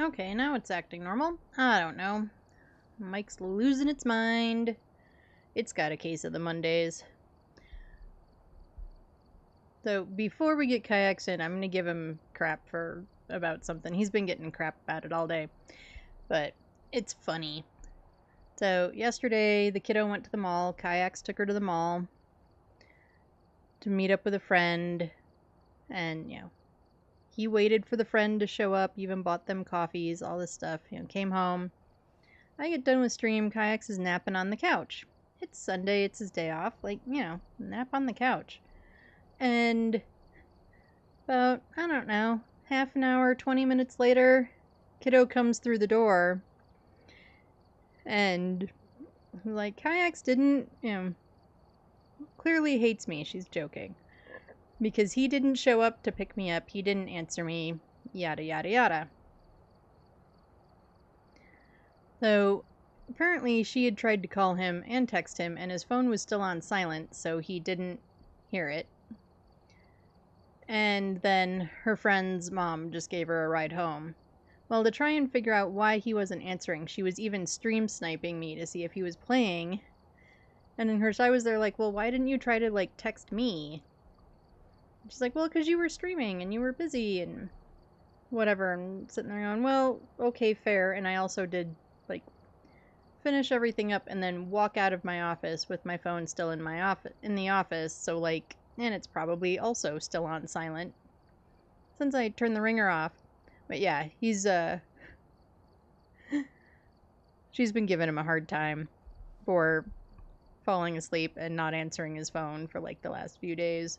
Okay, now it's acting normal. I don't know. Mike's losing its mind. It's got a case of the Mondays. So before we get Kiacs in, I'm going to give him crap about something. He's been getting crap about it all day. But it's funny. So yesterday, the kiddo went to the mall. Kiacs took her to the mall to meet up with a friend. And, he waited for the friend to show up, even bought them coffees, all this stuff. Came home. I get done with stream. Kiacs is napping on the couch. It's Sunday. It's his day off. Nap on the couch. And about, I don't know, half an hour, 20 minutes later, kiddo comes through the door. And, Kiacs didn't, clearly hates me. She's joking. Because he didn't show up to pick me up. He didn't answer me. Yada, yada, yada. So, apparently she had tried to call him and text him, and his phone was still on silent, so he didn't hear it. And then her friend's mom just gave her a ride home. Well, to try and figure out why he wasn't answering, she was even stream sniping me to see if he was playing. And in her side was there well, why didn't you try to, text me? She's like, well, because you were streaming and you were busy and whatever. And sitting there going, well, okay, fair. And I also did, finish everything up and then walk out of my office with my phone still in the office. So, and it's probably also still on silent since I turned the ringer off. But yeah, he's, she's been giving him a hard time for falling asleep and not answering his phone for, the last few days.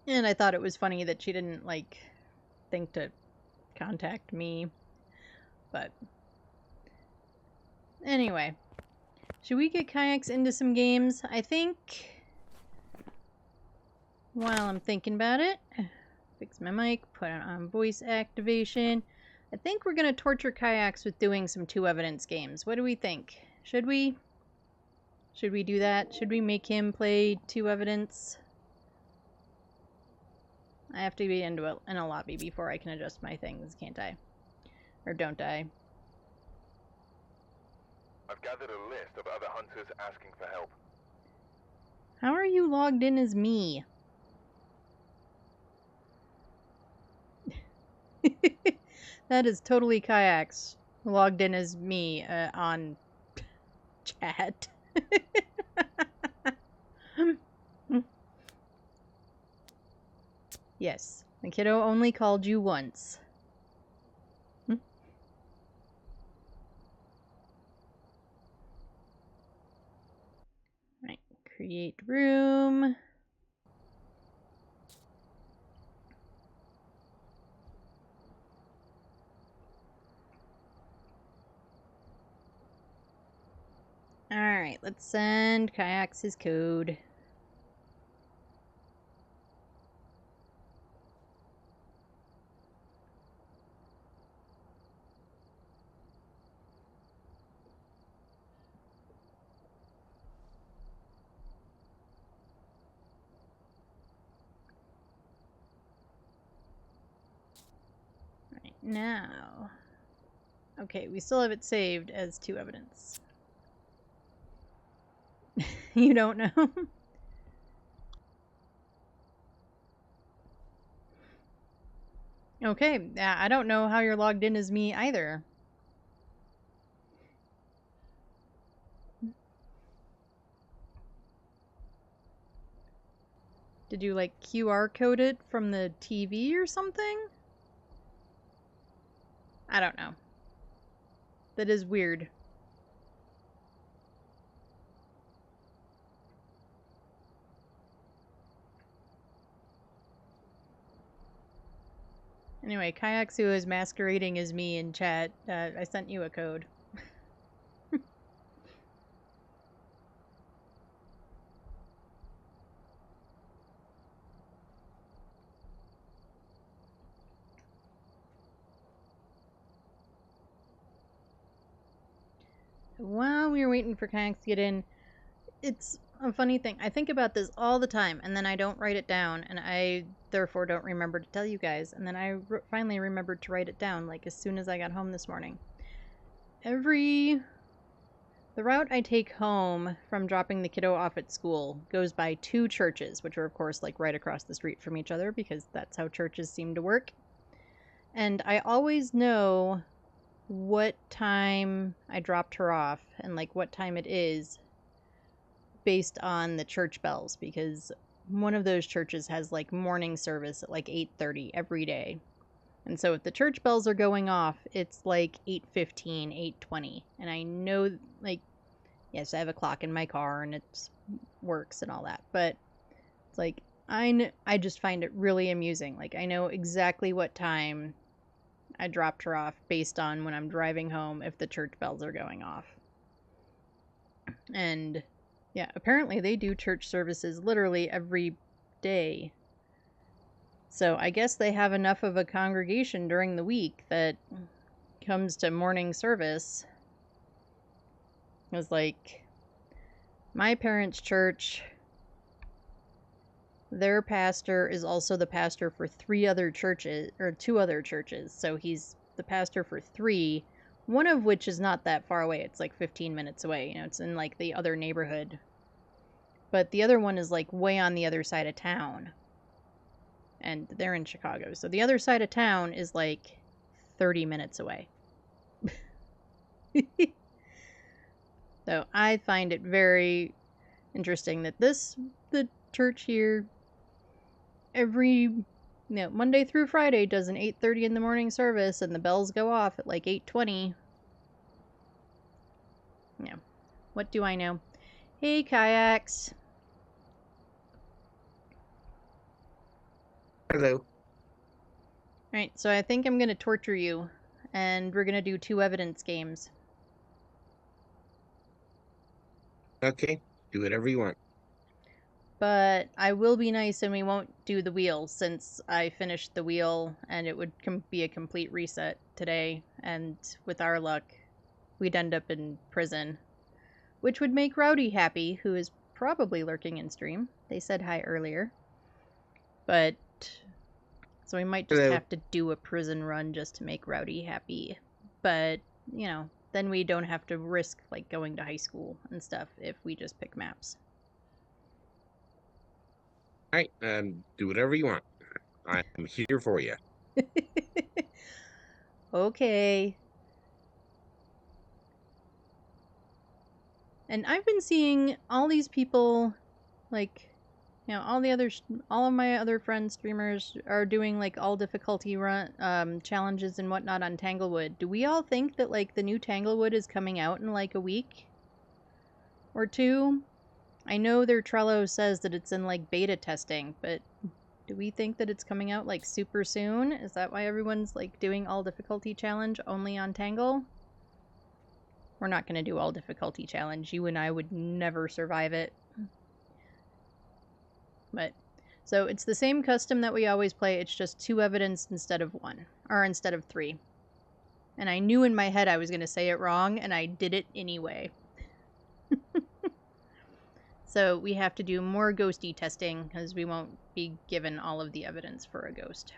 And I thought it was funny that she didn't, think to contact me. But anyway, should we get Kiacs into some games? I think, while I'm thinking about it, fix my mic, put it on voice activation. I think we're going to torture Kiacs with doing some 2 evidence games. What do we think? Should we? Should we do that? Should we make him play 2 evidence? I have to be in a lobby before I can adjust my things, can't I? Or don't I? I've gathered a list of other hunters asking for help. How are you logged in as me? That is totally Kiacs logged in as me on chat. Yes, the kiddo only called you once. Right, create room. Alright, let's send Kiacs his code. Right, now. Okay, we still have it saved as 2 evidence. You don't know? Okay, I don't know how you're logged in as me either. Did you QR code it from the TV or something? I don't know. That is weird. Anyway, Kiacs is masquerading as me in chat. I sent you a code. While we were waiting for Kiacs to get in, it's a funny thing. I think about this all the time, and then I don't write it down, and I therefore don't remember to tell you guys. And then I finally remembered to write it down, like as soon as I got home this morning. The route I take home from dropping the kiddo off at school goes by 2 churches, which are, of course, like right across the street from each other because that's how churches seem to work. And I always know what time I dropped her off and like what time it is based on the church bells because one of those churches has like morning service at like 8:30 every day. And so if the church bells are going off, it's like 8:15, 8:20. And I know like yes, I have a clock in my car and it works and all that, but it's like I just find it really amusing. Like I know exactly what time I dropped her off based on when I'm driving home if the church bells are going off. And yeah, apparently they do church services literally every day. So I guess they have enough of a congregation during the week that comes to morning service. It was like my parents' church, their pastor is also the pastor for 2 other churches. So he's the pastor for 3, one of which is not that far away. It's like 15 minutes away. It's in like the other neighborhood. But the other one is like way on the other side of town. And they're in Chicago. So the other side of town is like 30 minutes away. So I find it very interesting that the church here, every Monday through Friday does an 8:30 in the morning service and the bells go off at like 8:20. Yeah. What do I know? Hey, Kiacs. Hello. Alright, so I think I'm going to torture you, and we're going to do 2 evidence games. Okay, do whatever you want. But I will be nice and we won't do the wheel since I finished the wheel and it would be a complete reset today. And with our luck, we'd end up in prison. Which would make Rowdy happy, who is probably lurking in stream. They said hi earlier. But so we might just Hello. have to do a prison run just to make Rowdy happy. But, then we don't have to risk like going to high school and stuff if we just pick maps. All right, do whatever you want. I'm here for you. Okay. And I've been seeing all these people, like, all of my other friends, streamers, are doing like all difficulty run challenges and whatnot on Tanglewood. Do we all think that like the new Tanglewood is coming out in like a week or 2? I know their Trello says that it's in like beta testing, but do we think that it's coming out like super soon? Is that why everyone's like doing all difficulty challenge only on Tangle? We're not going to do all difficulty challenge. You and I would never survive it. But, so it's the same custom that we always play. It's just 2 evidence instead of 1. Or instead of 3. And I knew in my head I was going to say it wrong, and I did it anyway. So we have to do more ghosty testing, because we won't be given all of the evidence for a ghost.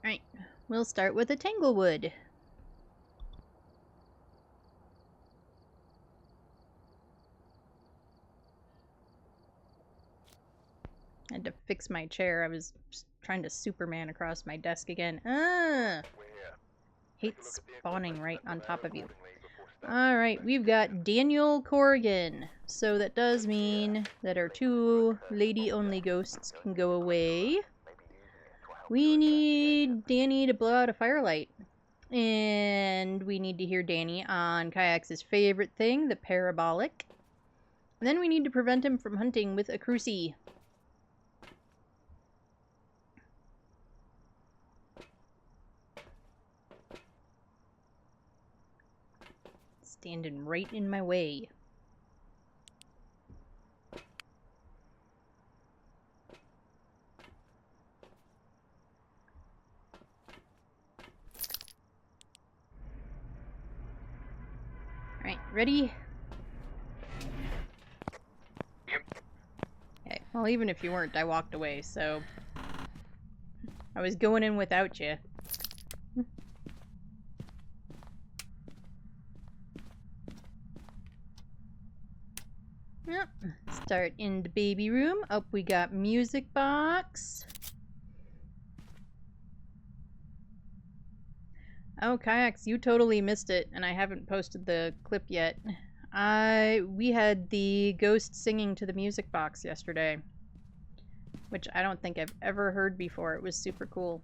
Alright, we'll start with a Tanglewood. I had to fix my chair. I was trying to Superman across my desk again. Hate spawning right on top of you. Alright, we've got Daniel Corrigan. So that does mean that our 2 lady-only ghosts can go away. We need Danny to blow out a firelight. And we need to hear Danny on Kiacs' favorite thing, the parabolic. And then we need to prevent him from hunting with a crucie. Standing right in my way. Alright, ready? Well, even if you weren't, I walked away, so... I was going in without you. Yep. Start in the baby room. Up we got music box. Oh, Kiacs, you totally missed it, and I haven't posted the clip yet. We had the ghost singing to the music box yesterday, which I don't think I've ever heard before. It was super cool.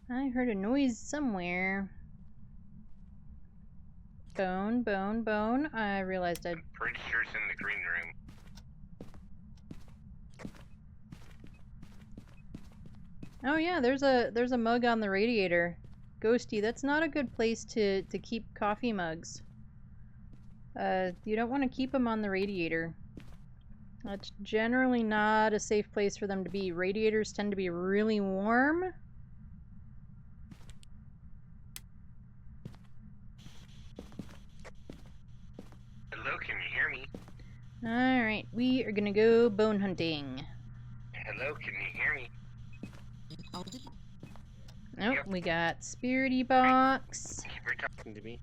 I heard a noise somewhere. Bone, bone, bone. I realized I'd... I'm pretty sure it's in the green room. Oh yeah, there's a mug on the radiator. Ghosty, that's not a good place to keep coffee mugs. You don't want to keep them on the radiator. That's generally not a safe place for them to be. Radiators tend to be really warm. Hello, can you hear me? Alright, we are gonna go bone hunting. Hello, can you hear me? Nope, Yep. we got Spirity Box. Keep her talking to me.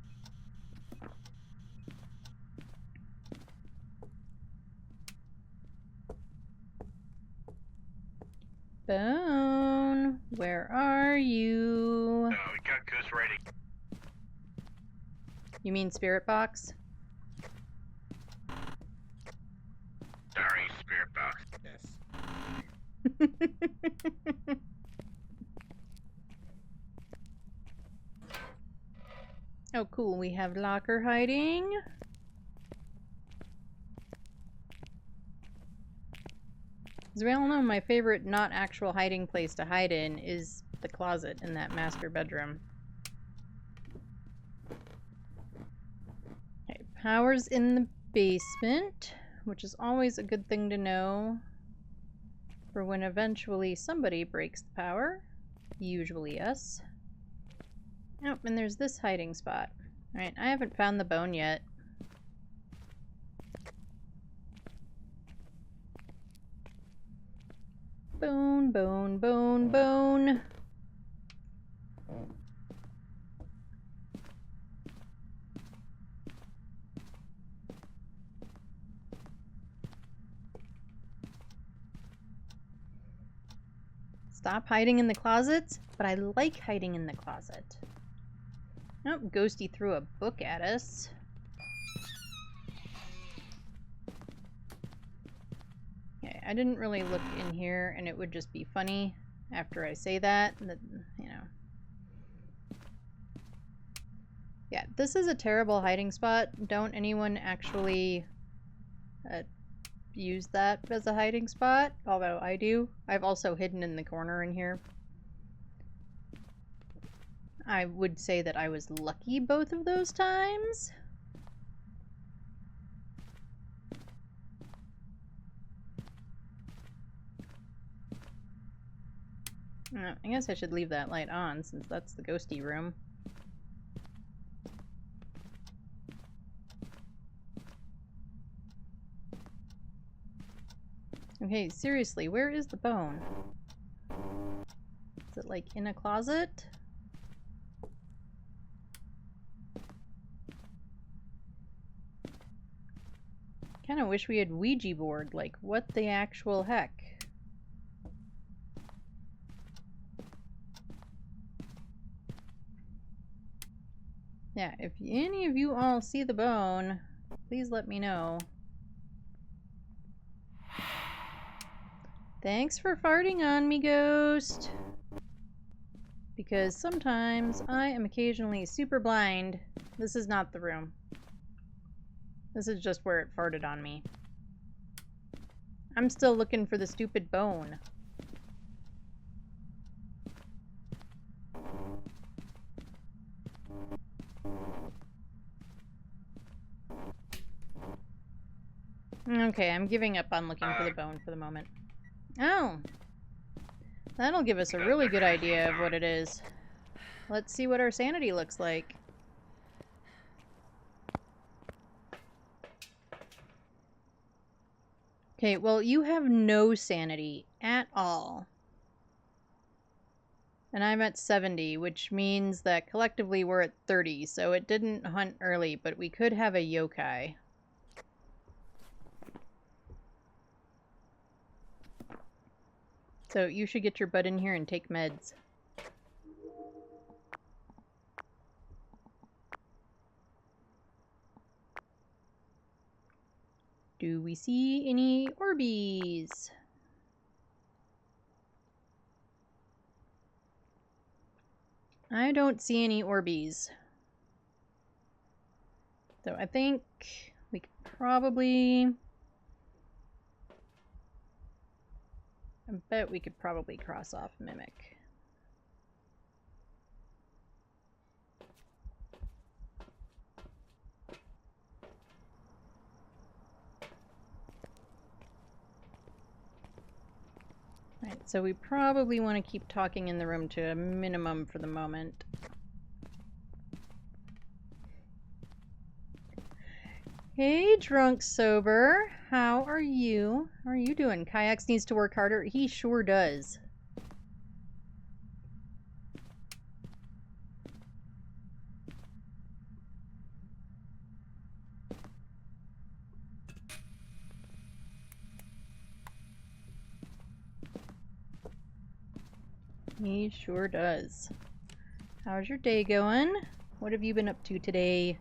Bone, where are you? We got Ghost ready. You mean Spirit Box? Sorry, Spirit Box. Yes. Oh cool, we have locker hiding. As we all know, my favorite not actual hiding place to hide in is the closet in that master bedroom. Okay, power's in the basement, which is always a good thing to know for when eventually somebody breaks the power. Usually us. Oh, and there's this hiding spot. Alright, I haven't found the bone yet. Bone, bone, bone, bone. Stop hiding in the closets, but I like hiding in the closet. Oh, Ghosty threw a book at us. Okay, I didn't really look in here, and it would just be funny after I say that, you know. Yeah, this is a terrible hiding spot. Don't anyone actually use that as a hiding spot, although I do. I've also hidden in the corner in here. I would say that I was lucky both of those times. I guess I should leave that light on since that's the ghosty room. Okay, seriously, where is the bone? Is it like in a closet? Kinda wish we had Ouija board, like what the actual heck? Yeah, if any of you all see the bone, please let me know. Thanks for farting on me, ghost. Because sometimes I am occasionally super blind. This is not the room. This is just where it farted on me. I'm still looking for the stupid bone. Okay, I'm giving up on looking for the bone for the moment. Oh! That'll give us a really good idea of what it is. Let's see what our sanity looks like. Okay, well, you have no sanity at all. And I'm at 70, which means that collectively we're at 30, so it didn't hunt early, but we could have a yokai. So you should get your butt in here and take meds. Do we see any Orbeez? I don't see any Orbeez. So I think we could probably... I bet we could probably cross off Mimic. Right, so we probably want to keep talking in the room to a minimum for the moment. Hey, Drunk Sober. How are you? How are you doing? Kiacs needs to work harder. He sure does. He sure does. How's your day going? What have you been up to today?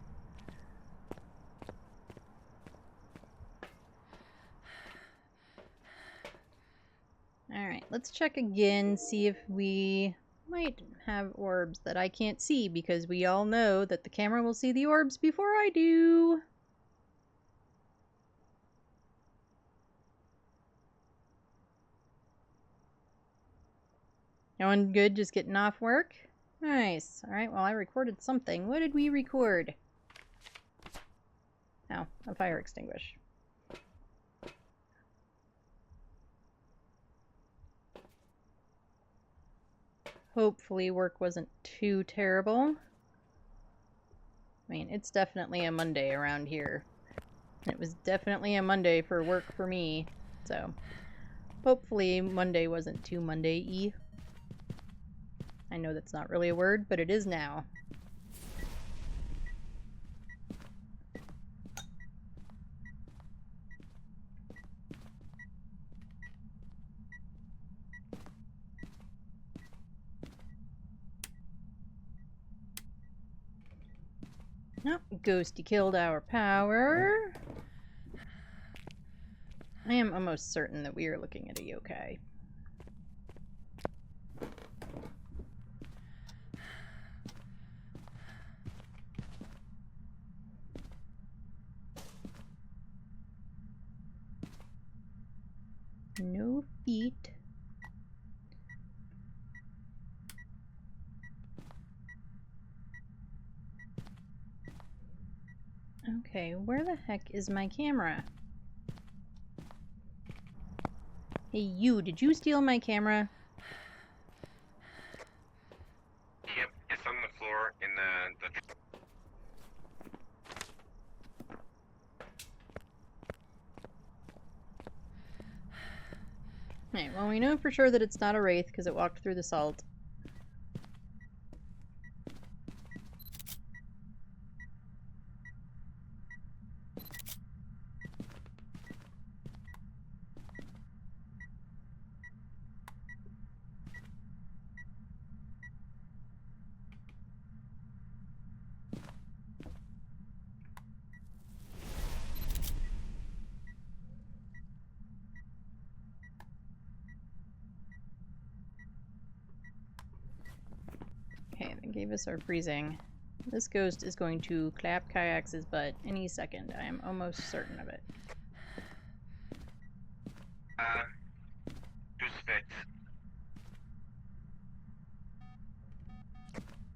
Alright, let's check again, see if we might have orbs that I can't see, because we all know that the camera will see the orbs before I do. Going good, just getting off work? Nice. Alright, well I recorded something. What did we record? Oh, a fire extinguisher. Hopefully work wasn't too terrible. I mean, it's definitely a Monday around here. It was definitely a Monday for work for me. So, hopefully Monday wasn't too Monday-y. I know that's not really a word, but it is now. Nope, Ghosty killed our power. I am almost certain that we are looking at a yokai. No feet. Okay, where the heck is my camera? Hey you, did you steal my camera? Yep, it's on the floor in the Alright, well we know for sure that it's not a wraith because it walked through the salt. Okay, that gave us our freezing. This ghost is going to clap Kiacs' butt any second. I am almost certain of it.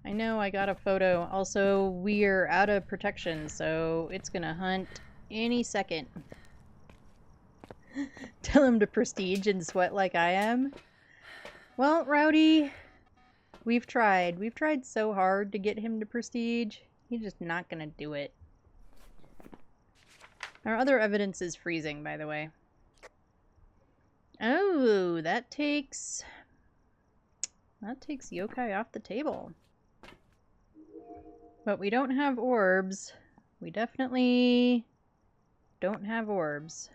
I know, I got a photo. Also, we're out of protection, so it's gonna hunt any second. Tell him to prestige and sweat like I am. Well, Rowdy, we've tried. We've tried so hard to get him to prestige. He's just not gonna do it. Our other evidence is freezing, by the way. Oh, that takes yokai off the table. But we don't have orbs. We definitely don't have orbs.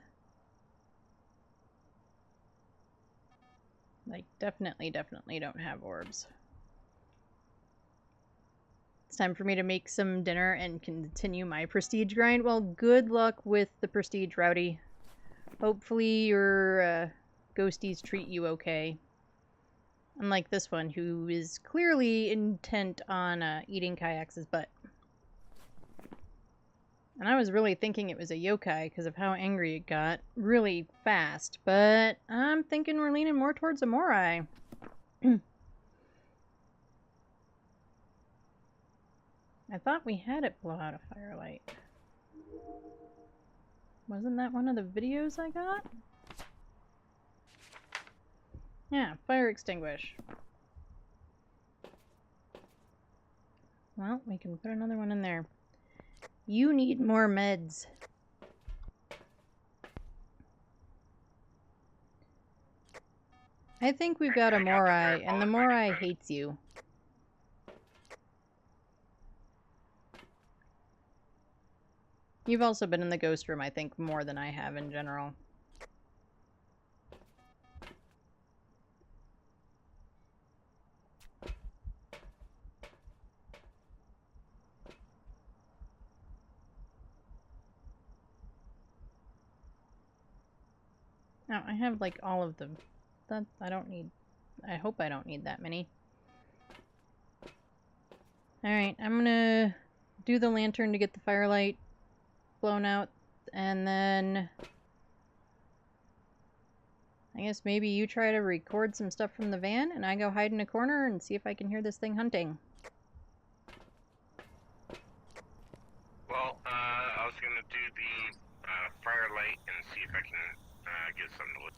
Like, definitely don't have orbs. It's time for me to make some dinner and continue my prestige grind. Well, good luck with the prestige, Rowdy. Hopefully your ghosties treat you okay. Unlike this one, who is clearly intent on eating Kiacs' butt. And I was really thinking it was a yokai because of how angry it got really fast. But I'm thinking we're leaning more towards a morai. I thought we had it blow out a firelight. Wasn't that one of the videos I got? Yeah, fire extinguish. Well, we can put another one in there. You need more meds. I think we've got a morai, and the morai hates you. You've also been in the ghost room, I think, more than I have in general. Now, I have, like, all of them. That I don't need... I hope I don't need that many. Alright, I'm gonna do the lantern to get the firelight blown out, and then... I guess maybe you try to record some stuff from the van, and I go hide in a corner and see if I can hear this thing hunting. Well, I was gonna do the firelight and see if I can get something to look.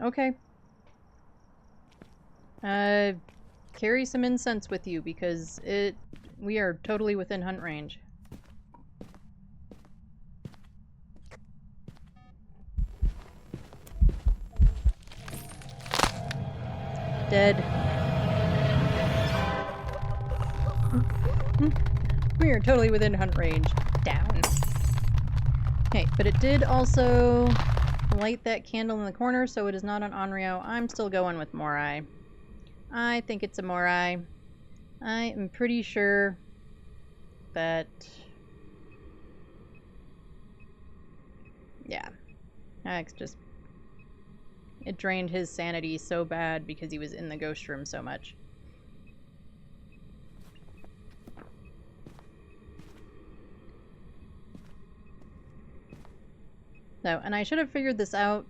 Okay. Carry some incense with you because we are totally within hunt range. Dead. We are totally within hunt range. Down. Okay, but it did also light that candle in the corner, so it is not an Onryo. I'm still going with Morai. I think it's a Morai. I am pretty sure that... Yeah. Kiacs just... It drained his sanity so bad because he was in the ghost room so much. So, and I should have figured this out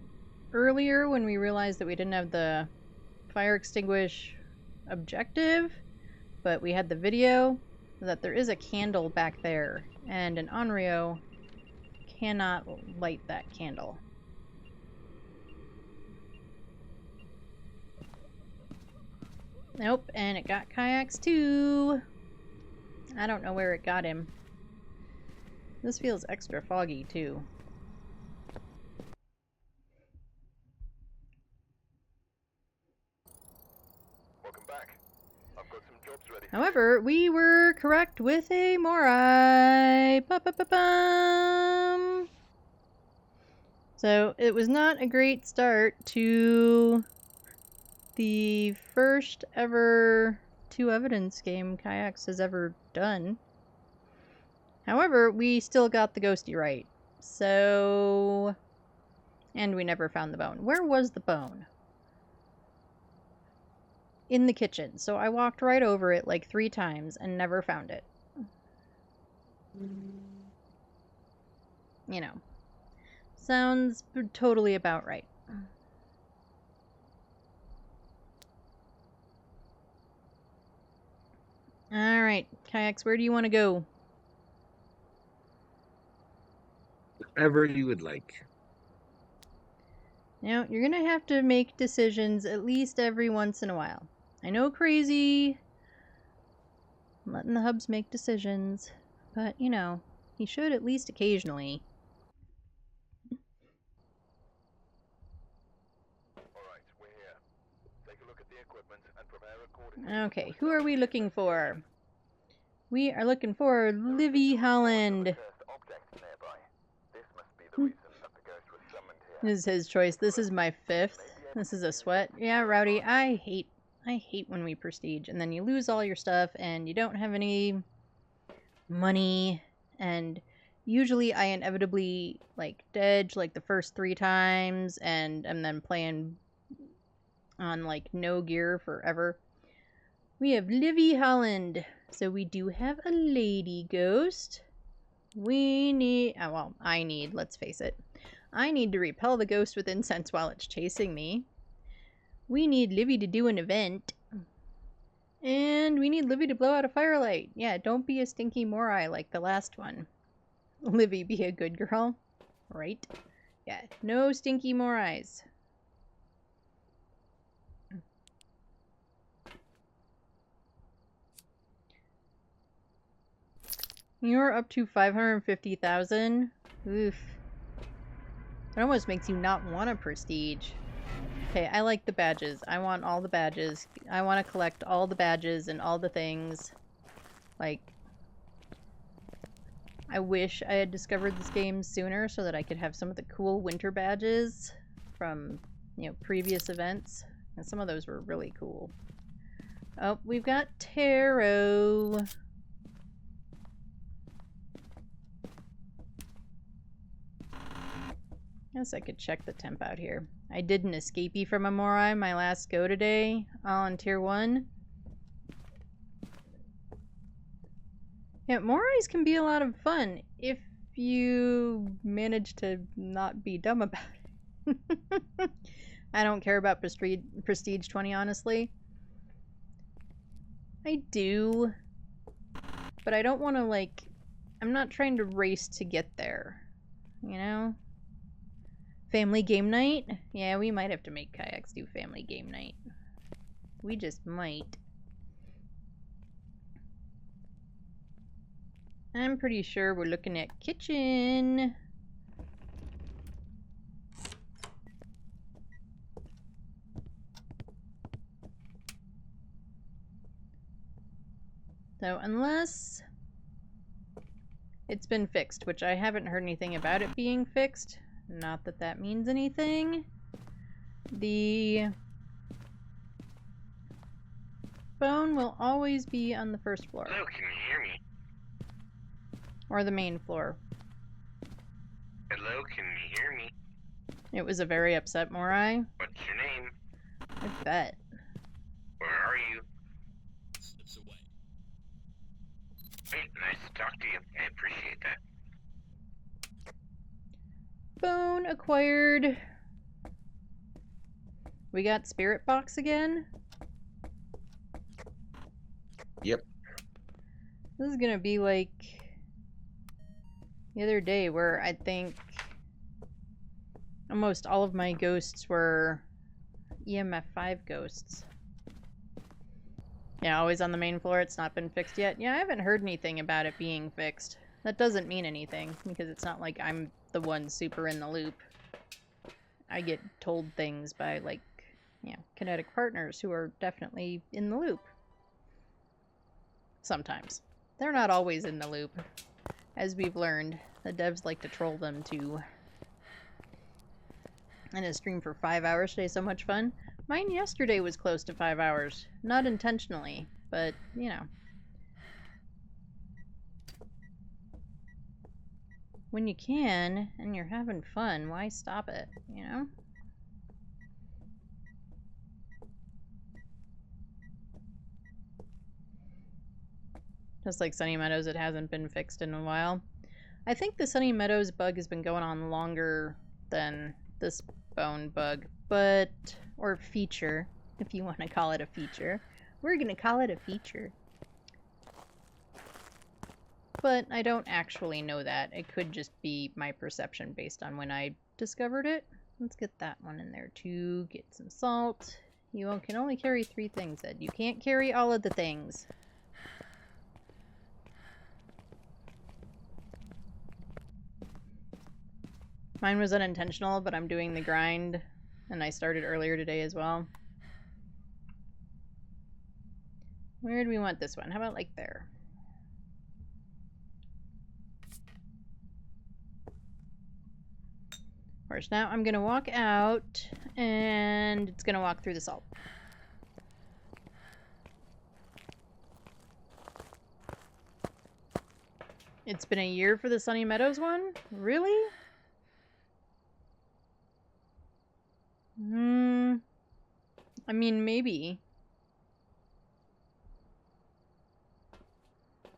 earlier when we realized that we didn't have the fire extinguish objective, but we had the video that there is a candle back there, and an Onryo cannot light that candle. Nope, and it got Kiacs too. I don't know where it got him. This feels extra foggy too. Welcome back. I've got some jobs ready. However, we were correct with a Morai. Ba-ba-ba-bum. So it was not a great start to the first ever 2 evidence game Kiacs has ever done. However, we still got the ghosty right. So... And we never found the bone. Where was the bone? In the kitchen. So I walked right over it like 3 times and never found it. You know. Sounds totally about right. Alright, Kiacs, where do you want to go? Whatever you would like. You know, you're gonna have to make decisions at least every once in a while. I know, crazy. I'm letting the hubs make decisions. But, you know, he should at least occasionally. Alright, we're here. Take a look at the equipment and prepare accordingly. Okay, who are we looking for? We are looking for Livy Holland. Objects nearby. This must be the reason that the ghost was summoned here. This is his choice. This is my 5th. This is a sweat. Yeah, Rowdy, I hate when we prestige and then you lose all your stuff and you don't have any money, and usually I inevitably like dedge like the first 3 times and I'm then playing on like no gear forever. We have Livy Holland. So we do have a lady ghost. We need, well, I need, let's face it. I need to repel the ghost with incense while it's chasing me. We need Livy to do an event. And we need Livy to blow out a firelight. Yeah, don't be a stinky Morai like the last one. Livy, be a good girl. Right? Yeah, no stinky Morais. You're up to 550,000. Oof. It almost makes you not want a prestige. Okay, I like the badges. I want all the badges. I want to collect all the badges and all the things. Like, I wish I had discovered this game sooner so that I could have some of the cool winter badges from, you know, previous events. And some of those were really cool. Oh, we've got tarot. Guess I could check the temp out here. I did an escapee from a Morai my last go today, all on tier 1. Yeah, Morais can be a lot of fun if you manage to not be dumb about it. I don't care about Prestige 20, honestly. I do, but I don't want to, like, I'm not trying to race to get there, you know? Family game night? Yeah, we might have to make Kiacs do family game night. We just might. I'm pretty sure we're looking at kitchen. So unless it's been fixed, which I haven't heard anything about it being fixed. Not that that means anything. The phone will always be on the first floor. Hello, can you hear me? Or the main floor. Hello, can you hear me? It was a very upset Morai. What's your name? I bet. Where are you? Slips away. Hey, nice to talk to you. I appreciate that. Phone acquired. We got Spirit Box again? Yep. This is gonna be like the other day where I think almost all of my ghosts were EMF 5 ghosts. Yeah, always on the main floor. It's not been fixed yet. Yeah, I haven't heard anything about it being fixed. That doesn't mean anything because it's not like I'm the one super in the loop. I get told things by, like, you know, kinetic partners who are definitely in the loop. Sometimes. They're not always in the loop. As we've learned, the devs like to troll them too. And a stream for 5 hours today, so much fun. Mine yesterday was close to 5 hours. Not intentionally, but, you know. When you can, and you're having fun, why stop it, you know? Just like Sunny Meadows, it hasn't been fixed in a while. I think the Sunny Meadows bug has been going on longer than this bone bug, but... or feature, if you want to call it a feature. We're gonna call it a feature. But I don't actually know that. It could just be my perception based on when I discovered it. Let's get that one in there too. Get some salt. You can only carry 3 things, Ed. You can't carry all of the things. Mine was unintentional, but I'm doing the grind, and I started earlier today as well. Where do we want this one? How about like there? Of course, now I'm gonna walk out, and it's gonna walk through the salt. It's been a year for the Sunny Meadows one? Really? I mean, maybe.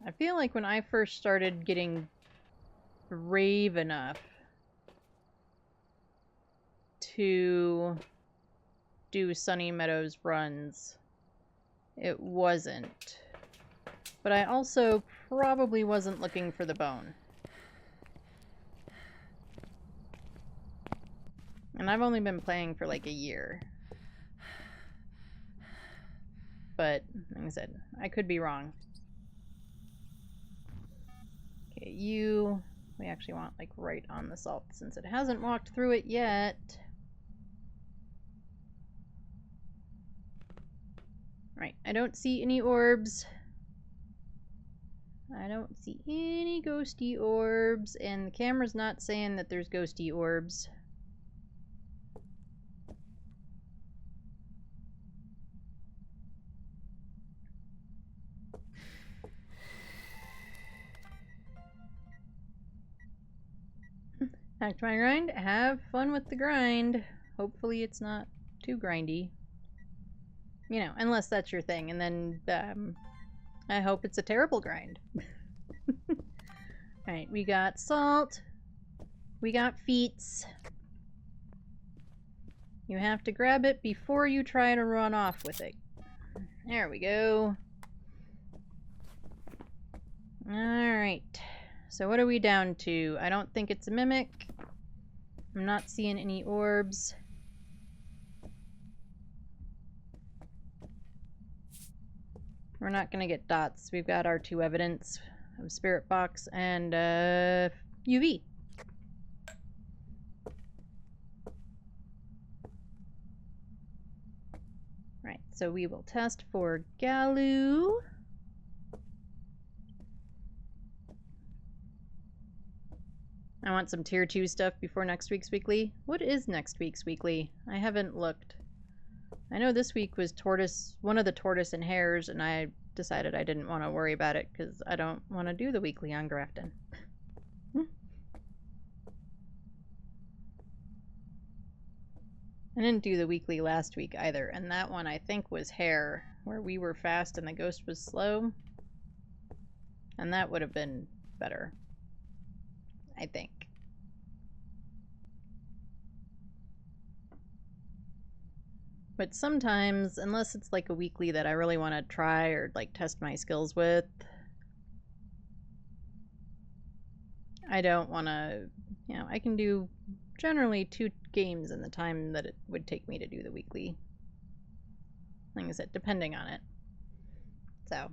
I feel like when I first started getting brave enough to do Sunny Meadows runs, it wasn't. But I also probably wasn't looking for the bone. And I've only been playing for like a year. But, like I said, I could be wrong. Okay, we actually want like right on the salt since it hasn't walked through it yet. Right, I don't see any orbs. I don't see any ghosty orbs, and the camera's not saying that there's ghosty orbs. Back to my grind. Have fun with the grind. Hopefully it's not too grindy. You know, unless that's your thing, and then I hope it's a terrible grind. Alright, we got salt. We got feats. You have to grab it before you try to run off with it. There we go. Alright. So what are we down to? I don't think it's a mimic. I'm not seeing any orbs. We're not gonna get dots. We've got our 2 evidence of Spirit Box and UV. Right, so we will test for Galu. I want some tier 2 stuff before next week's weekly. What is next week's weekly? I haven't looked. I know this week was tortoise, one of the tortoise and hares, and I decided I didn't want to worry about it because I don't want to do the weekly on Grafton. I didn't do the weekly last week either, and that one I think was hare, where we were fast and the ghost was slow. And that would have been better, I think. But sometimes, unless it's like a weekly that I really want to try or like test my skills with, I don't want to, you know, I can do generally 2 games in the time that it would take me to do the weekly. Like I said, depending on it. So.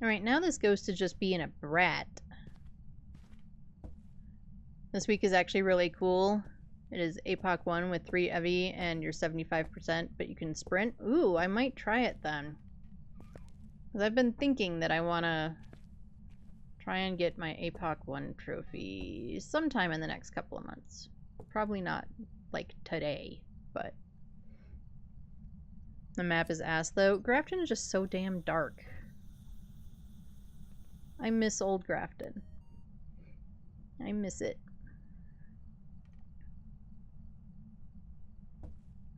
Alright, now this ghost is just being a brat. This week is actually really cool. It is APOC 1 with 3 EV and you're 75%, but you can sprint. Ooh, I might try it then. Because I've been thinking that I want to try and get my APOC 1 trophy sometime in the next couple of months. Probably not like today, but the map is ass though. Grafton is just so damn dark. I miss old Grafton. I miss it.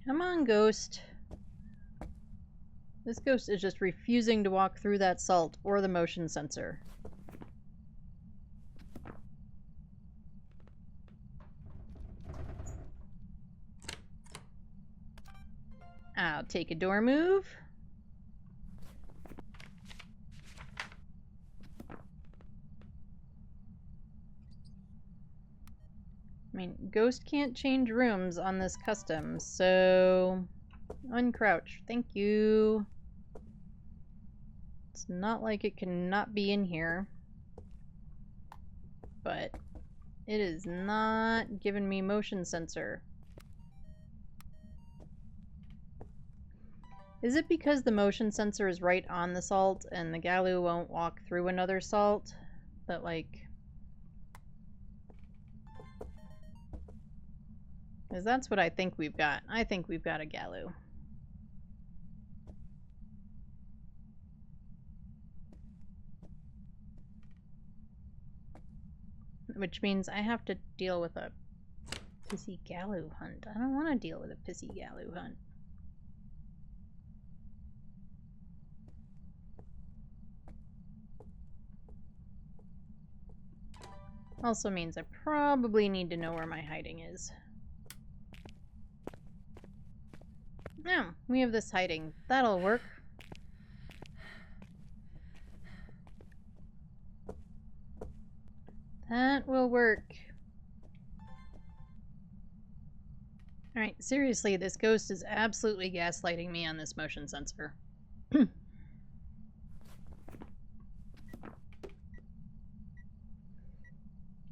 Come on, ghost. This ghost is just refusing to walk through that salt or the motion sensor. I'll take a door move. I mean, Ghost can't change rooms on this custom, so... Uncrouch. Thank you. It's not like it cannot be in here. But it is not giving me motion sensor. Is it because the motion sensor is right on the salt and the Galu won't walk through another salt? That, like... Because that's what I think we've got. I think we've got a Galu. Which means I have to deal with a pissy Galu hunt. I don't want to deal with a pissy Galu hunt. Also means I probably need to know where my hiding is. Now, we have this hiding. That'll work. That will work. Alright, seriously, this ghost is absolutely gaslighting me on this motion sensor.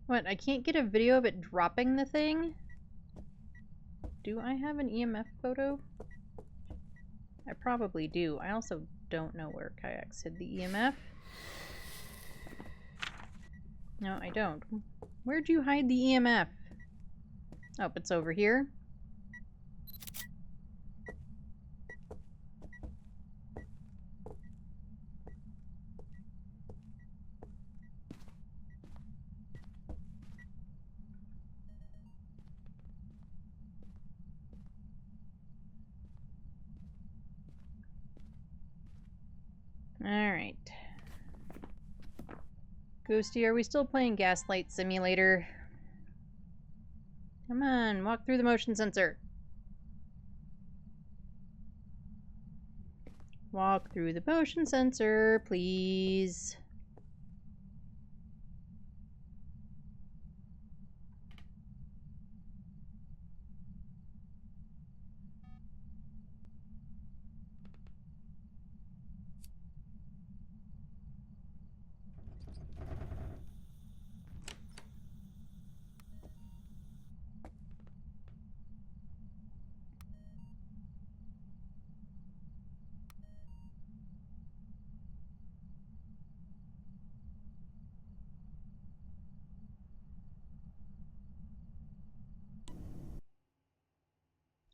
What, I can't get a video of it dropping the thing? Do I have an EMF photo? I probably do. I also don't know where Kiacs hid the EMF. No, I don't. Where'd you hide the EMF? Oh, it's over here. Alright. Ghosty, are we still playing Gaslight Simulator? Come on, walk through the motion sensor. Walk through the motion sensor, please.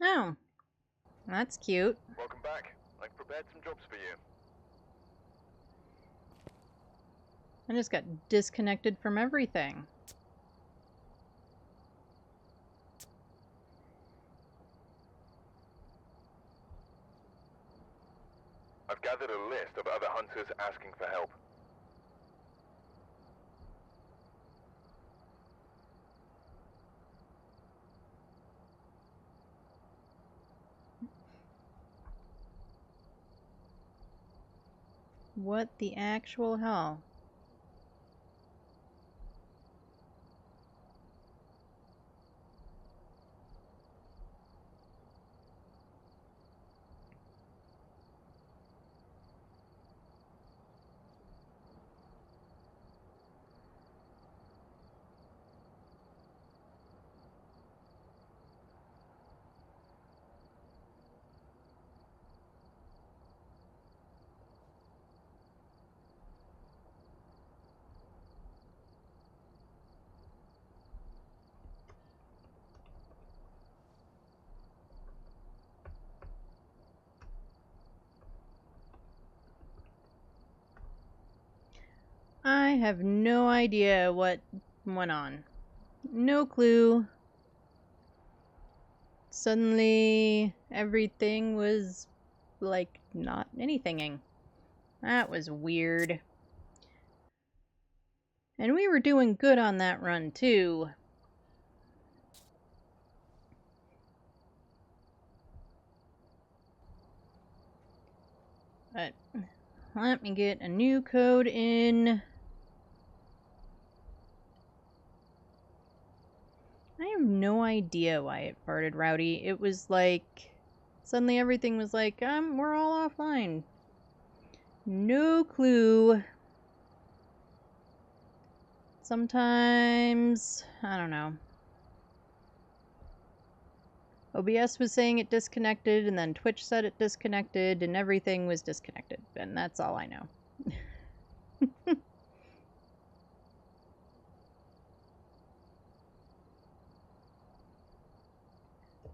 Oh, that's cute. Welcome back. I've prepared some jobs for you. I just got disconnected from everything. I've gathered a list of other hunters asking for help. What the actual hell? I have no idea what went on. No clue. Suddenly, everything was, like, not anythinging. That was weird. And we were doing good on that run, too. But let me get a new code in. I have idea why it farted, Rowdy. It was like... Suddenly everything was like, we're all offline. No clue. Sometimes... I don't know. OBS was saying it disconnected, and then Twitch said it disconnected, and everything was disconnected. And that's all I know.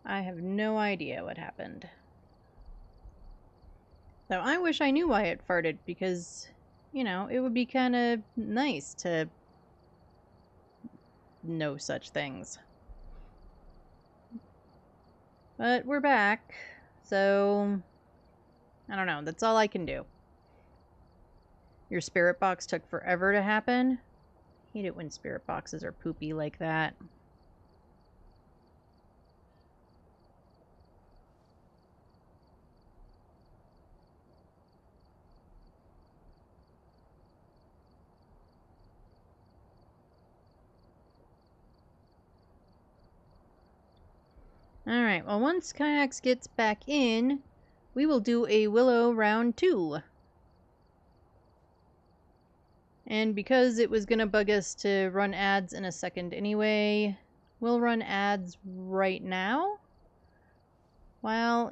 I have no idea what happened. So I wish I knew why it farted, because, you know, it would be kind of nice to know such things. But we're back, so I don't know. That's all I can do. Your spirit box took forever to happen. I hate it when spirit boxes are poopy like that. Alright, well once Kiacs gets back in, we will do a Willow round 2. And because it was gonna bug us to run ads in a second anyway, we'll run ads right now. While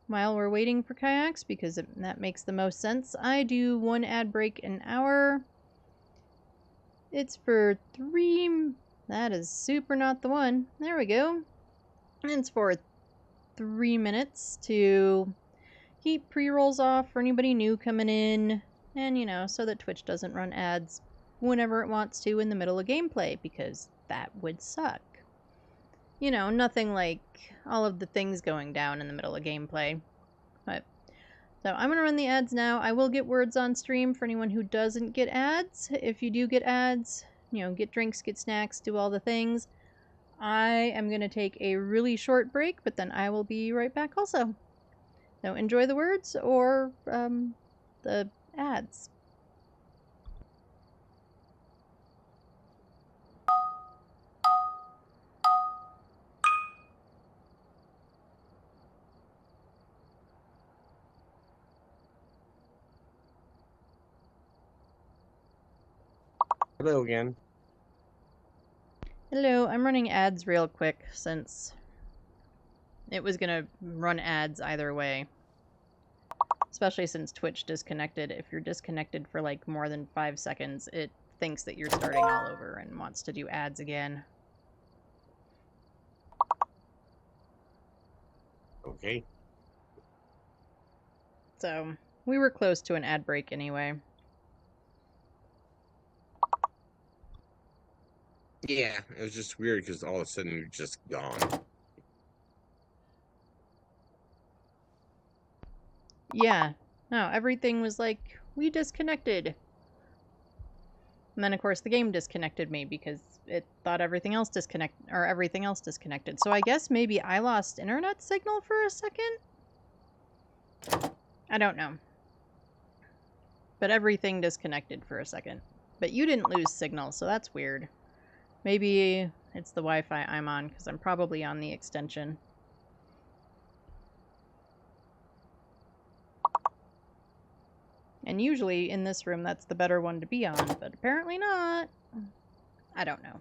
we're waiting for Kiacs, because that makes the most sense. I do 1 ad break an hour. It's for 3... That is super not the one. There we go. And it's for 3 minutes to keep pre-rolls off for anybody new coming in. And, you know, so that Twitch doesn't run ads whenever it wants to in the middle of gameplay, because that would suck. You know, nothing like all of the things going down in the middle of gameplay. But, so I'm going to run the ads now. I will get words on stream for anyone who doesn't get ads. If you do get ads, you know, get drinks, get snacks, do all the things. I am going to take a really short break, but then I will be right back also. So enjoy the words or the ads. Hello again. Hello, I'm running ads real quick since it was gonna run ads either way. Especially since Twitch disconnected. If you're disconnected for like more than 5 seconds, it thinks that you're starting all over and wants to do ads again. Okay. So, we were close to an ad break anyway. Yeah, it was just weird because all of a sudden you're just gone. Yeah. No, everything was like, we disconnected. And then of course the game disconnected me because it thought everything else disconnected. So I guess maybe I lost internet signal for a second? I don't know. But everything disconnected for a second. But you didn't lose signal, so that's weird. Maybe it's the Wi-Fi I'm on, because I'm probably on the extension. And usually in this room that's the better one to be on, but apparently not. I don't know.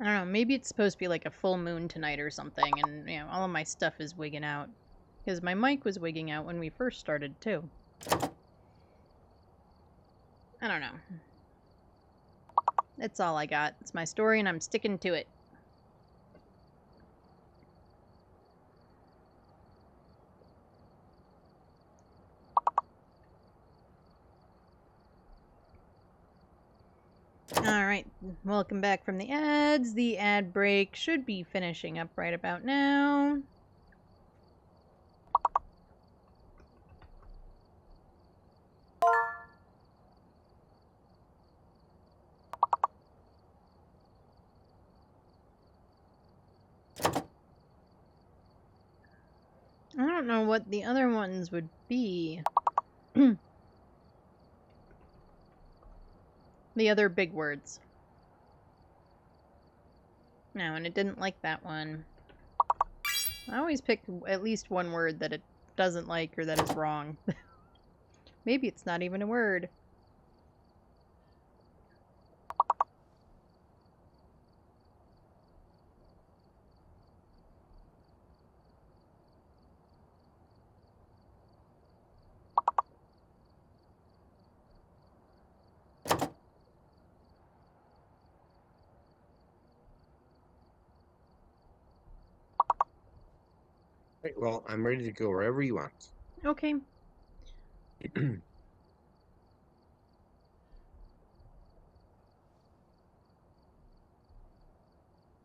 I don't know, maybe it's supposed to be like a full moon tonight or something, and, you know, all of my stuff is wigging out. Because my mic was wigging out when we first started, too. I don't know. That's all I got. It's my story, and I'm sticking to it. Alright, welcome back from the ads. The ad break should be finishing up right about now. I don't know what the other ones would be. The other big words. No, and it didn't like that one. I always pick at least one word that it doesn't like or that is wrong. Maybe it's not even a word. Right, well, I'm ready to go wherever you want. Okay.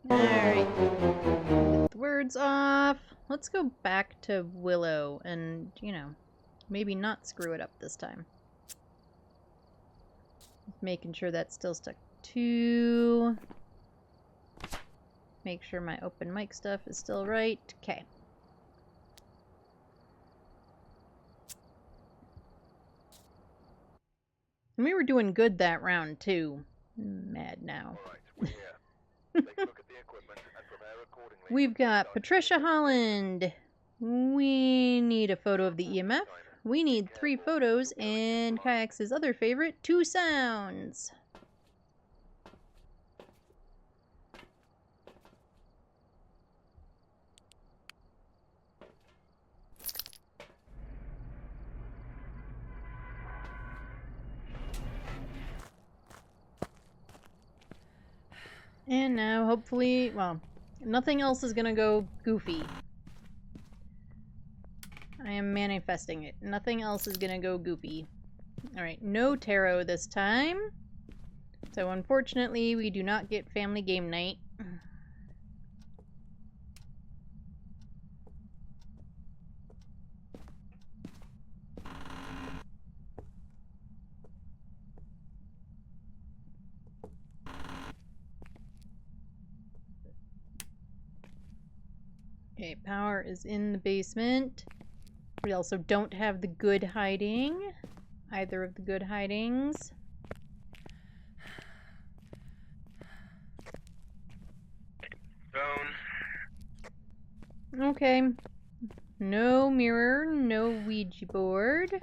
Alright. Get the words off. Let's go back to Willow and, you know, maybe not screw it up this time. Making sure that's still stuck to. Make sure my open mic stuff is still right. Okay. And we were doing good that round, too. Mad now. Alright, we're here. Take a look at the equipment and prepare accordingly. We've got Start Patricia Holland. We need a photo of the EMF. We need 3 photos, and Kiacs' other favorite, 2 sounds. And now, hopefully, well, nothing else is gonna go goofy. I am manifesting it. Nothing else is gonna go goofy. Alright, no tarot this time. So unfortunately, we do not get family game night. Okay, power is in the basement. We also don't have the good hiding. Either of the good hidings. Phone. Okay. No mirror, no Ouija board.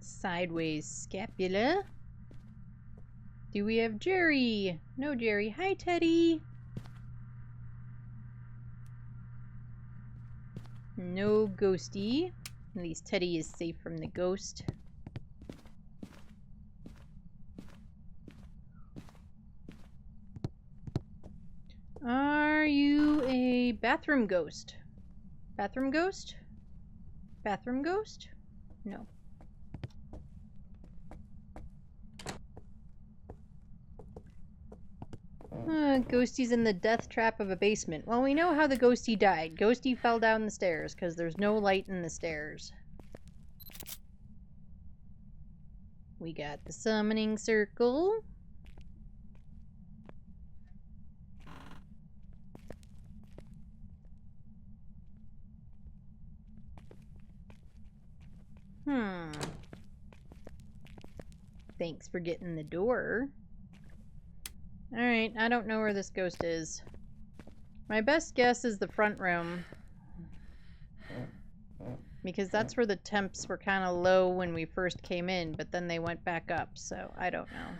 Sideways scapula. Do we have Jerry? No Jerry. Hi, Teddy. No ghosty. At least Teddy is safe from the ghost. Are you a bathroom ghost? Bathroom ghost? Bathroom ghost? No. Ghosty's in the death trap of a basement. Well, we know how the ghosty died. Ghosty fell down the stairs because there's no light in the stairs. We got the summoning circle. Thanks for getting the door. Alright, I don't know where this ghost is. My best guess is the front room. Because that's where the temps were kind of low when we first came in, but then they went back up, so I don't know.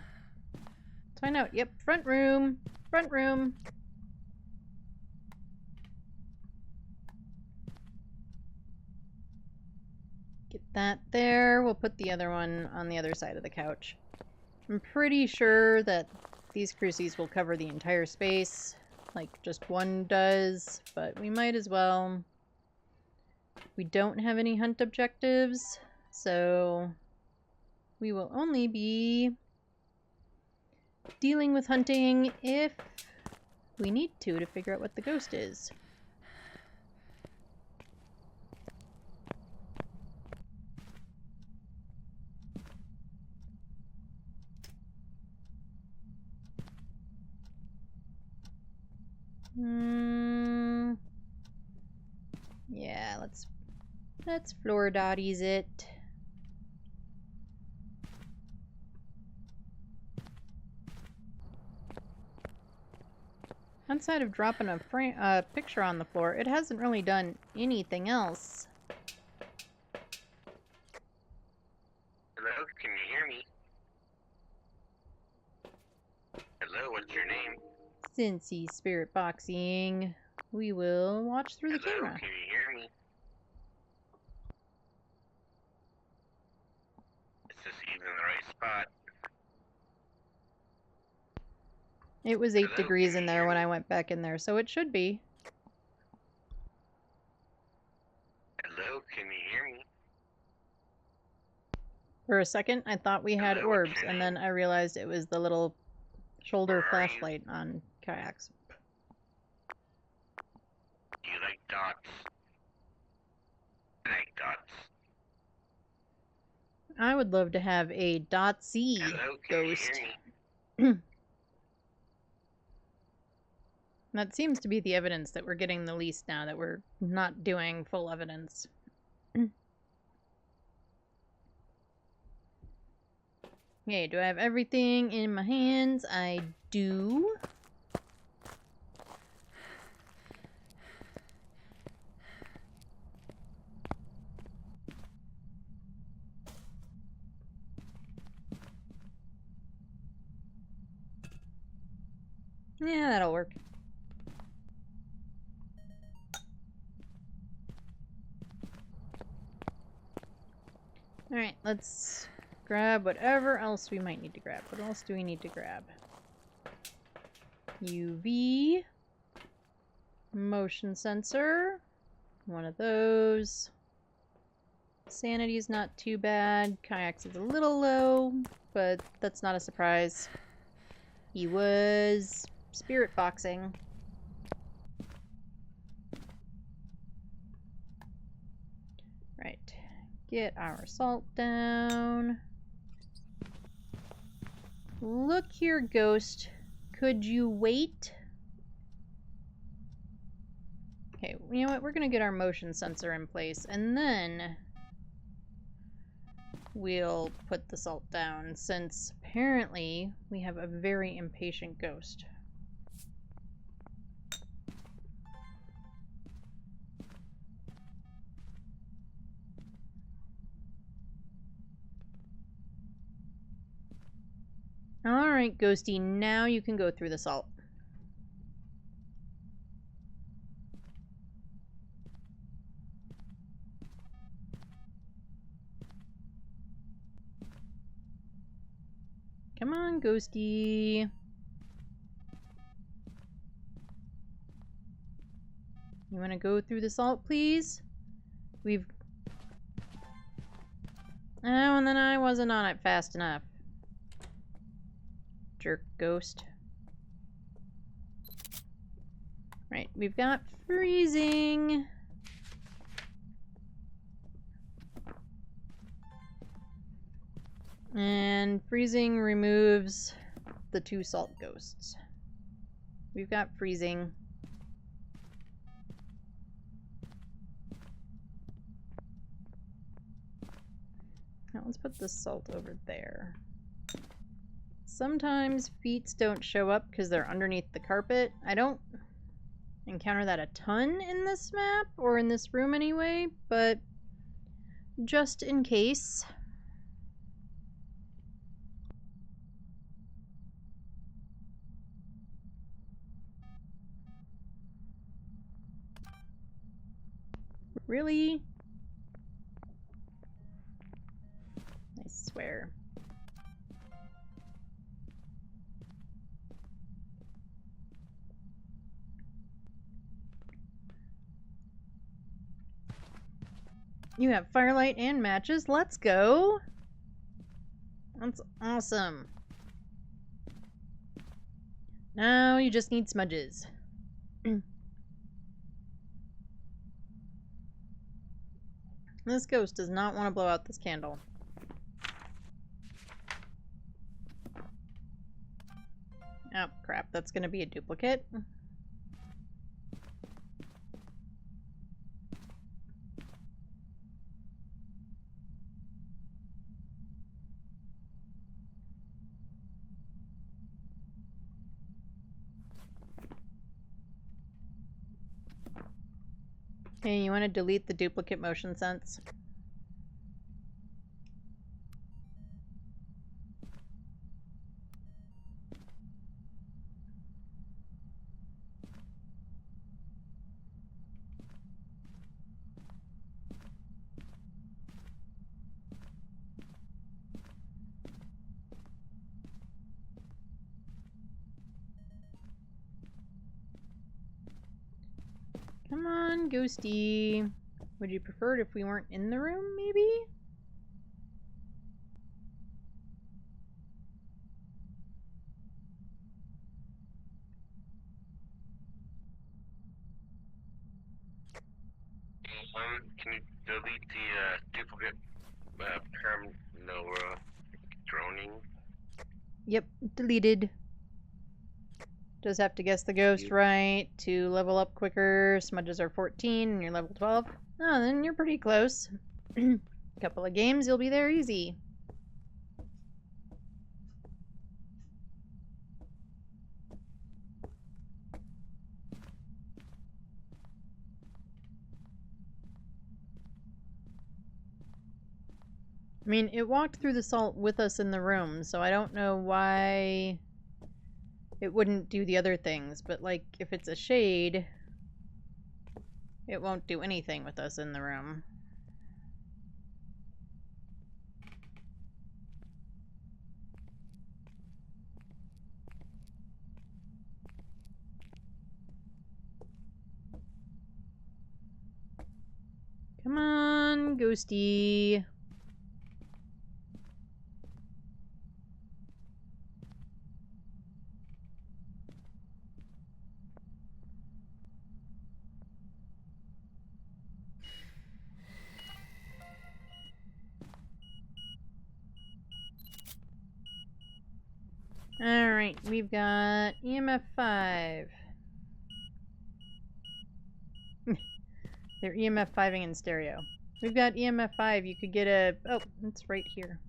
Let's find out. Yep, front room. Front room. Get that there. We'll put the other one on the other side of the couch. I'm pretty sure that these crucies will cover the entire space, like just one does, but we might as well. We don't have any hunt objectives, so we will only be dealing with hunting if we need to figure out what the ghost is. Yeah, let's floor dotties it. Outside of dropping a picture on the floor, it hasn't really done anything else. Hello, can you hear me? Hello, what's your name? Since he's spirit boxing, we will watch through the Hello, camera. can you hear me? Is this even the right spot? It was 8 Hello, degrees can in you there hear when me? I went back in there, so it should be. Hello, can you hear me? For a second, I thought we had Hello, what's orbs, your and name? then I realized it was the little shoulder Where are you? flashlight on Kiacs. Do you like dots? I like dots. I would love to have a .c Hello, can ghost. you hear me? That seems to be the evidence that we're getting the least now, that we're not doing full evidence. Okay, do I have everything in my hands? I do. Yeah, that'll work. Alright, let's grab whatever else we might need to grab. What else do we need to grab? UV. Motion sensor. One of those. Sanity's not too bad. Kiacs is a little low, but that's not a surprise. He was spirit boxing. Right. Get our salt down. Look here, ghost. Could you wait? Okay, you know what? We're gonna get our motion sensor in place, and then we'll put the salt down, since apparently we have a very impatient ghost. Alright, Ghosty, now you can go through the salt. Come on, Ghosty. You want to go through the salt, please? We've... Oh, and then I wasn't on it fast enough. Jerk ghost. Right, we've got freezing. And freezing removes the 2 salt ghosts. We've got freezing. Now let's put the salt over there. Sometimes feats don't show up because they're underneath the carpet. I don't encounter that a ton in this map, or in this room anyway, but just in case. Really? I swear. You have firelight and matches. Let's go. That's awesome. Now you just need smudges. This ghost does not want to blow out this candle. Oh, crap. That's going to be a duplicate. Hey, you want to delete the duplicate motion sense? Come on, Ghosty. Would you prefer it if we weren't in the room, maybe? Can you delete the duplicate perm no droning? Yep, deleted. Just have to guess the ghost right to level up quicker. Smudges are 14 and you're level 12. Oh, then you're pretty close. Couple of games, you'll be there easy. I mean, it walked through the salt with us in the room, so I don't know why it wouldn't do the other things. But, like, if it's a shade, it won't do anything with us in the room. Come on, Ghosty. Alright, we've got EMF 5. They're EMF 5ing in stereo. We've got EMF 5. You could get a... Oh, it's right here.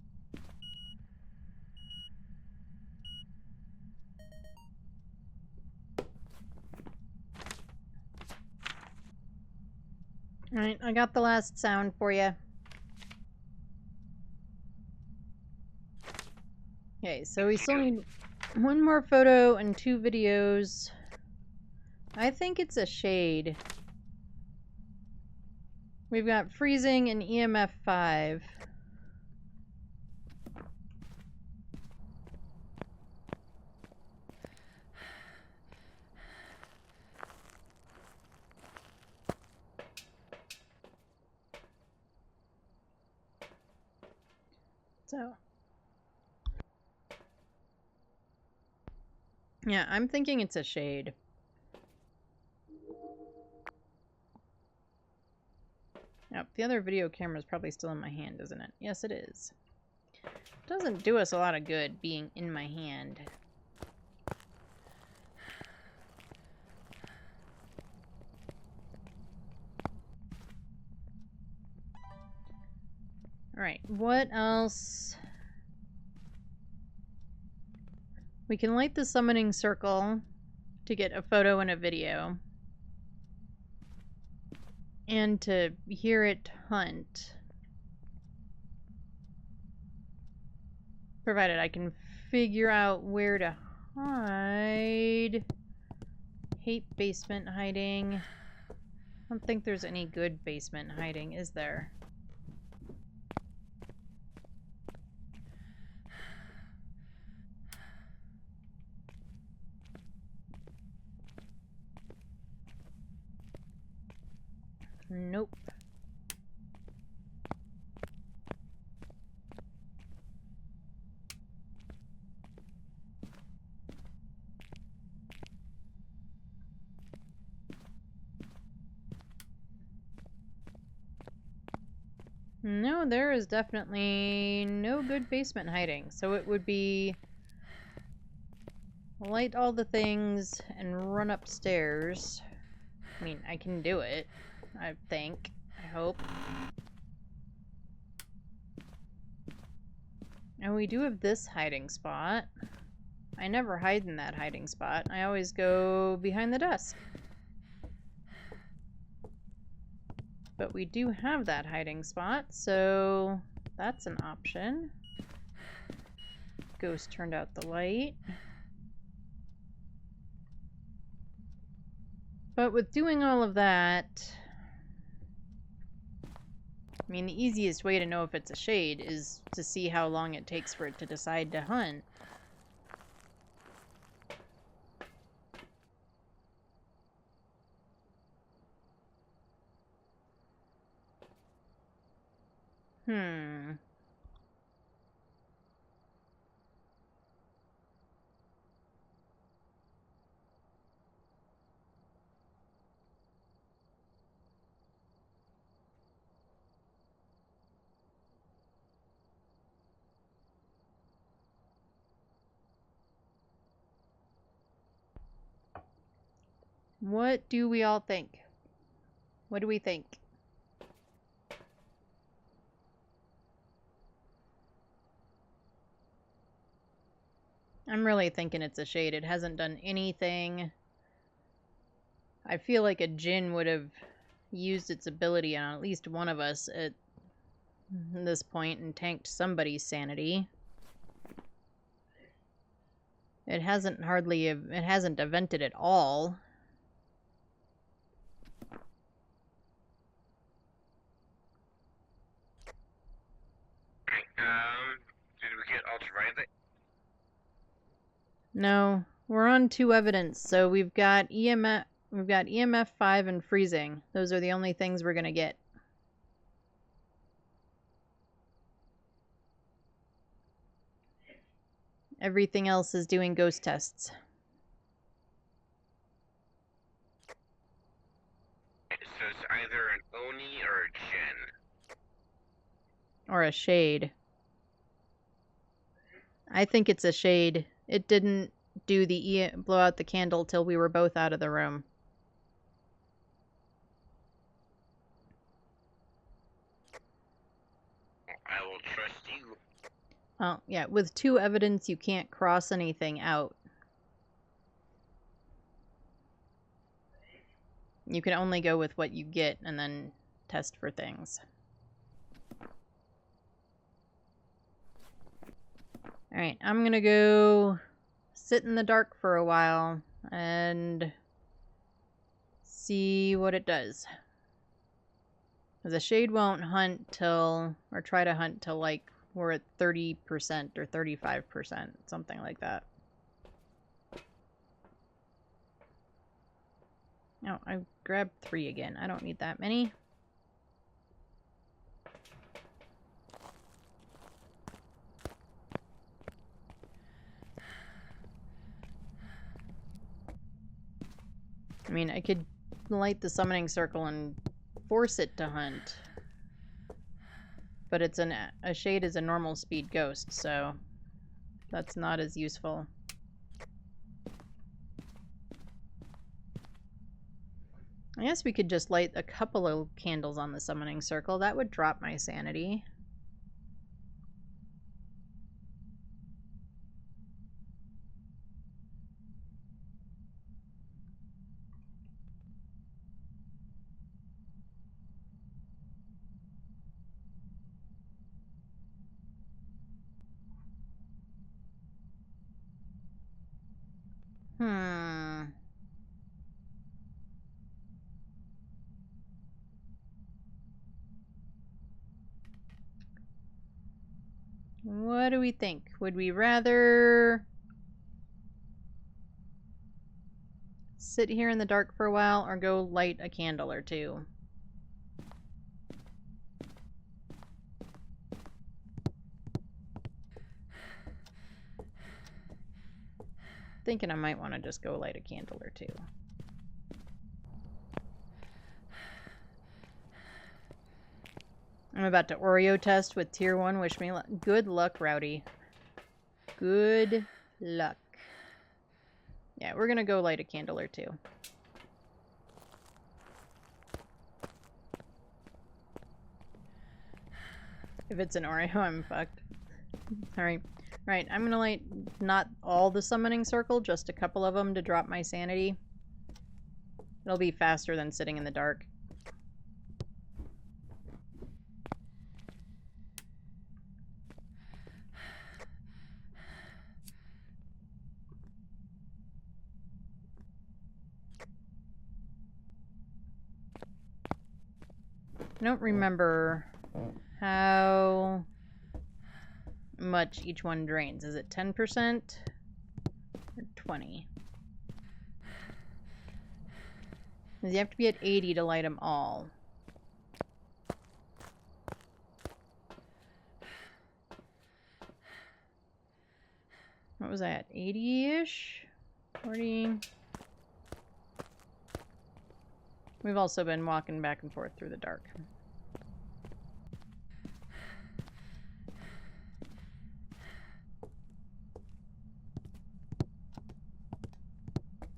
Alright, I got the last sound for you. Okay, so we still need one more photo and 2 videos. I think it's a shade. We've got freezing and EMF 5. So, yeah, I'm thinking it's a shade. Yep, the other video camera is probably still in my hand, isn't it? Yes, it is. Doesn't do us a lot of good being in my hand. Alright, what else? We can light the summoning circle to get a photo and a video. And to hear it hunt. Provided I can figure out where to hide. Hate basement hiding. I don't think there's any good basement hiding, is there? Nope. No, there is definitely no good basement hiding. So it would be light all the things and run upstairs. I mean, I can do it. I think. I hope. And we do have this hiding spot. I never hide in that hiding spot. I always go behind the desk. But we do have that hiding spot, so that's an option. Ghost turned out the light. But with doing all of that, I mean, the easiest way to know if it's a shade is to see how long it takes for it to decide to hunt. What do we all think? What do we think? I'm really thinking it's a shade. It hasn't done anything. I feel like a djinn would have used its ability on at least one of us at this point and tanked somebody's sanity. It hasn't evented at all. Did we get ultraviolet? No, we're on 2 evidence, so we've got EMF 5 and freezing. Those are the only things we're gonna get. Everything else is doing ghost tests. So it's either an Oni or a Jinn. Or a shade. I think it's a shade. It didn't do the blow out the candle till we were both out of the room. I will trust you. Well, yeah, with 2 evidence you can't cross anything out. You can only go with what you get and then test for things. Alright, I'm gonna go sit in the dark for a while and see what it does. The shade won't hunt till, or try to hunt till like we're at 30% or 35%, something like that. Oh, I grabbed 3 again. I don't need that many. I mean, I could light the summoning circle and force it to hunt. But it's a shade is a normal speed ghost, so that's not as useful. I guess we could just light a couple of candles on the summoning circle. That would drop my sanity. Hmm. What do we think? Would we rather sit here in the dark for a while or go light a candle or two? Thinking I might want to just go light a candle or two. I'm about to Oreo test with tier 1. Wish me luck. Good luck, Rowdy. Good luck. Yeah, we're gonna go light a candle or two. If it's an Oreo, I'm fucked. Alright. Right, I'm gonna light not all the summoning circle, just a couple of them to drop my sanity. It'll be faster than sitting in the dark. I don't remember how much each one drains. Is it 10% or 20? Because you have to be at 80 to light them all. What was that? 80-ish? 40? We've also been walking back and forth through the dark.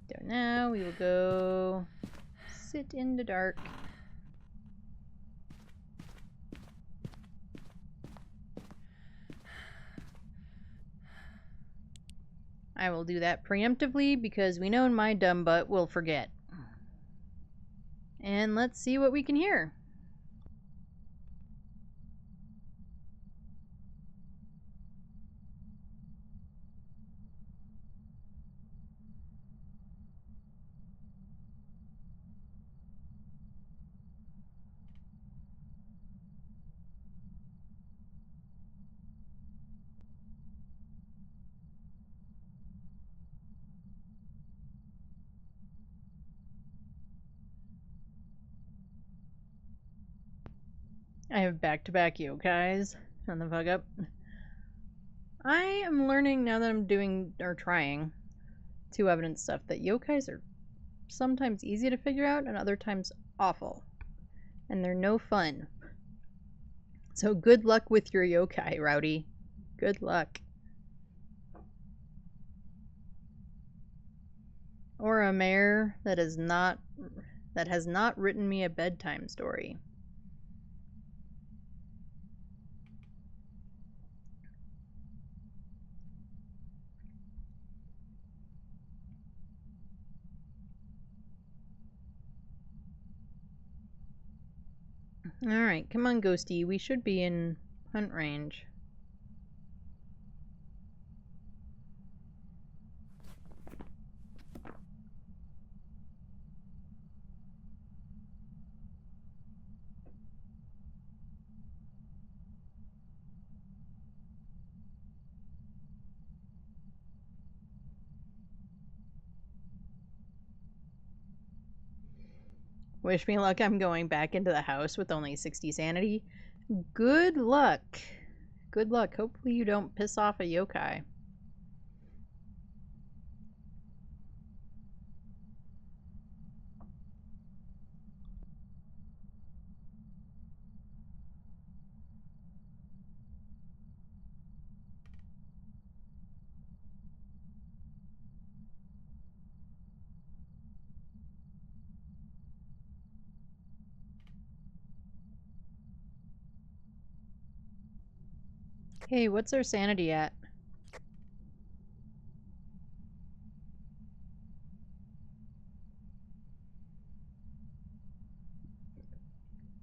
So now we will go sit in the dark. I will do that preemptively because we know my dumb butt will forget. And let's see what we can hear. I have back-to-back yokais. Shut the fuck up. I am learning now that I'm doing, or trying, 2 evidence stuff, that yokais are sometimes easy to figure out and other times awful. And they're no fun. So good luck with your yokai, Rowdy. Good luck. Or a mayor that has not written me a bedtime story. Alright, come on, Ghosty. We should be in hunt range. Wish me luck, I'm going back into the house with only 60 sanity. Good luck. Good luck. Hopefully you don't piss off a yokai. Hey, what's our sanity at?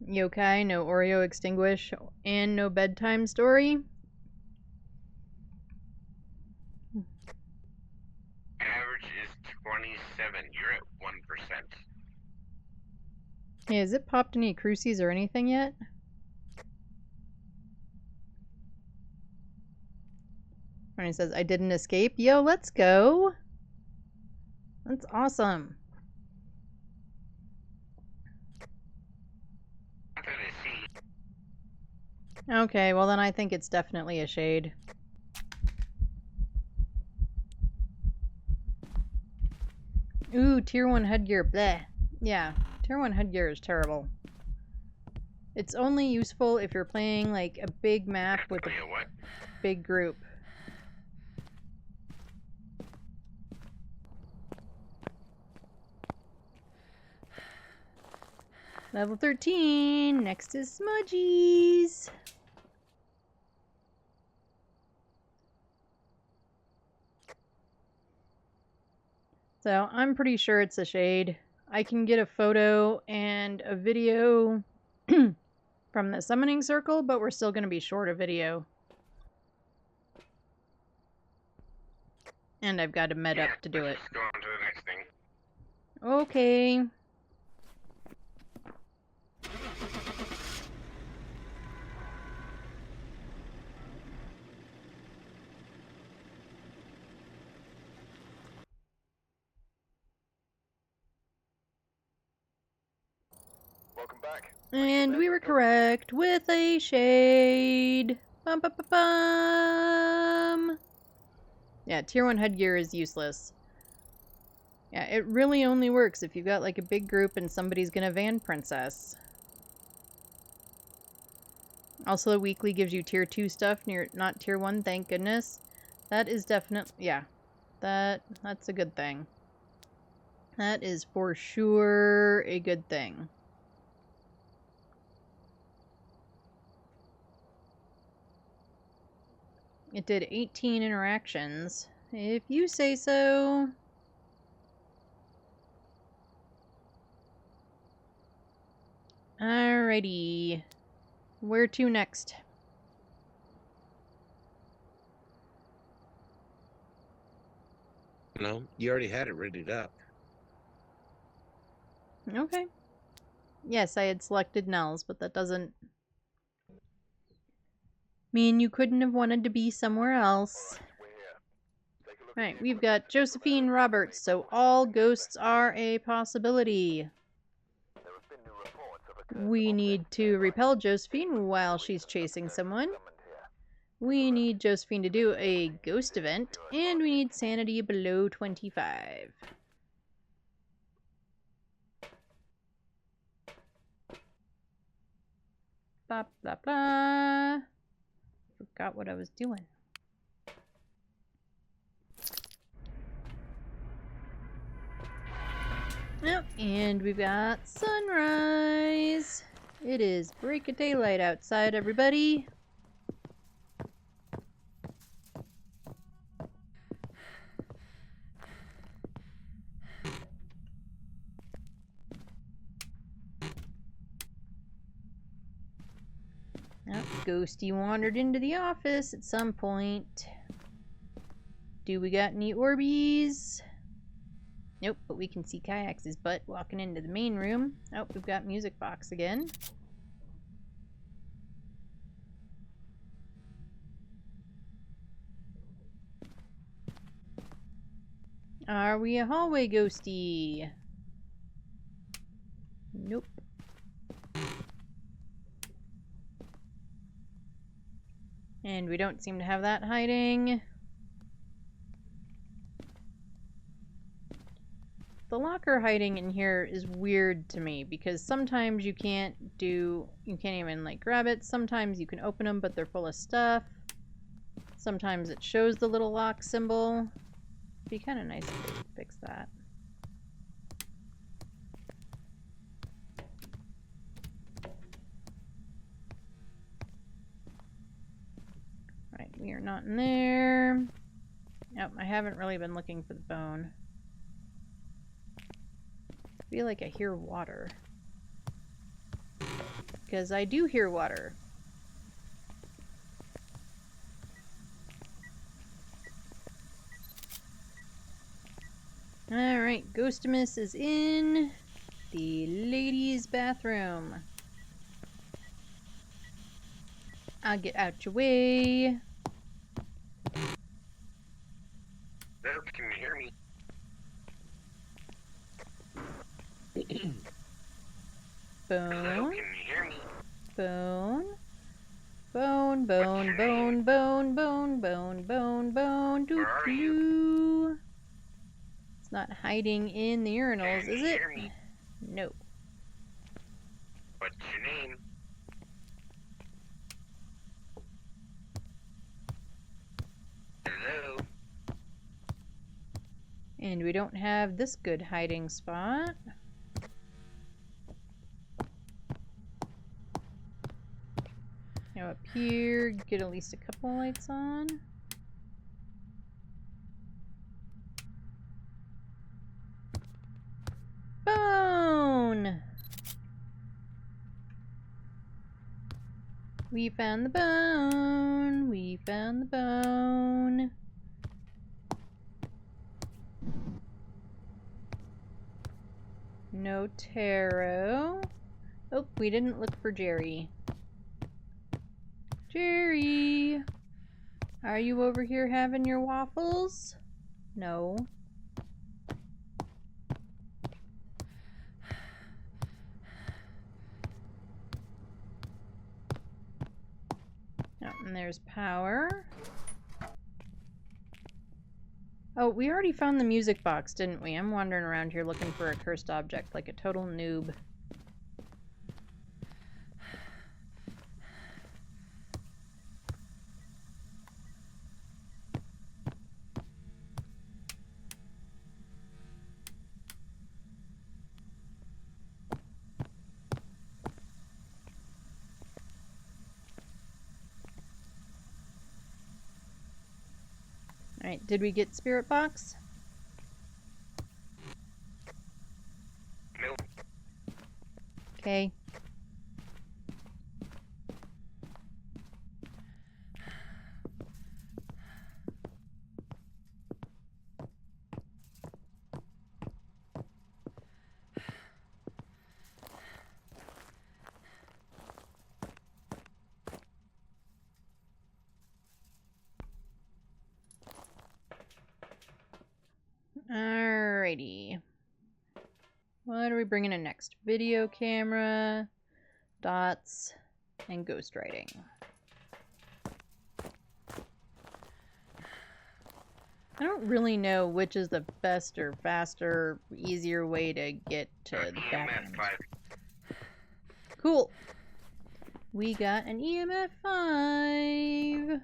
Yokai, no Oreo extinguish, and no bedtime story? Average is 27. You're at 1%. Hey, has it popped any crucies or anything yet? When he says, I didn't escape. Yo, let's go. That's awesome. Not that I see. Okay, well then I think it's definitely a shade. Ooh, tier 1 headgear. Bleh. Yeah, tier 1 headgear is terrible. It's only useful if you're playing like a big map with a Technically a what? big group. Level 13. Next is Smudgies. So I'm pretty sure it's a shade. I can get a photo and a video from the summoning circle, but we're still going to be short a video. And I've got to med up to do it. Let's go on to the next thing. Okay. Welcome back. And we were correct with a shade. Bum, bum, bum, bum. Yeah, tier 1 headgear is useless. Yeah, it really only works if you've got like a big group and somebody's gonna van princess. Also, the weekly gives you tier 2 stuff, not tier 1, thank goodness. That is definitely, yeah, that's a good thing. That is for sure a good thing. It did 18 interactions, if you say so. Alrighty. Where to next? No, you already had it readied up. Okay. Yes, I had selected Nels, but that doesn't mean you couldn't have wanted to be somewhere else. We're here. Take a look Right, at the we've equipment got Josephine Roberts, so all ghosts are a possibility. There have been new reports of a We need to repel Josephine while she's chasing someone. We need Josephine to do a ghost event, and we need sanity below 25. Blah, blah, blah. Forgot what I was doing. Yep, and we've got sunrise. It is break of daylight outside, everybody. Yep, Ghosty wandered into the office at some point. Do we got any Orbeez? Nope, but we can see Kiacs' butt walking into the main room. Oh, we've got Music Box again. Are we a hallway ghosty? Nope. And we don't seem to have that hiding. The locker hiding in here is weird to me because sometimes you can't even like grab it. Sometimes you can open them but they're full of stuff. Sometimes it shows the little lock symbol. It'd be kind of nice if they could fix that. Right, we are not in there. Nope, I haven't really been looking for the bone. I feel like I hear water. Because I do hear water. Alright, Ghostimus is in the ladies' bathroom. I'll get out your way. Hello, can you hear me? Hello, Bone, can you hear me? bone, bone, What's bone, your bone, name? bone, bone, bone, bone, bone, doo Where are you? doo. It's not hiding in the urinals, Can is you it? hear me? No. What's your name? Hello? And we don't have this good hiding spot. Now up here, get at least a couple lights on. Bone! We found the bone. We found the bone. No tarot. Oh, we didn't look for Jerry. Jerry! Are you over here having your waffles? No. Oh, and there's power. Oh, we already found the music box, didn't we? I'm wandering around here looking for a cursed object like a total noob. Alright, did we get spirit box? No. Okay. Alrighty. What are we bringing in next? Video camera, dots, and ghostwriting. I don't really know which is the best or faster, easier way to get to the bathroom. EMF 5. Cool. We got an EMF 5.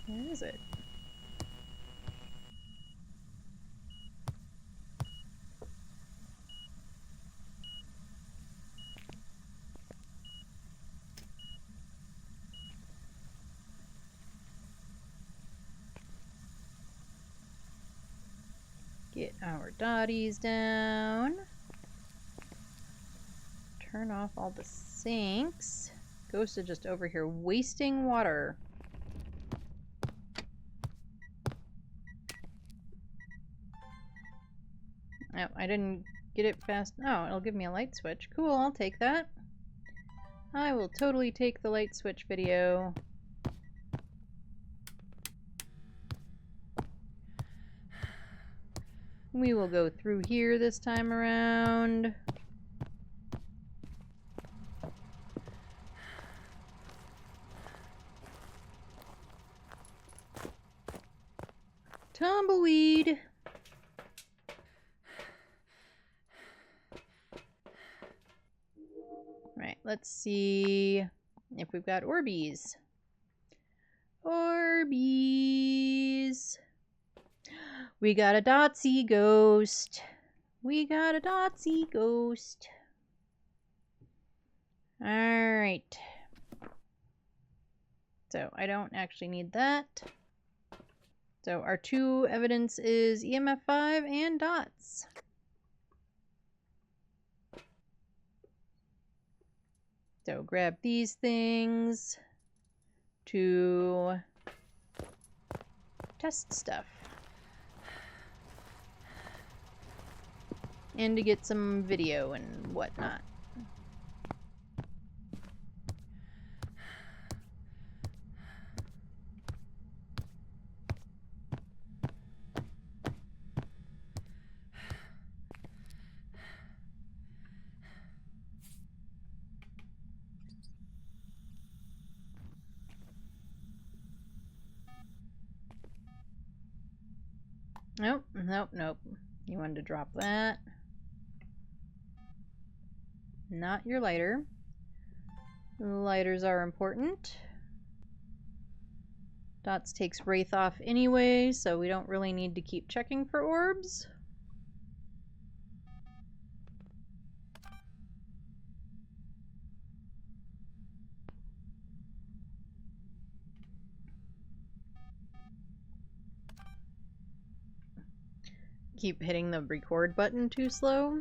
Where is it? Get our dotties down. Turn off all the sinks. Ghost is just over here wasting water. Oh, I didn't get it fast. Oh, it'll give me a light switch. Cool, I'll take that. I will totally take the light switch video. We will go through here this time around. Tumbleweed. Right, let's see if we've got Orbeez. Orbeez. We got a Dotsy ghost. We got a Dotsy ghost. Alright. So I don't actually need that. So our two evidence is EMF 5 and dots. So grab these things to test stuff. And to get some video and whatnot. Nope, nope, nope. You wanted to drop that. Not your lighter. Lighters are important. Dots takes Wraith off anyway, so we don't really need to keep checking for orbs. Keep hitting the record button too slow.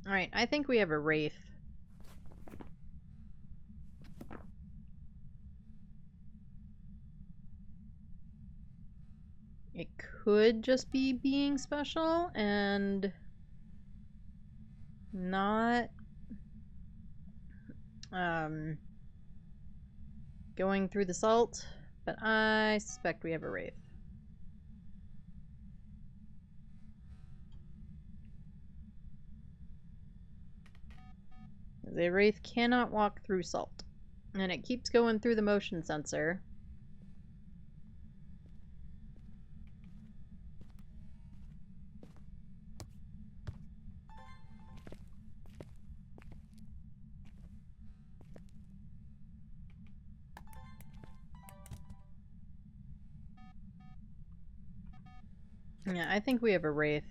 Alright, I think we have a Wraith. It could just be being special and not going through the salt, but I suspect we have a Wraith. The Wraith cannot walk through salt, and it keeps going through the motion sensor. Yeah, I think we have a Wraith.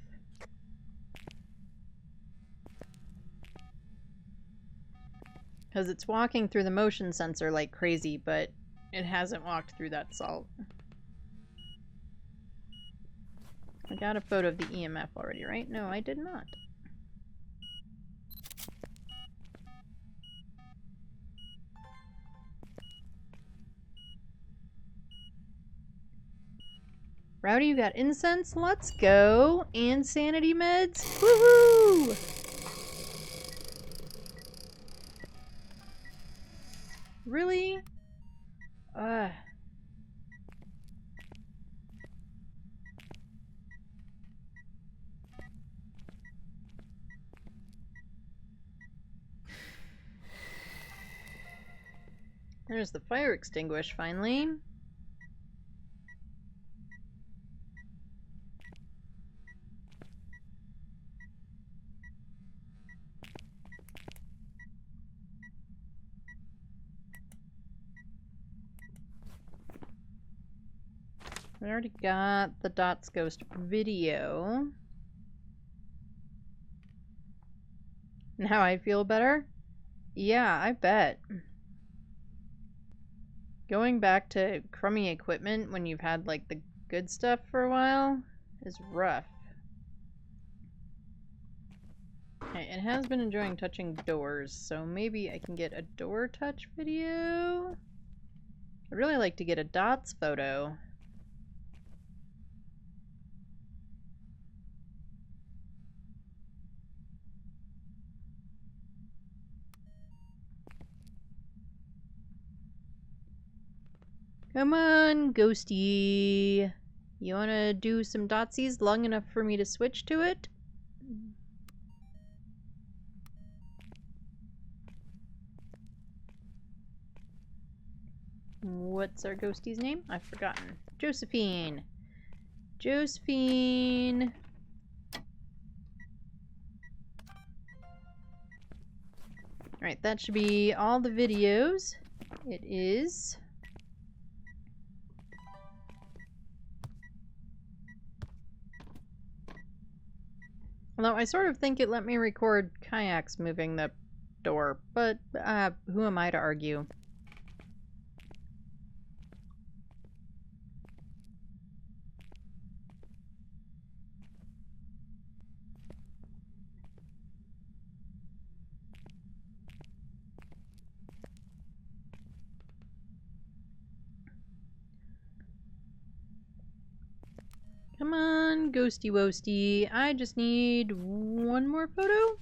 Because it's walking through the motion sensor like crazy, but it hasn't walked through that salt. I got a photo of the EMF already, right? No, I did not. Rowdy, you got incense? Let's go! And sanity meds? Woohoo! Really? Ugh. There's the fire extinguish, finally. We already got the Dots Ghost video. Now I feel better? Yeah, I bet. Going back to crummy equipment when you've had like the good stuff for a while is rough. Okay, it has been enjoying touching doors, so maybe I can get a door touch video? I'd really like to get a Dots photo. Come on, Ghosty. You wanna do some Dotsies long enough for me to switch to it? What's our Ghosty's name? I've forgotten. Josephine. Josephine. Alright, that should be all the videos. It is. Although I sort of think it let me record Kiacs moving the door, but who am I to argue? Come on, ghosty woasty. I just need one more photo?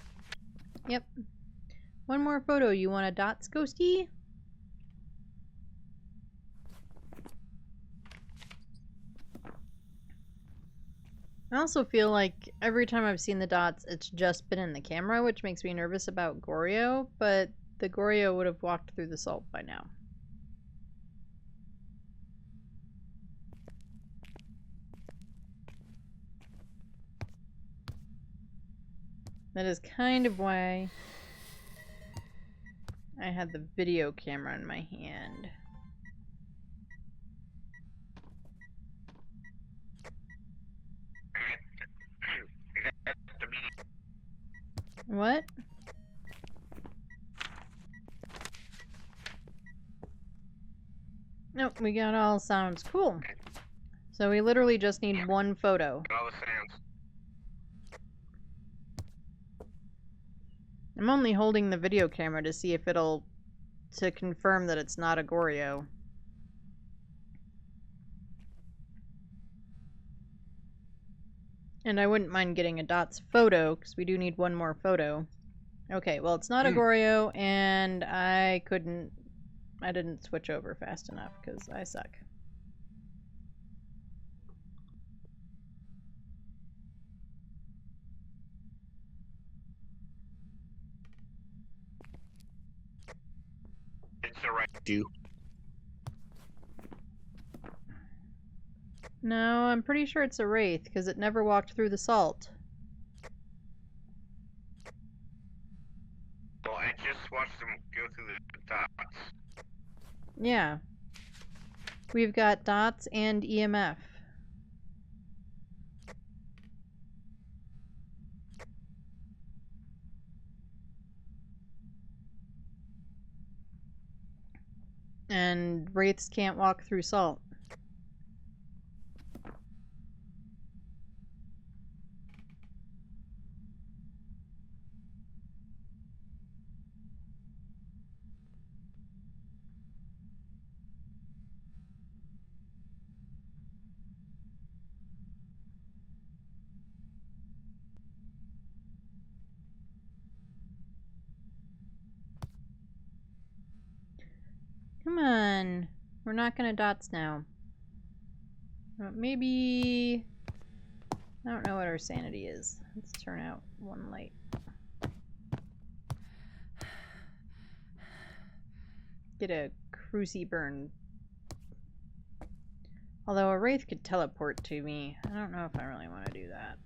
Yep. One more photo. You want a dots, ghosty? I also feel like every time I've seen the dots, it's just been in the camera, which makes me nervous about Goryo, but the Goryo would have walked through the salt by now. That is kind of why I had the video camera in my hand. What? Nope, we got all sounds. Cool. So we literally just need one photo. All the sounds. I'm only holding the video camera to see if it'll... to confirm that it's not a Goryo. And I wouldn't mind getting a dots photo, because we do need one more photo. Okay, well it's not a Goryo, and I didn't switch over fast enough, because I suck. It's a right. No, I'm pretty sure it's a wraith, because it never walked through the salt. Well, I just watched them go through the dots. Yeah. We've got dots and EMF. And wraiths can't walk through salt. Come on. We're not gonna dots now. Maybe... I don't know what our sanity is. Let's turn out one light. Get a cruci burn. Although a wraith could teleport to me. I don't know if I really want to do that.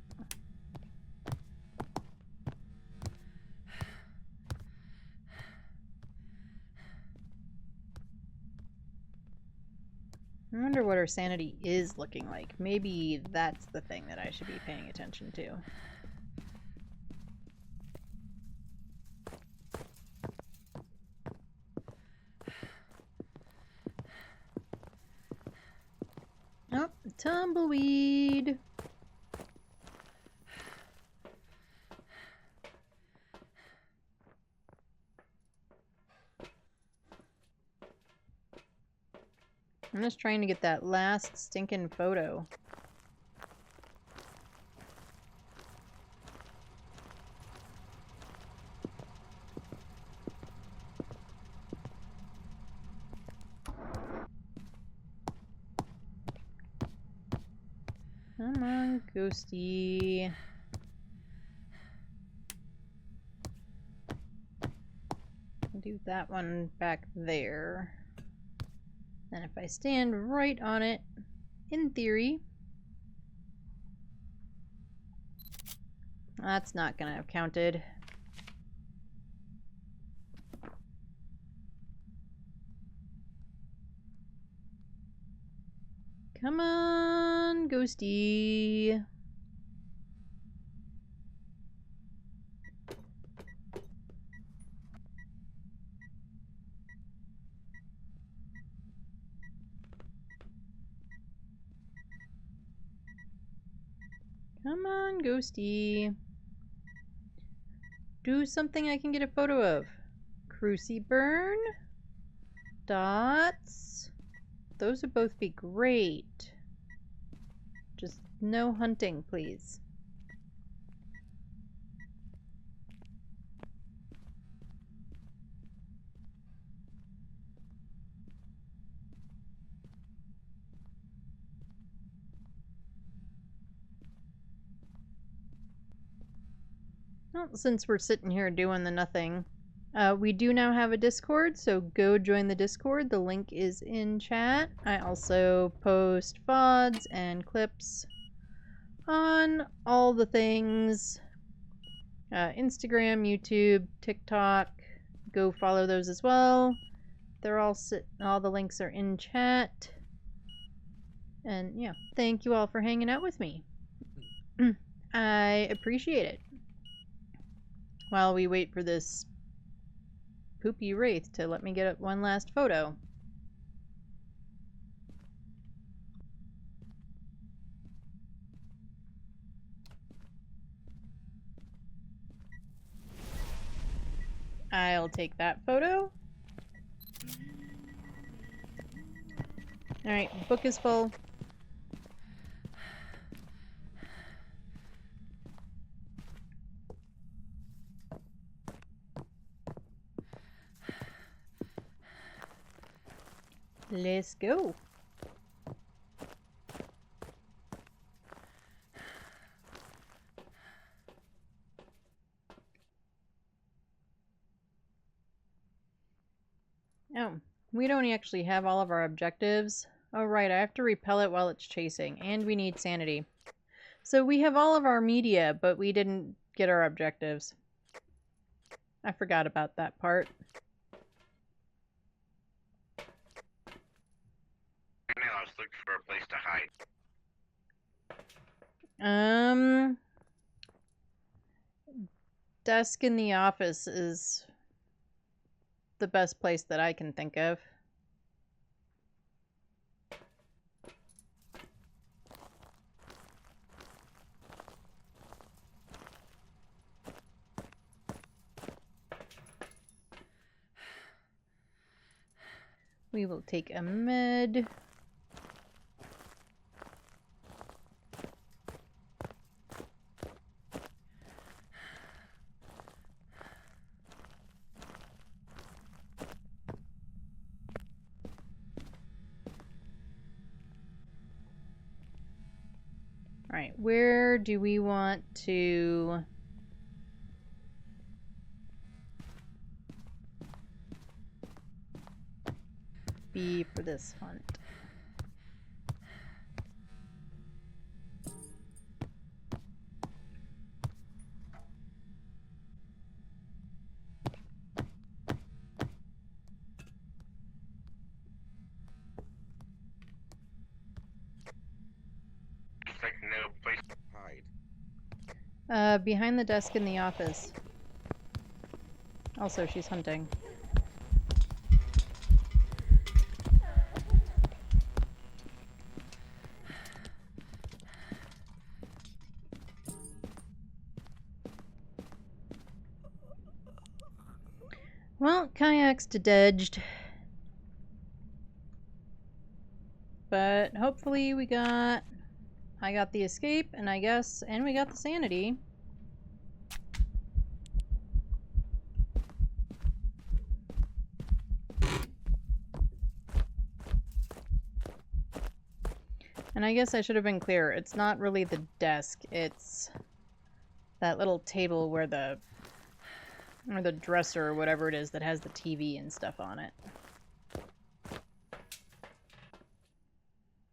I wonder what her sanity is looking like. Maybe that's the thing that I should be paying attention to. Oh, tumbleweed! I'm just trying to get that last stinking photo. Come on, ghosty. Do that one back there. And if I stand right on it, in theory, that's not gonna have counted. Come on, ghosty. Come on, ghosty. Do something I can get a photo of. Cruci burn. Dots. Those would both be great. Just No hunting, please. Well, since we're sitting here doing the nothing, we do now have a Discord, so go join the Discord. The link is in chat. I also post VODs and clips on all the things. Instagram, YouTube, TikTok. Go follow those as well. They're all the links are in chat. And yeah, thank you all for hanging out with me. I appreciate it. While we wait for this poopy wraith to let me get one last photo. I'll take that photo. Alright, book is full. Let's go. Oh, we don't actually have all of our objectives. Oh right, I have to repel it while it's chasing, and we need sanity. So we have all of our media, but we didn't get our objectives. I forgot about that part. I was looking for a place to hide. Desk in the office is the best place that I can think of. We will take a med. Alright, where do we want to be for this hunt? It's like no place. Hide. Behind the desk in the office. Also, she's hunting. Well, Kiacs dedged. But hopefully I got the escape, and we got the sanity. And I guess I should have been clear. It's not really the desk. It's that little table where or the dresser or whatever it is that has the TV and stuff on it.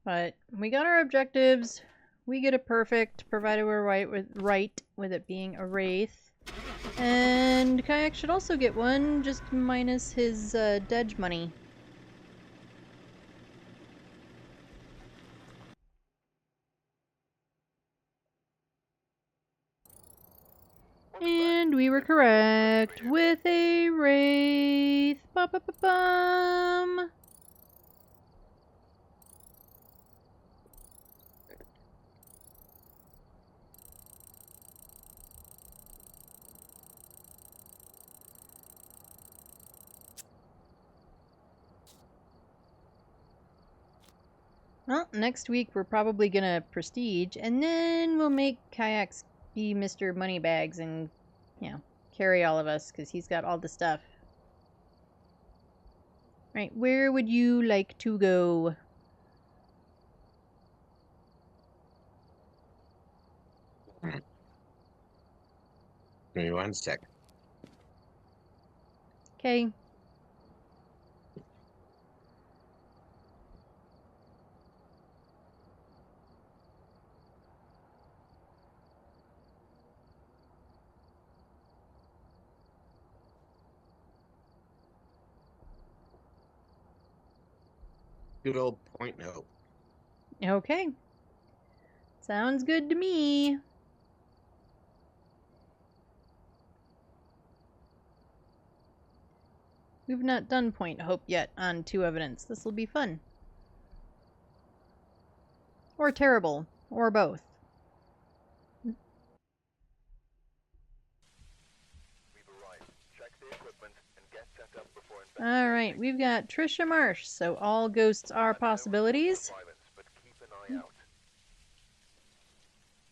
But we got our objectives. We get a perfect, provided we're right with it being a wraith. And Kayak should also get one, just minus his dedge money. And we were correct with a wraith. Ba-ba-ba-bum. Well, next week we're probably gonna prestige, and then we'll make Kiacs be Mr. Moneybags and, carry all of us, because he's got all the stuff. Right, where would you like to go? Give me 1 sec. Okay. Good old Point Hope. Okay. Sounds good to me. We've not done Point Hope yet on 2 Evidence. This will be fun. Or terrible. Or both. We've arrived. Check the equipment and get set up before investigating. Alright, we've got Trisha Marsh, so all ghosts are possibilities. Violence, but keep an eye out.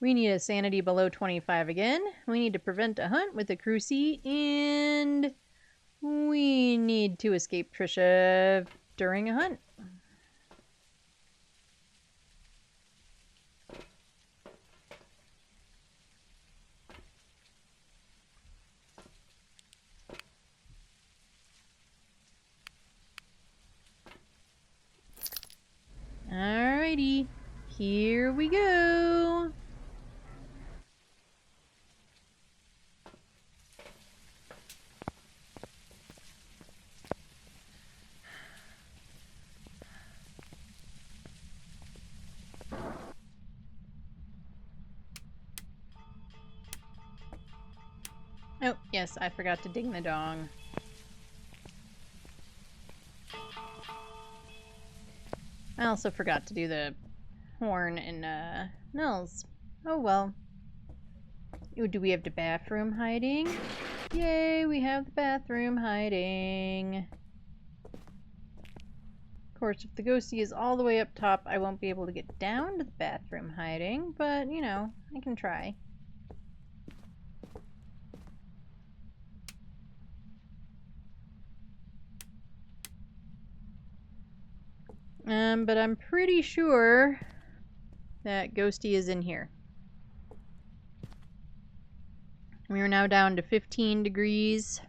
We need a sanity below 25 again. We need to prevent a hunt with a crucie, and we need to escape Trisha during a hunt. Alrighty, here we go. Oh, yes, I forgot to ding the dong. I also forgot to do the horn and Nels. Oh well. Ooh, do we have the bathroom hiding? Yay, we have the bathroom hiding. Of course, if the ghostie is all the way up top, I won't be able to get down to the bathroom hiding, but, I can try. But I'm pretty sure that ghostie is in here. We are now down to 15 degrees,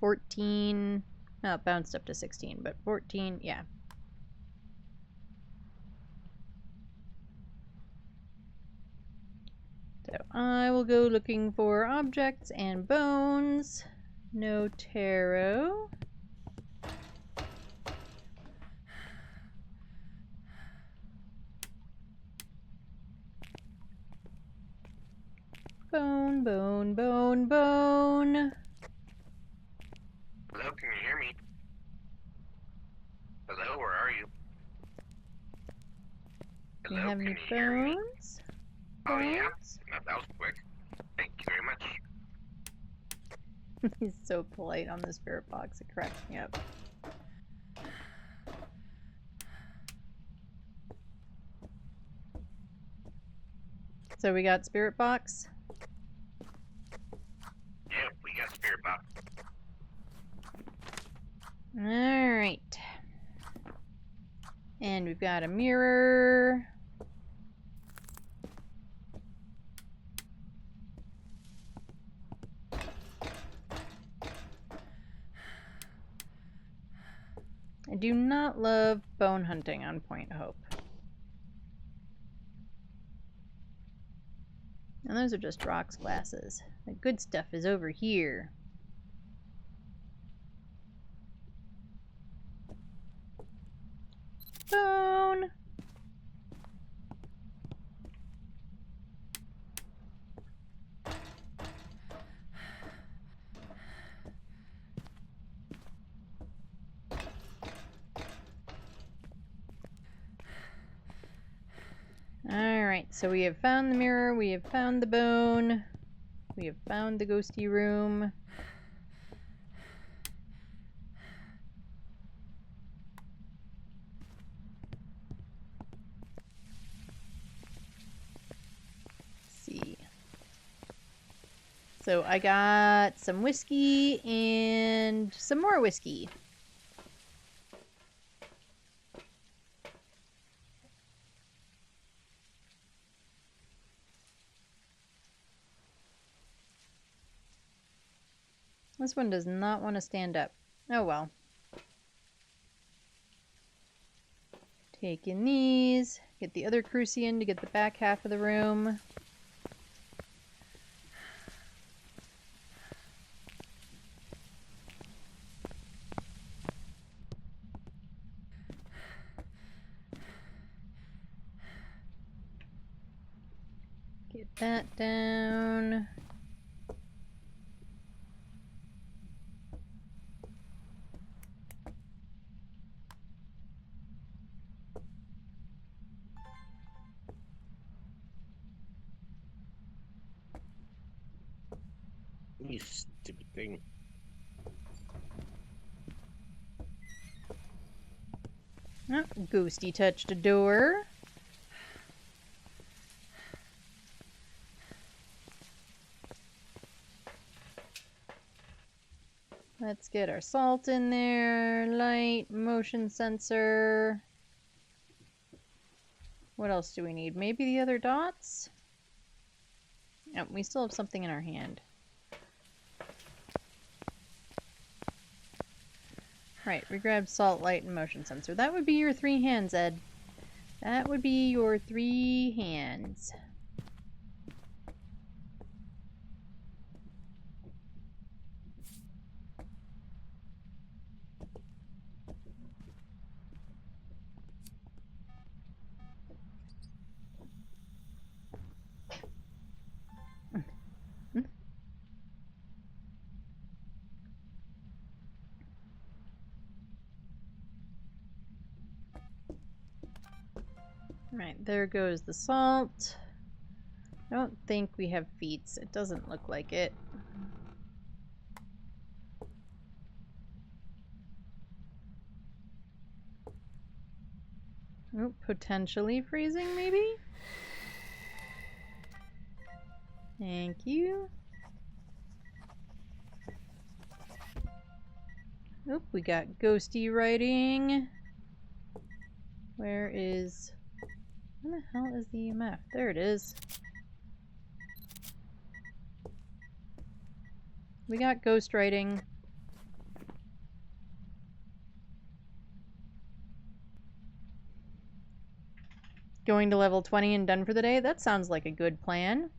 14, well, it bounced up to 16, but 14, yeah. So I will go looking for objects and bones. No tarot. Bone, bone, bone, bone. Hello, can you hear me? Hello, where are you? Do you Hello, have can any you hear me? bones? Oh yeah, Bones? that was quick. Thank you very much. He's so polite on the spirit box, it cracks me up. So we got spirit box. Yeah, we got spirit box. Alright. And we've got a mirror. I do not love bone hunting on Point Hope. And those are just rocks glasses. The good stuff is over here. Bone! Alright, so we have found the mirror, we have found the bone, we have found the ghosty room. So I got some whiskey and some more whiskey. This one does not want to stand up. Oh well. Taking these. Get the other crucian to get the back half of the room. Get that down. You stupid thing. Oh, Ghosty touched a door. Let's get our salt in there. Light, motion sensor. What else do we need? Maybe the other dots? Oh, we still have something in our hand. Right, we grabbed salt, light, and motion sensor. That would be your 3 hands, Ed. That would be your 3 hands. Right, there goes the salt. I don't think we have feet. It doesn't look like it. Oh, potentially freezing, maybe? Thank you. Oop, we got ghosty writing. Where is... Where the hell is the EMF? There it is. We got ghost writing. Going to level 20 and done for the day? That sounds like a good plan.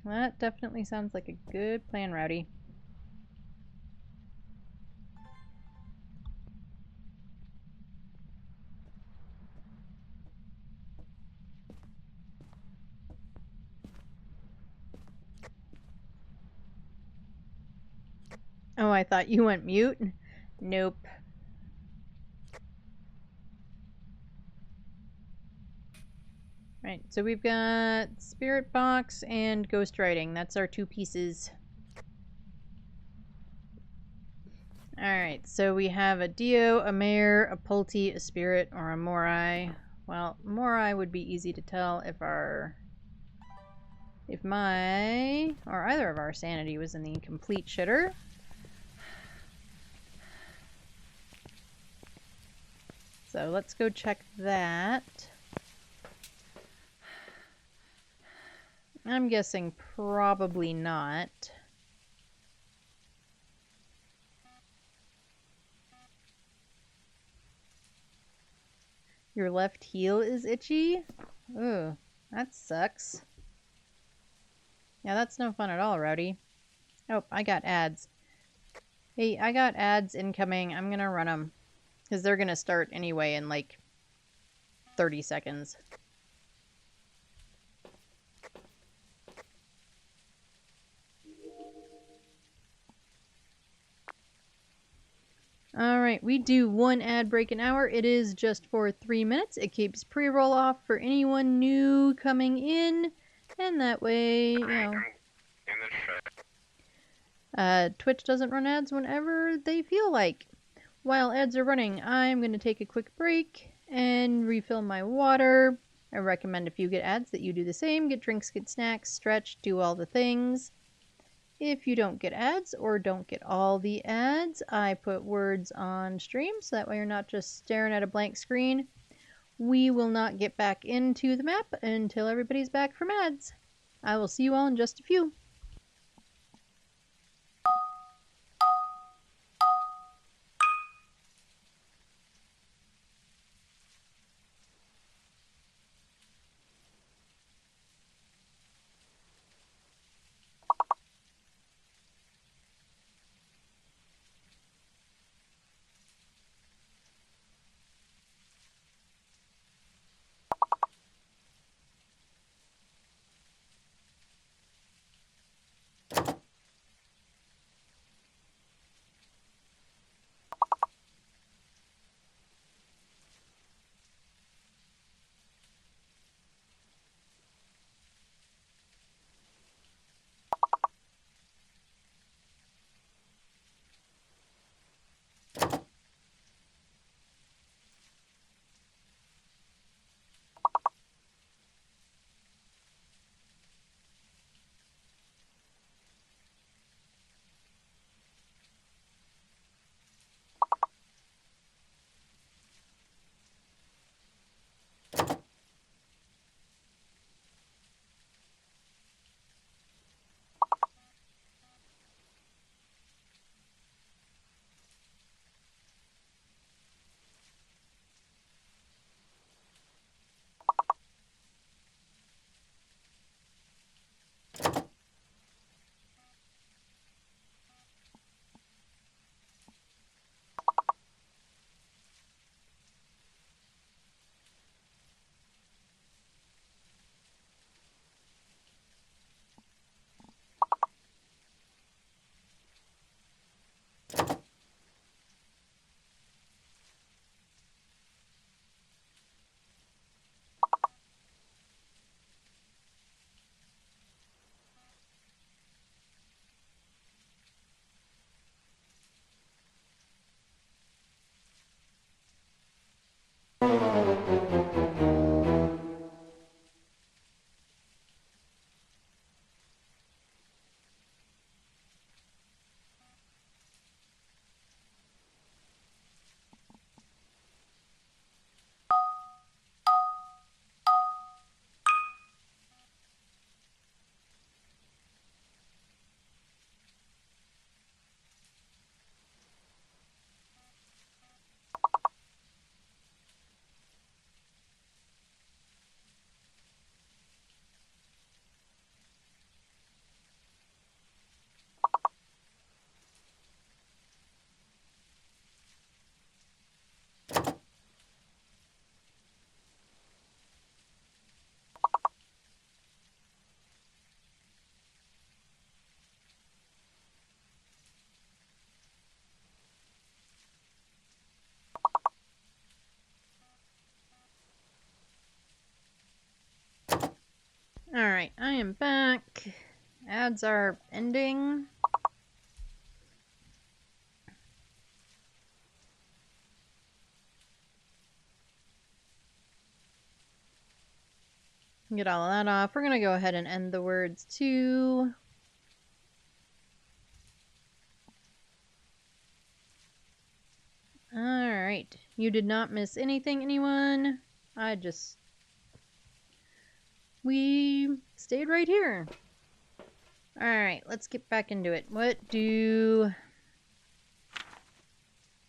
That definitely sounds like a good plan, Rowdy. Oh, I thought you went mute? Nope. Right, so we've got Spirit Box and Ghost Writing. That's our 2 pieces. Alright, so we have a Dio, a Mare, a Pulti, a Spirit, or a Morai. Well, Morai would be easy to tell if my, or either of our sanity was in the complete shitter. So let's go check that. I'm guessing probably not. Your left heel is itchy? Ooh, that sucks. Yeah, that's no fun at all, Rowdy. Oh, I got ads. Hey, I got ads incoming. I'm gonna run them. Because they're gonna start anyway in like 30 seconds. Alright, we do 1 ad break an hour. It is just for 3 minutes. It keeps pre-roll off for anyone new coming in. And that way, you know... Twitch doesn't run ads whenever they feel like. While ads are running, I'm going to take a quick break and refill my water. I recommend if you get ads that you do the same. Get drinks, get snacks, stretch, do all the things. If you don't get ads or don't get all the ads, I put words on stream so that way you're not just staring at a blank screen. We will not get back into the map until everybody's back from ads. I will see you all in just a few. Alright, I am back. Ads are ending. Get all of that off. We're going to go ahead and end the words too. Alright. You did not miss anything, anyone. We stayed right here. Alright, let's get back into it.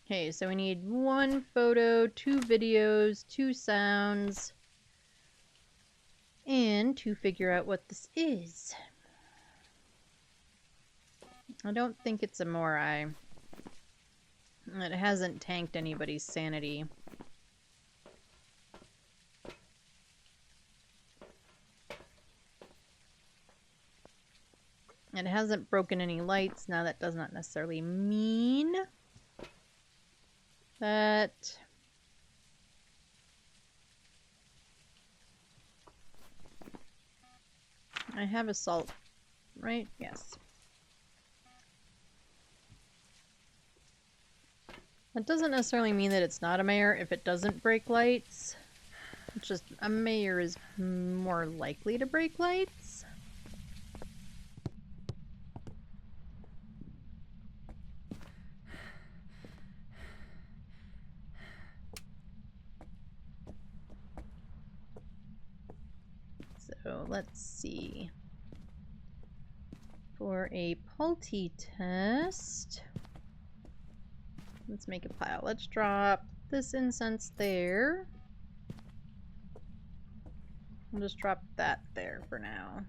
Okay, so we need 1 photo, 2 videos, 2 sounds, and to figure out what this is. I don't think it's a Morai. It hasn't tanked anybody's sanity. It hasn't broken any lights. Now that does not necessarily mean that I have assault, right? Yes. That doesn't necessarily mean that it's not a mare if it doesn't break lights. It's just a mayor is more likely to break lights. So let's see. For a Pulty test, let's make a pile. Let's drop this incense there. I'll just drop that there for now.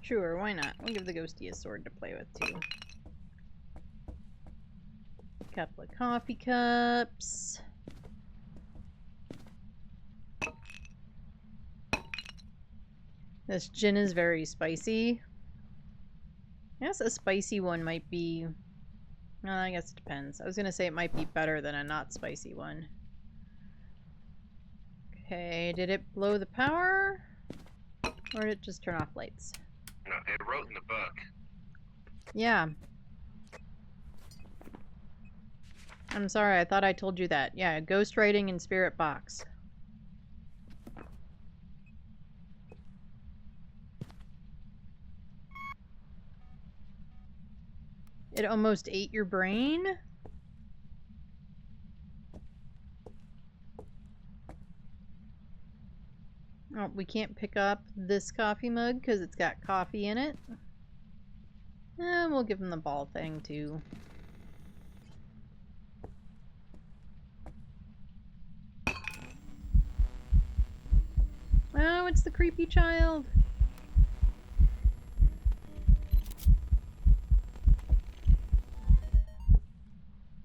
Sure, why not? We'll give the ghosty a sword to play with too. Couple of coffee cups. This gin is very spicy. I guess a spicy one might be... Well, I guess it depends. I was gonna say it might be better than a not spicy one. Okay, did it blow the power? Or did it just turn off lights? No, it wrote in the book. Yeah. I'm sorry, I thought I told you that. Yeah, ghostwriting in Spirit Box. It almost ate your brain? Oh, we can't pick up this coffee mug because it's got coffee in it. And we'll give him the ball thing too. Oh, it's the creepy child.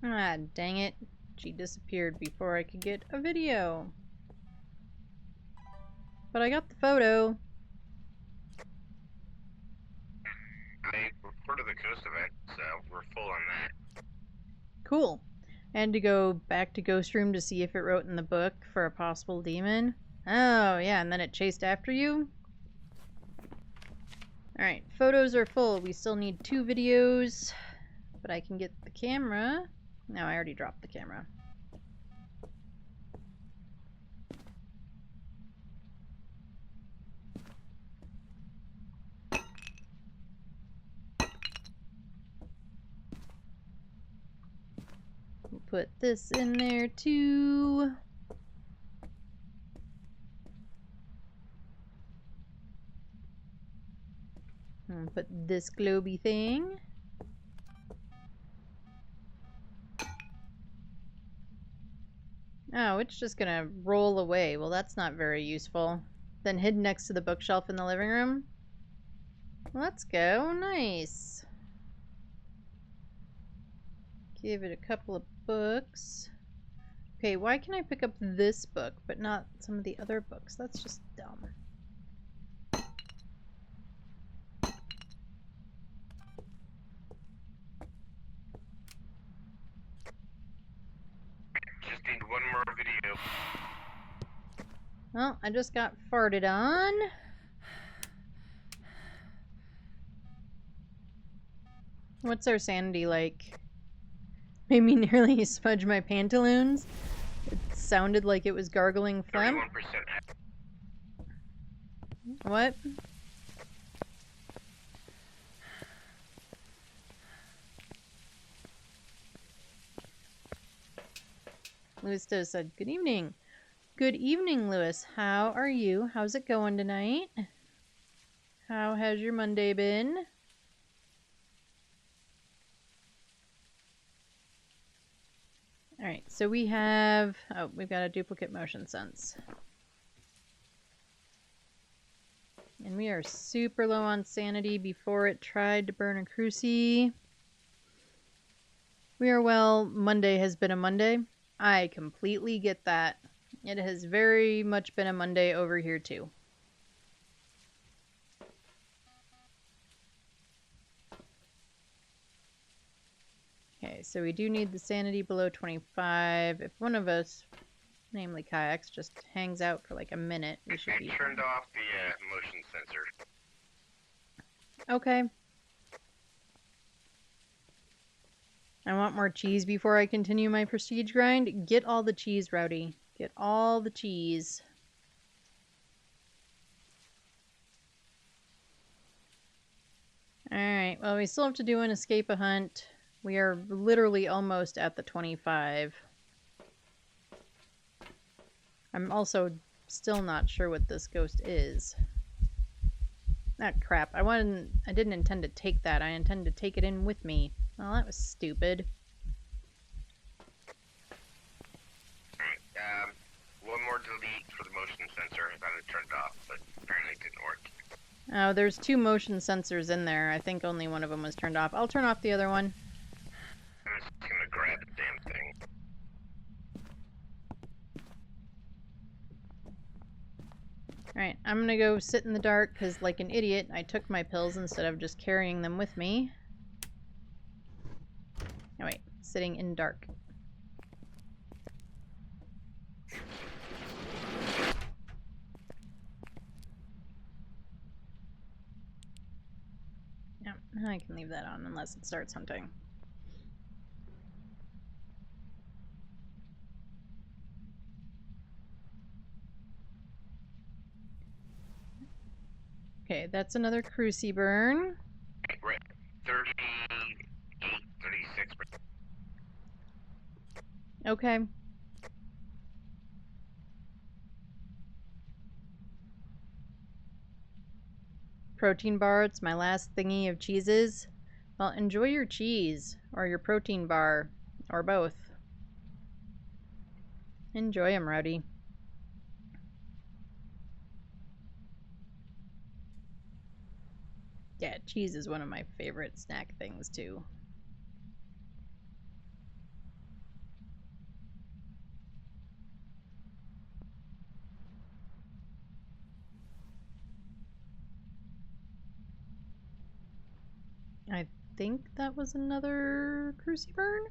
Ah, dang it. She disappeared before I could get a video. But I got the photo. I reported the ghost event, so we're full on that. Cool. And to go back to Ghost Room to see if it wrote in the book for a possible demon. Oh, yeah, and then it chased after you? Alright, photos are full. We still need 2 videos. But I can get the camera. No, I already dropped the camera. We'll put this in there too. And put this globy thing. Oh, it's just gonna roll away. Well, that's not very useful. Then hidden next to the bookshelf in the living room. Let's go. Nice. Give it a couple of books. Okay, why can I pick up this book but not some of the other books? That's just dumb. Just need one more video. Well, I just got farted on. What's our sanity like? Made me nearly smudge my pantaloons. It sounded like it was gargling phlegm. 31%. What? Lewis Doe said, "Good evening." Good evening, Lewis. How are you? How's it going tonight? How has your Monday been? Alright, so we have... Oh, we've got a duplicate motion sense. And we are super low on sanity before it tried to burn a cruci. We are well. Monday has been a Monday. I completely get that. It has very much been a Monday over here too. Okay, so we do need the sanity below 25. If one of us namely Kiacs, just hangs out for like a minute, we should I be turned fine. off the motion sensor. Okay. I want more cheese before I continue my prestige grind. Get all the cheese, Rowdy. Get all the cheese. Alright, well, we still have to do an escape a hunt. We are literally almost at the 25. I'm also still not sure what this ghost is. Ah, crap. I didn't intend to take that. I intended to take it in with me. Well, that was stupid. Alright, one more delete for the motion sensor. I thought it turned off, but apparently it didn't work. Oh, there's 2 motion sensors in there. I think only one of them was turned off. I'll turn off the other one. I'm just gonna grab the damn thing. Alright, I'm gonna go sit in the dark because, like an idiot, I took my pills instead of just carrying them with me. Oh wait, sitting in dark. Yeah, I can leave that on unless it starts hunting. Okay, that's another cruci burn. We're at 38, 36. Okay. Protein bar, it's my last thingy of cheeses. Well, enjoy your cheese, or your protein bar, or both. Enjoy them, Rowdy. Yeah, cheese is one of my favorite snack things, too. I think that was another cruci burn?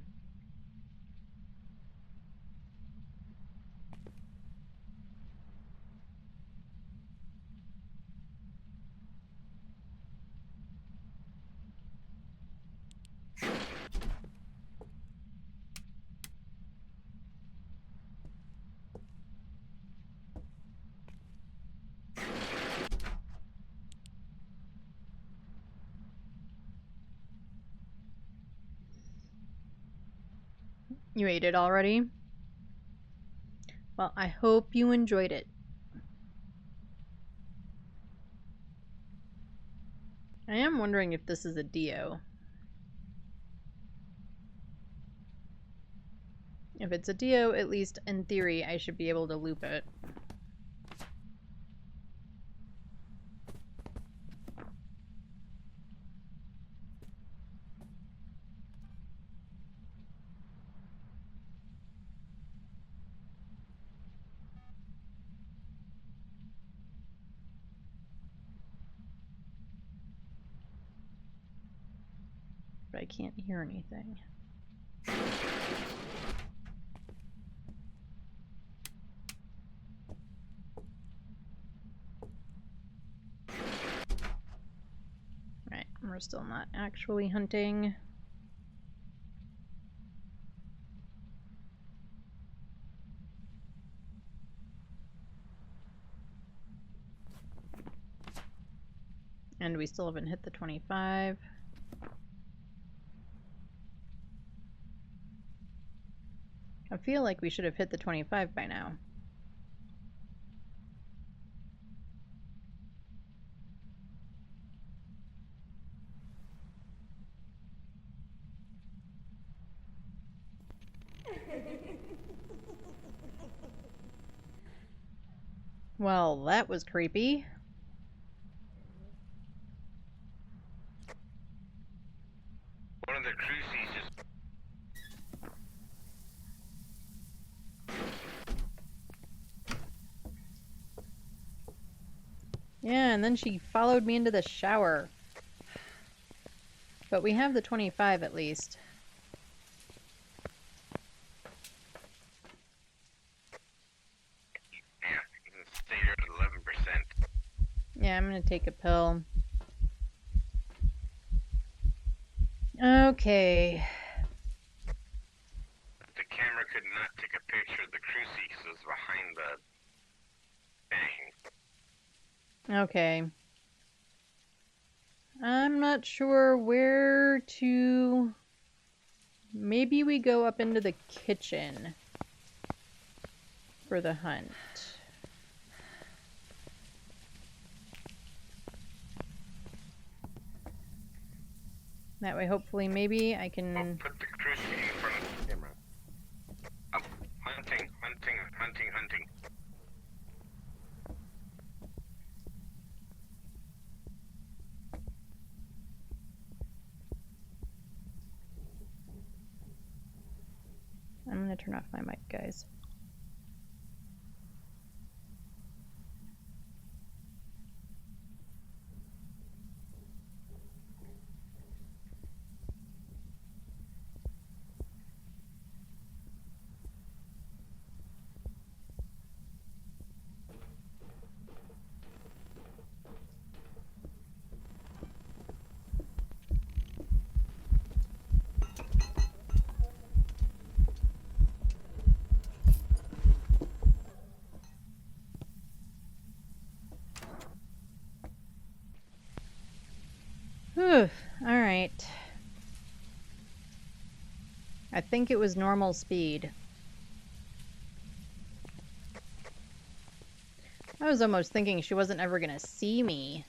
You ate it already? Well, I hope you enjoyed it. I am wondering if this is a Dio. If it's a Dio, at least in theory, I should be able to loop it. But I can't hear anything. Right, we're still not actually hunting. And we still haven't hit the 25. I feel like we should have hit the 25 by now. Well, that was creepy. One of the crucies just... Yeah, and then she followed me into the shower. But we have the 25 at least. Yeah, I'm gonna take a pill. Okay. The camera could not take a picture of the crucifix because it was behind the thing. Okay. I'm not sure where to... Maybe we go up into the kitchen for the hunt. That way, hopefully, maybe I Oh, can... put the crucifix in front of the camera. Oh, hunting. I'm gonna turn off my mic, guys. Whew. Alright. I think it was normal speed. I was almost thinking she wasn't ever gonna see me,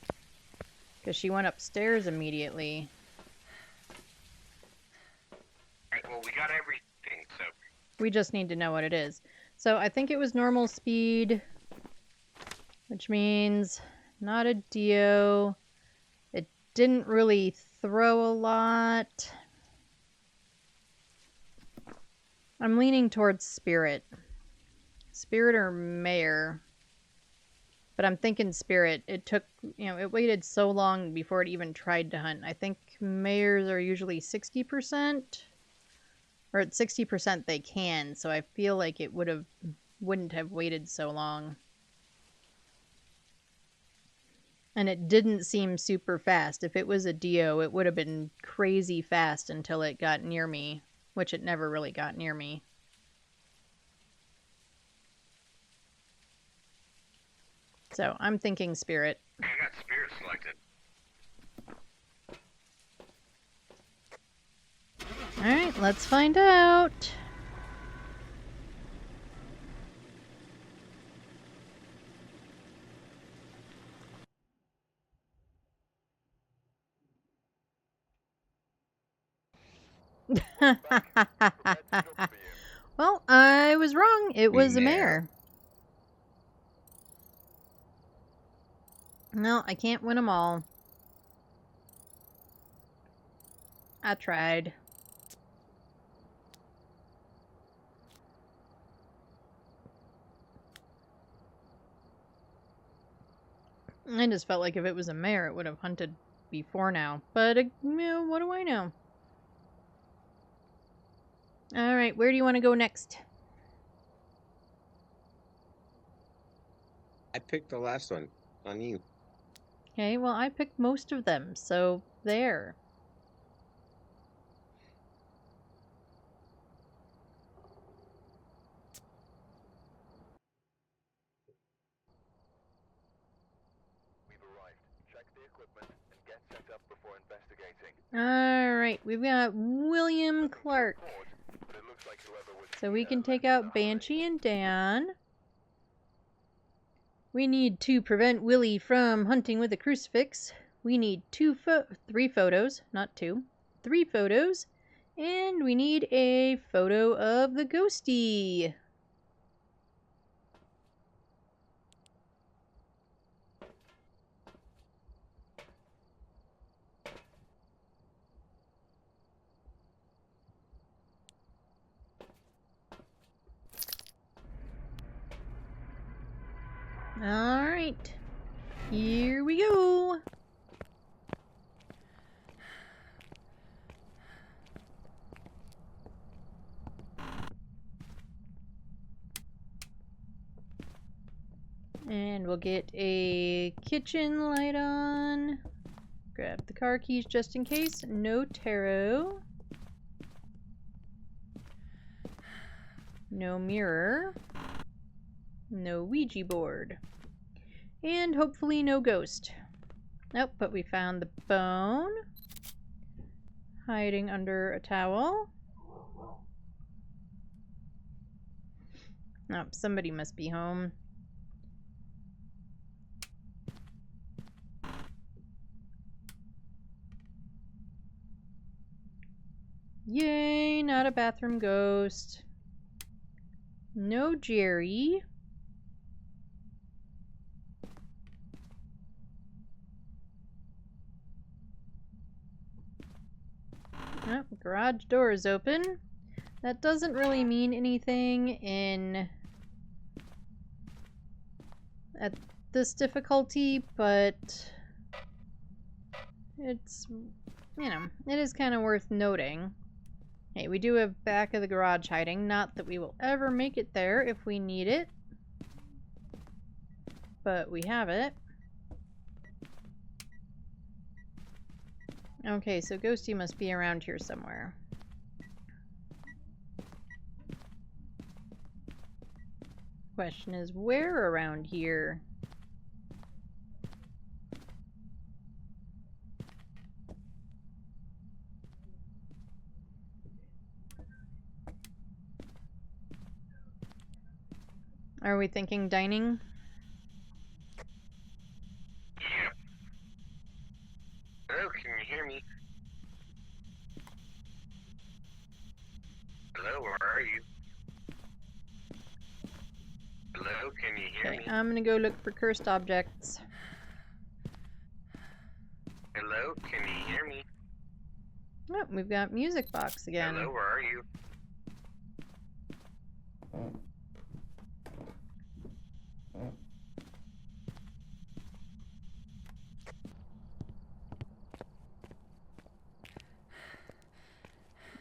because she went upstairs immediately. Alright, well, we got everything, so... We just need to know what it is. So I think it was normal speed, which means not a Dio. It didn't really throw a lot. I'm leaning towards Spirit. Spirit or Mare. But I'm thinking Spirit. It took, it waited so long before it even tried to hunt. I think Mares are usually 60%. Or at 60% they can, so I feel like it wouldn't have waited so long. And it didn't seem super fast. If it was a Dio, it would have been crazy fast until it got near me, which it never really got near me. So I'm thinking Spirit. I got Spirit selected. Alright, let's find out. Well, I was wrong. It was a mare. No, I can't win them all. I tried. I just felt like if it was a mare, it would have hunted before now. But, what do I know? Alright, where do you want to go next? I picked the last one on you. Okay, well, I picked most of them, so there. We've arrived. Check the equipment and get set up before investigating. Alright, we've got William Clark. But it looks like whoever was So we here can take left in a out hurry. Banshee and Dan. We need to prevent Willie from hunting with a crucifix. We need 3 photos, not 2. 3 photos. And we need a photo of the ghosty. Alright. Here we go. And And we'll get a kitchen light on. Grab the car keys just in case. No tarot. No mirror. No Ouija board. And hopefully no ghost. Nope, but we found the bone. Hiding under a towel. Oh, somebody must be home. Yay, not a bathroom ghost. No Jerry. Oh, garage door is open. That doesn't really mean anything at this difficulty, but it's, you know, it is kind of worth noting. Hey, we do have back of the garage hiding. Not that we will ever make it there if we need it, but we have it. Okay, so Ghosty must be around here somewhere. Question is, where around here? Are we thinking dining? Yeah. Hello, can you hear me? Hello, where are you? Hello, can you hear Okay, me? I'm gonna go look for cursed objects. Hello, can you hear me? Oh, we've got music box again. Hello, where are you?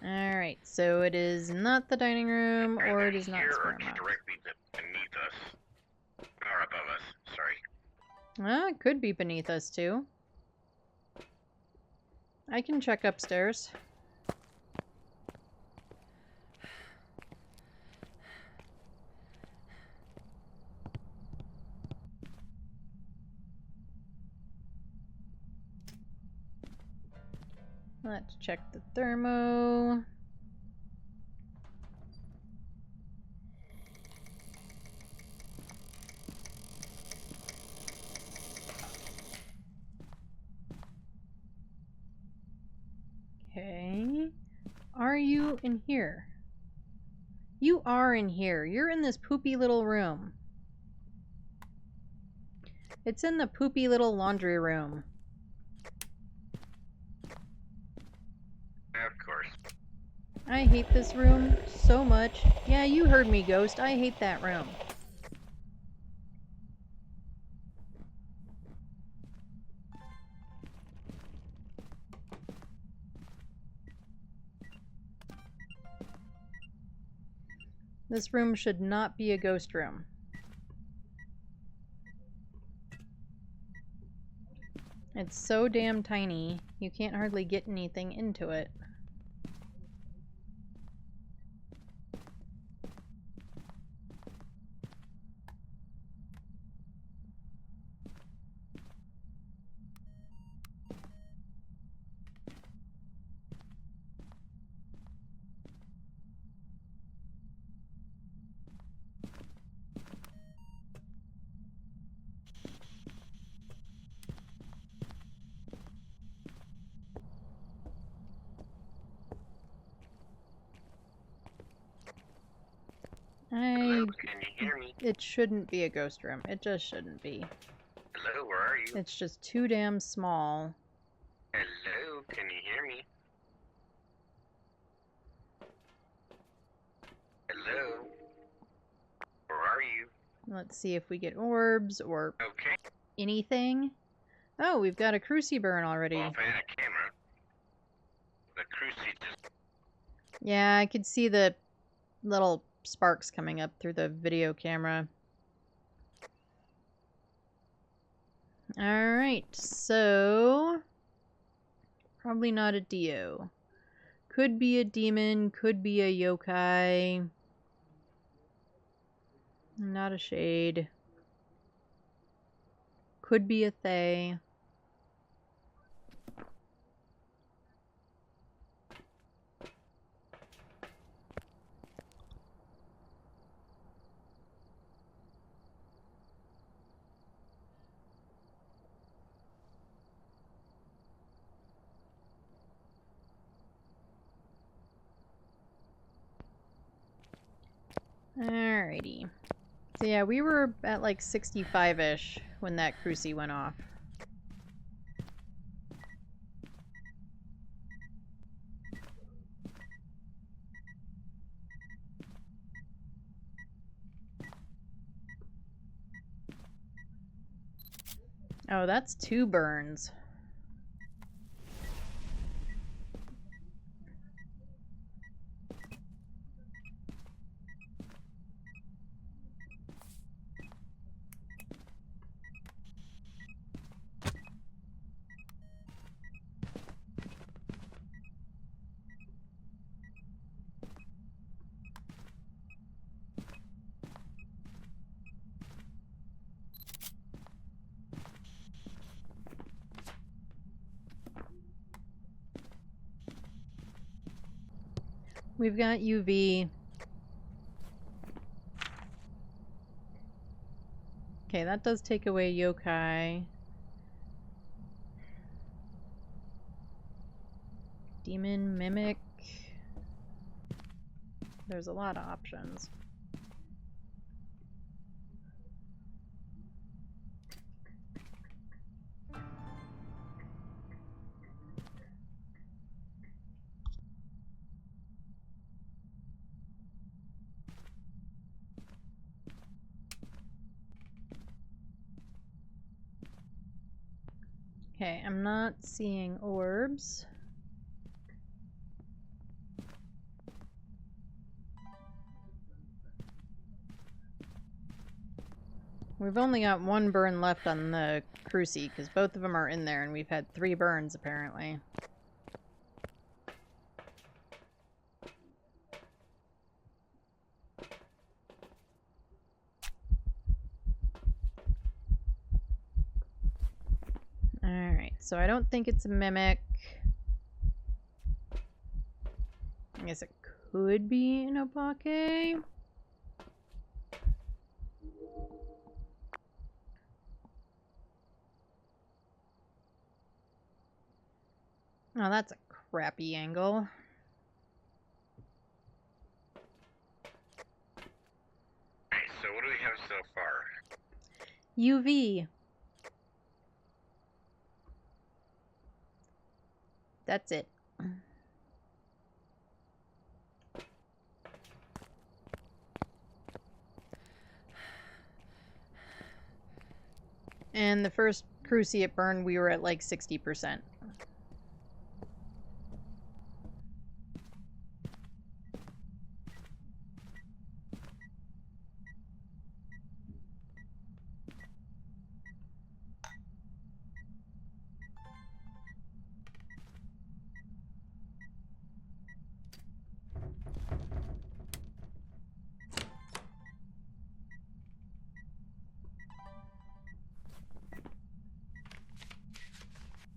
Alright, so it is not the dining room, or it is not Here or Sperma. directly beneath us. Or above us, sorry. Ah, it could be beneath us too. I can check upstairs. Let's check the thermo. Okay. Are you in here? You are in here. You're in this poopy little room. It's in the poopy little laundry room. Of course. I hate this room so much. Yeah, you heard me, Ghost. I hate that room. This room should not be a ghost room. It's so damn tiny, you can't hardly get anything into it. Hello, can you hear me? It shouldn't be a ghost room. It just shouldn't be. Hello, where are you? It's just too damn small. Hello, can you hear me? Hello? Where are you? Let's see if we get orbs or Okay. anything. Oh, we've got a cruciburn already. Well, if I had a camera, the cruci just... Yeah, I could see the little sparks coming up through the video camera. Alright, so probably not a Dio. Could be a demon, could be a yokai. Not a shade. Could be a Thay. Alrighty. So yeah, we were at like 65-ish when that crucie went off. Oh, that's 2 burns. We've got UV. Okay, that does take away yokai. Demon, mimic. There's a lot of options. Okay, I'm not seeing orbs. We've only got 1 burn left on the crucie, because both of them are in there, and we've had 3 burns, apparently. Alright, so I don't think it's a mimic. I guess it could be an Obake. Oh, that's a crappy angle. Alright, so what do we have so far? UV. That's it. And the first crucie it burned, we were at like 60%.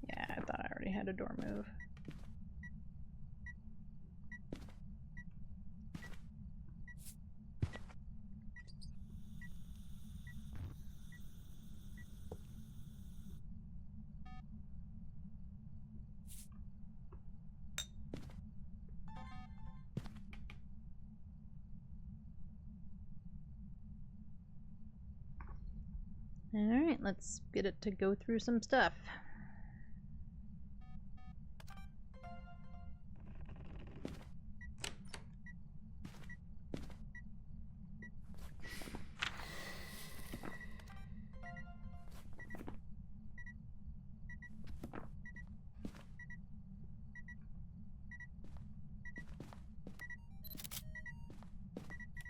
Yeah, I thought I already had a door move. Alright, let's get it to go through some stuff.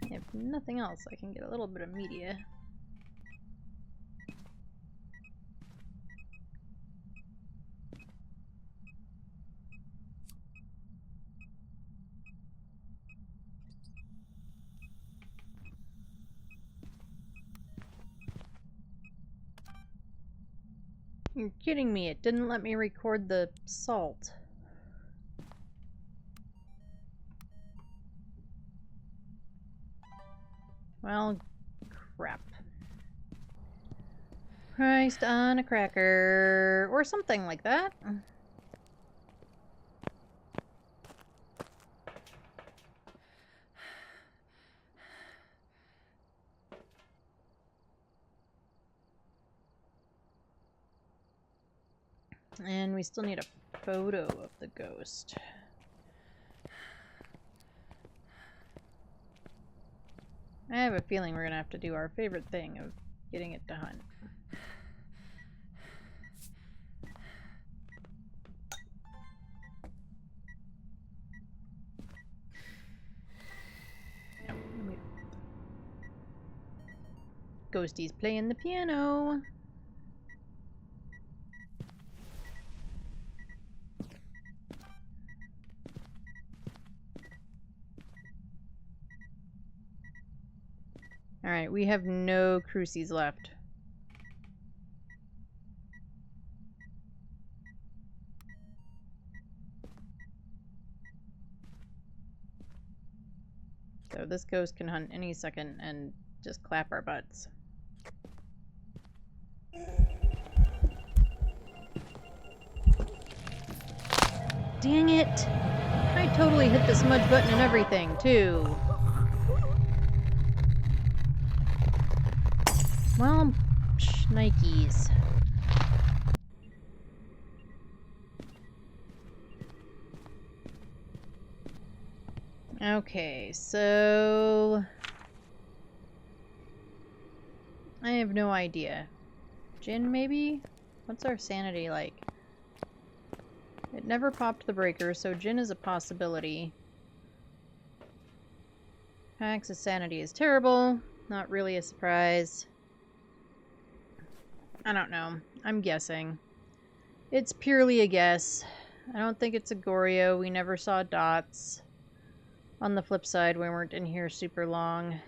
If nothing else, I can get a little bit of media. You're kidding me, it didn't let me record the salt. Well, crap. Christ on a cracker, or something like that. And we still need a photo of the ghost. I have a feeling we're gonna have to do our favorite thing of getting it to hunt. Ghostie's playing the piano. Alright, we have no crucies left. So this ghost can hunt any second and just clap our butts. Dang it! I totally hit the smudge button and everything, too. Well, shnikes. Okay, so... I have no idea. Jinn, maybe? What's our sanity like? It never popped the breaker, so Jinn is a possibility. Kiacs' sanity is terrible. Not really a surprise. I don't know. I'm guessing. It's purely a guess. I don't think it's a Goryo. We never saw dots. On the flip side, we weren't in here super long.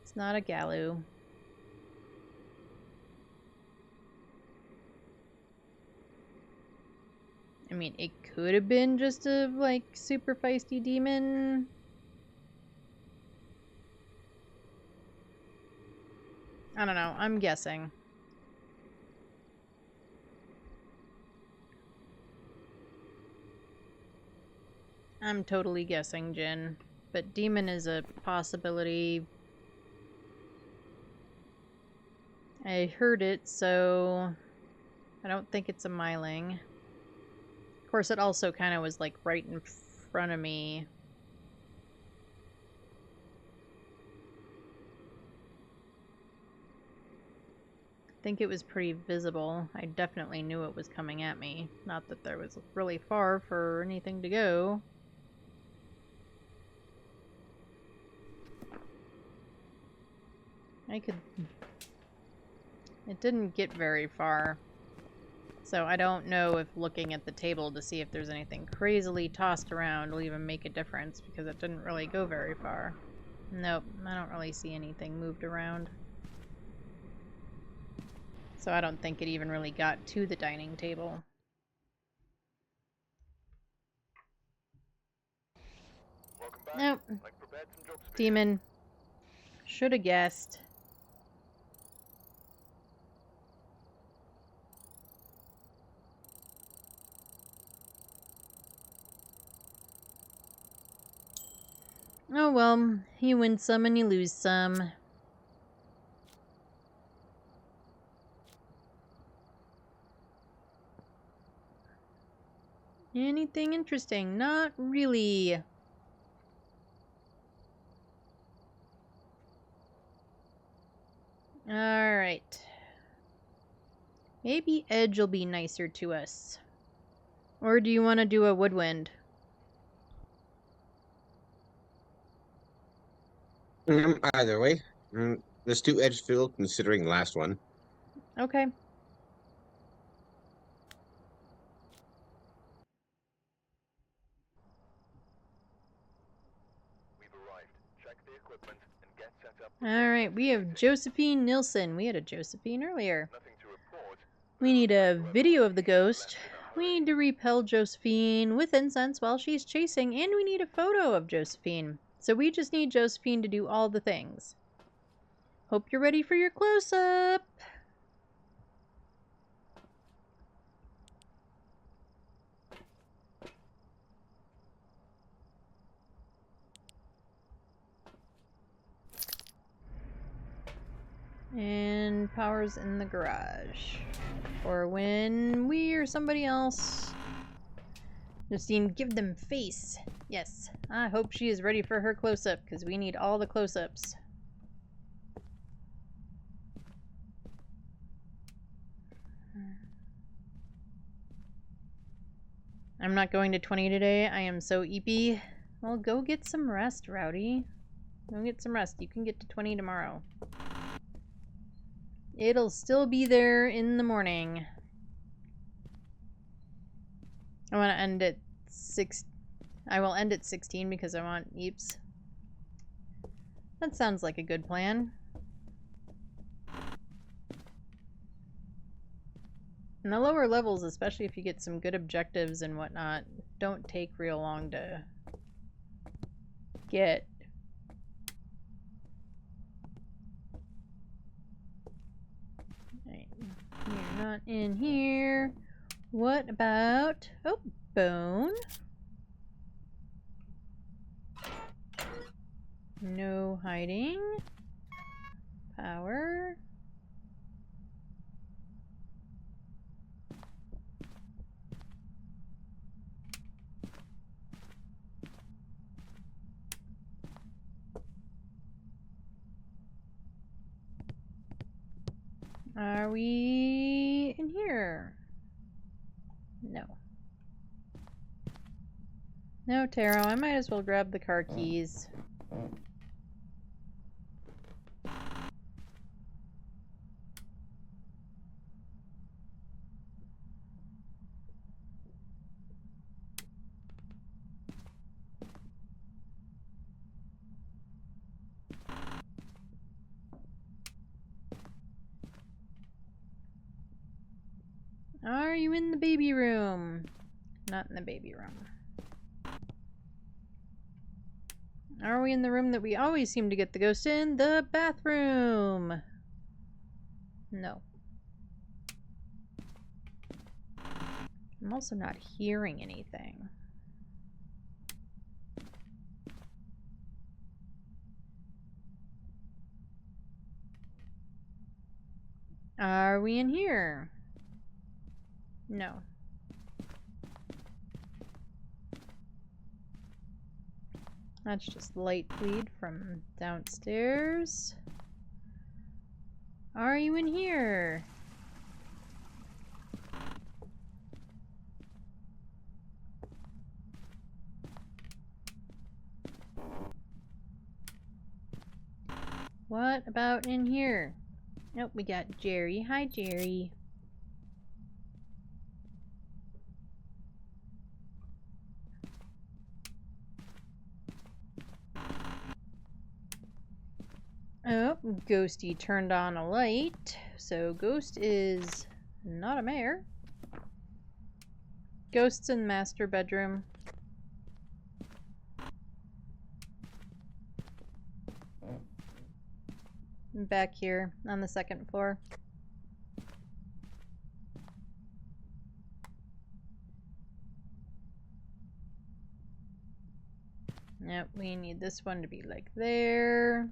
It's not a Galu. I mean, it could have been just a, like, super feisty demon. I don't know. I'm guessing. I'm totally guessing, Jinn. But demon is a possibility. I heard it, so I don't think it's a myling. Of course, it also kind of was, like, right in front of me. I think it was pretty visible. I definitely knew it was coming at me. Not that there was really far for anything to go. It didn't get very far. So I don't know if looking at the table to see if there's anything crazily tossed around will even make a difference, because it didn't really go very far. Nope, I don't really see anything moved around. So I don't think it even really got to the dining table. Welcome back. Nope. I've prepared some jobs for Demon. Should have guessed. Oh well, you win some and you lose some. Anything interesting? Not really. Alright. Maybe Edge will be nicer to us. Or do you want to do a woodwind? Either way. Let's do Edgefield, considering last one. Okay. Alright, we have Josephine Nilsson. We had a Josephine earlier. Nothing to report. We need a video of the ghost. We need to repel Josephine with incense while she's chasing, and we need a photo of Josephine. So we just need Josephine to do all the things. Hope you're ready for your close-up. And power's in the garage. Or when we or somebody else... Justine, give them face. Yes. I hope she is ready for her close-up, because we need all the close-ups. I'm not going to 20 today. I am so eepy. Well, go get some rest, Rowdy. Go get some rest. You can get to 20 tomorrow. It'll still be there in the morning. I want to end at 6. I will end at 16 because I want eeps. That sounds like a good plan. And the lower levels, especially if you get some good objectives and whatnot, don't take real long to get. Right. You're not in here. What about... Oh, bone. No hiding. Power. Are we in here? No. No, Taro, I might as well grab the car keys. Are you in the baby room? Not in the baby room. Are we in the room that we always seem to get the ghost in? The bathroom! No. I'm also not hearing anything. Are we in here? No. That's just light bleed from downstairs. Are you in here? What about in here? Nope, we got Jerry. Hi, Jerry. Oh, Ghosty turned on a light. So Ghost is not a mayor. Ghost's in master bedroom. Back here on the second floor. Yep, we need this one to be like there.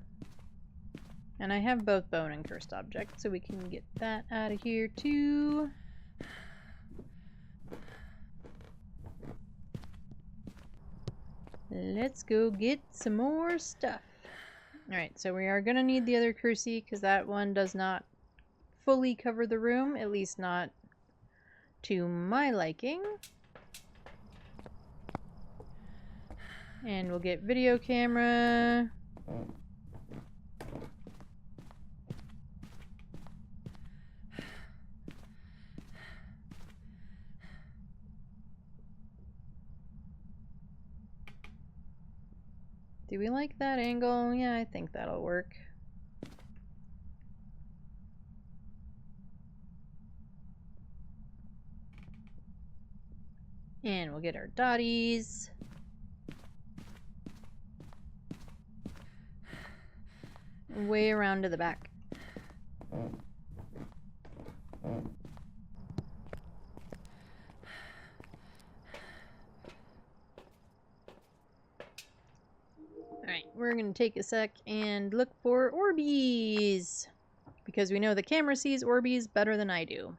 And I have both bone and cursed object, so we can get that out of here too. Let's go get some more stuff. Alright, so we are going to need the other cruci because that one does not fully cover the room, at least not to my liking. And we'll get video camera. Do we like that angle? Yeah, I think that'll work. And we'll get our dotties. Way around to the back. Alright, we're going to take a sec and look for Orbeez. Because we know the camera sees Orbeez better than I do.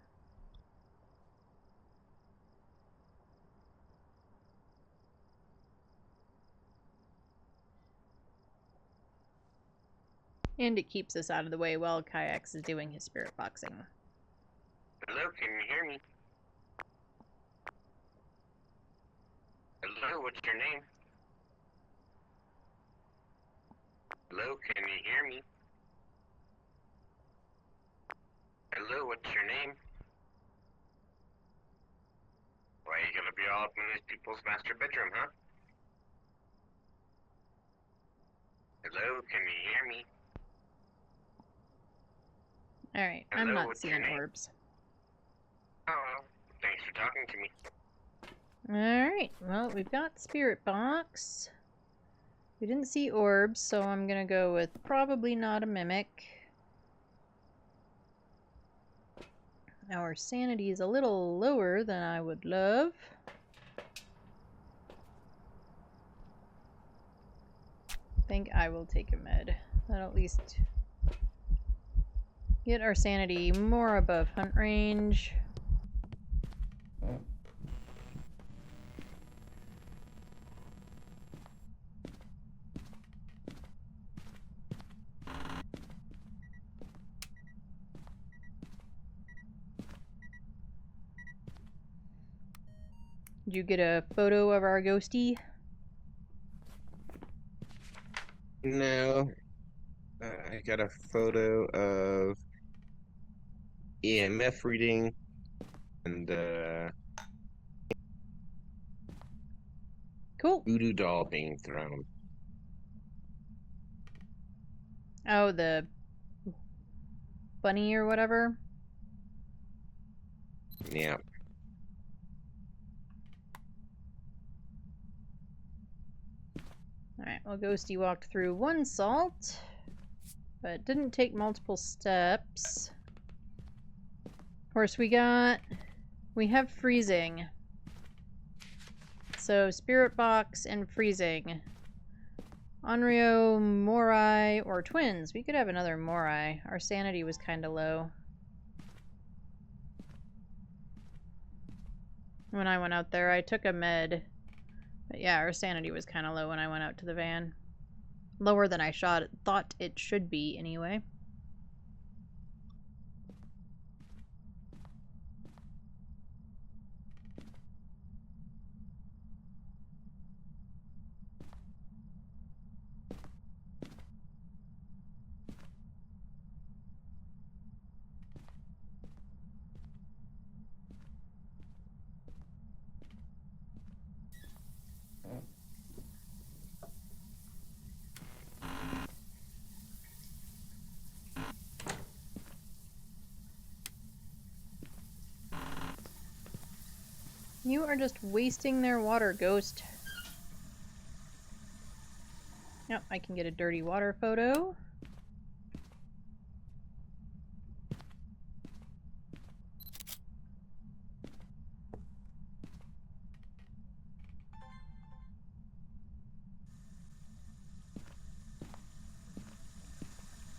And it keeps us out of the way while Kiacs is doing his spirit boxing. Hello, can you hear me? Hello, what's your name? Hello, can you hear me? Hello, what's your name? Why, you gonna be all up in these people's master bedroom, huh? Hello, can you hear me? Alright, I'm Hello, not what's seeing your name? orbs. Oh, well, thanks for talking to me. Alright, well, we've got Spirit Box. We didn't see orbs, so I'm gonna go with probably not a mimic. Our sanity is a little lower than I would love. I think I will take a med. That'll at least get our sanity more above hunt range. Did you get a photo of our ghosty? No. I got a photo of EMF reading and Cool. voodoo doll being thrown. Oh, the bunny or whatever. Yeah. Alright, well, Ghosty walked through one salt, but didn't take multiple steps. Of course, we have freezing. So, Spirit Box and freezing. Onryo, Morai, or twins. We could have another Morai. Our sanity was kind of low when I went out there. I took a med. But yeah, our sanity was kind of low when I went out to the van. Lower than I thought it should be, anyway. You are just wasting their water, Ghost. Yep, I can get a dirty water photo.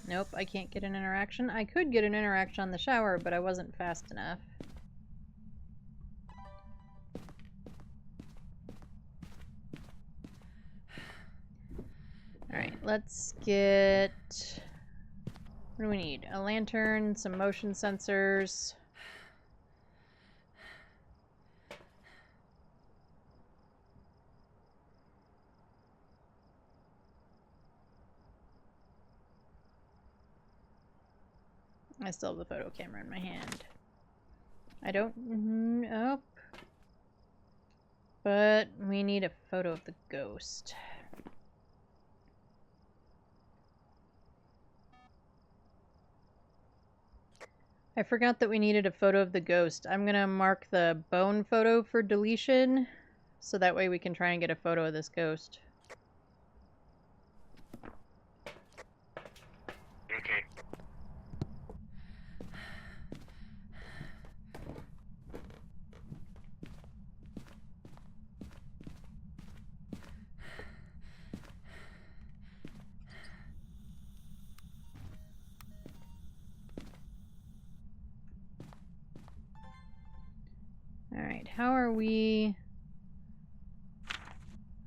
Nope, I can't get an interaction. I could get an interaction on the shower, but I wasn't fast enough. Alright, let's get... What do we need? A lantern, some motion sensors. I still have the photo camera in my hand. I don't... Nope. But we need a photo of the ghost. I forgot that we needed a photo of the ghost. I'm gonna mark the bone photo for deletion, so that way we can try and get a photo of this ghost. Okay. Alright, how are we...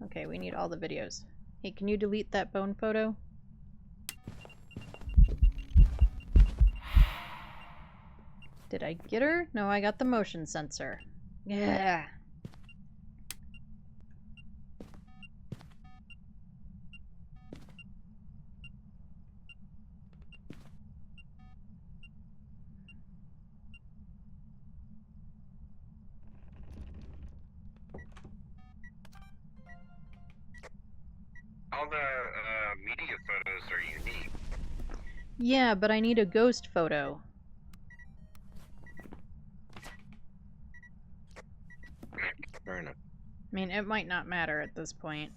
Okay, we need all the videos. Hey, can you delete that bone photo? Did I get her? No, I got the motion sensor. Yeah. All the media photos are unique. Yeah, but I need a ghost photo. Fair enough. I mean, it might not matter at this point.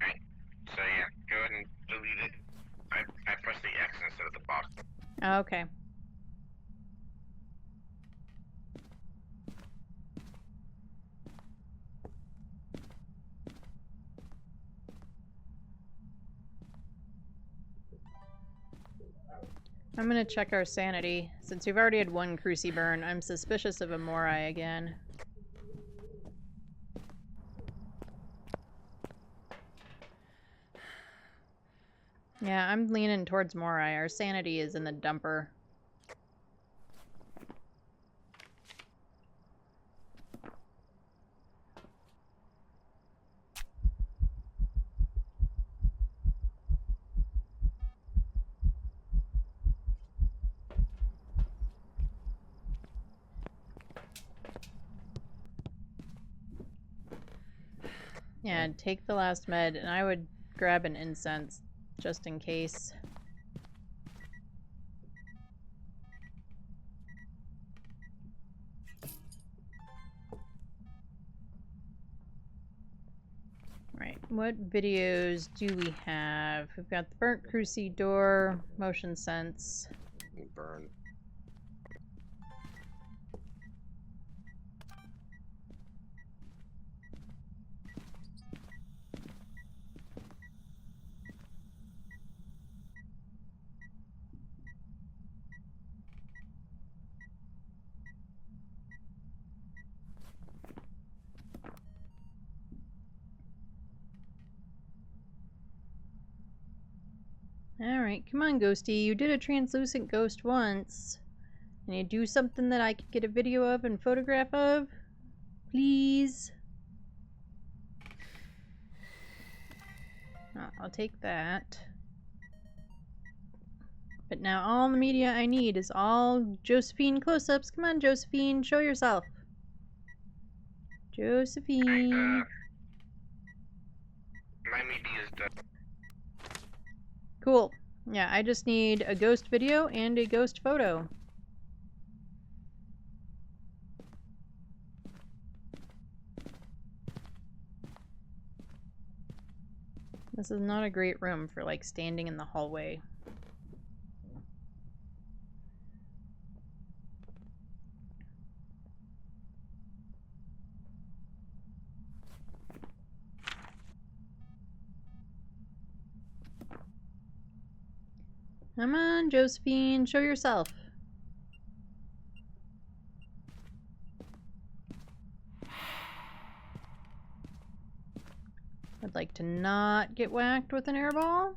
Right. So yeah, go ahead and delete it. I pressed the X instead of the box. Okay. I'm gonna check our sanity. Since we've already had one Cruci burn, I'm suspicious of a Morai again. Yeah, I'm leaning towards Morai. Our sanity is in the dumper. Yeah, take the last med, and I would grab an incense, just in case. Right, what videos do we have? We've got the Burnt Cruci door, motion sense. Burn. Alright, come on, Ghosty. You did a translucent ghost once. Can you do something that I could get a video of and photograph of? Please? Oh, I'll take that. But now all the media I need is all Josephine close-ups. Come on, Josephine, show yourself. Josephine. My media is done. Cool. Yeah, I just need a ghost video and a ghost photo. This is not a great room for, like, standing in the hallway. Come on, Josephine, show yourself. I'd like to not get whacked with an airball.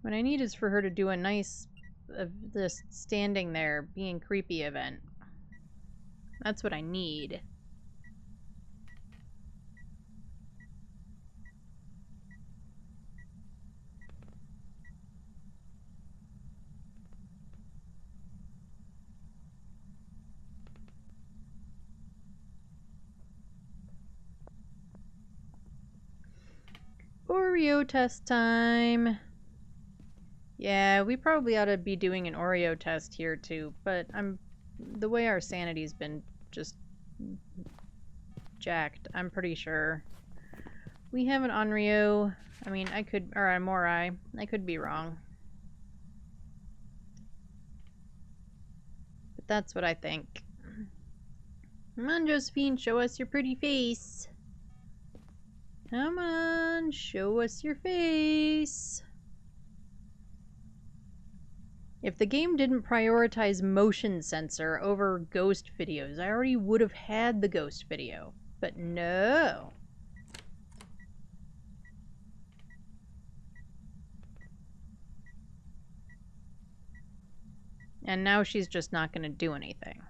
What I need is for her to do a nice, this standing there being creepy event. That's what I need. Oreo test time. Yeah, we probably ought to be doing an Oreo test here too, but the way our sanity's been just jacked, I'm pretty sure. We have an Onryo. I mean, or a Morai. I could be wrong. But that's what I think. Come on, Josephine, show us your pretty face. Come on, show us your face. If the game didn't prioritize motion sensor over ghost videos, I already would have had the ghost video. But no. And now she's just not going to do anything.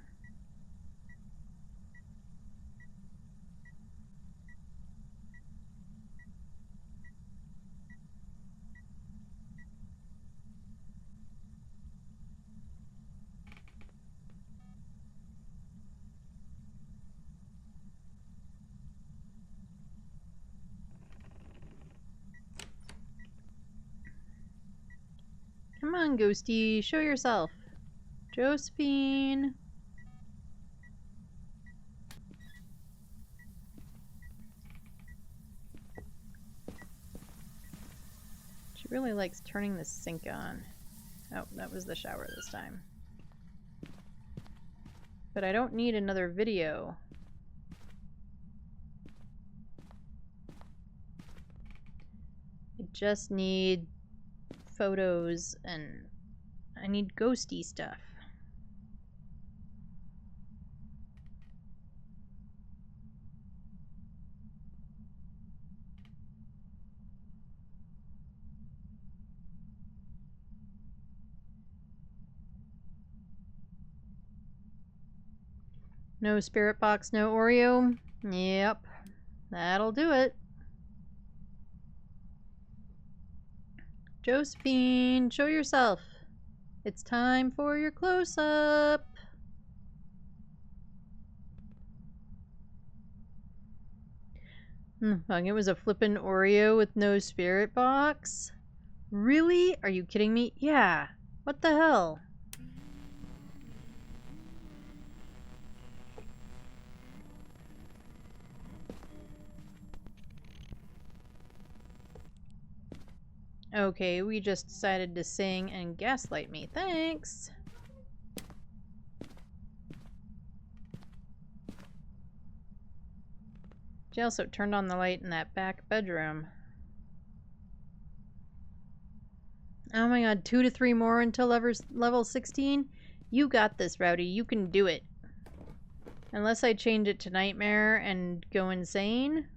Come on, Ghosty, show yourself. Josephine. She really likes turning the sink on. Oh, that was the shower this time. But I don't need another video. I just need photos and I need ghosty stuff. No spirit box, no Oreo? Yep, that'll do it. Josephine, show yourself. It's time for your close-up. Fuck, it was a flippin' Oreo with no spirit box? Really? Are you kidding me? Yeah. What the hell? Okay, we just decided to sing and gaslight me. Thanks! She also turned on the light in that back bedroom. Oh my god, 2 to 3 more until level 16? You got this, Rowdy. You can do it. Unless I change it to Nightmare and go insane.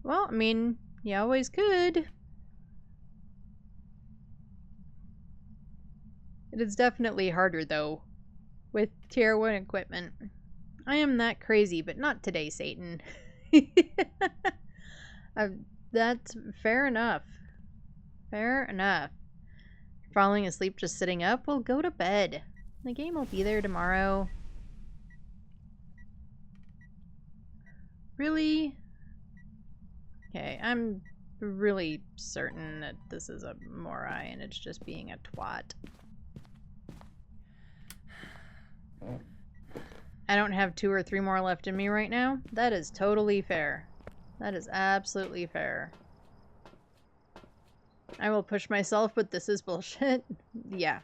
Well, I mean, you always could. It is definitely harder, though, with Tier 1 equipment. I am that crazy, but not today, Satan. That's fair enough. Fair enough. Falling asleep just sitting up? Well, go to bed. The game will be there tomorrow. Really? Okay, I'm really certain that this is a Morai and it's just being a twat. I don't have 2 or 3 more left in me right now. That is totally fair. That is absolutely fair. I will push myself, but this is bullshit. Yeah.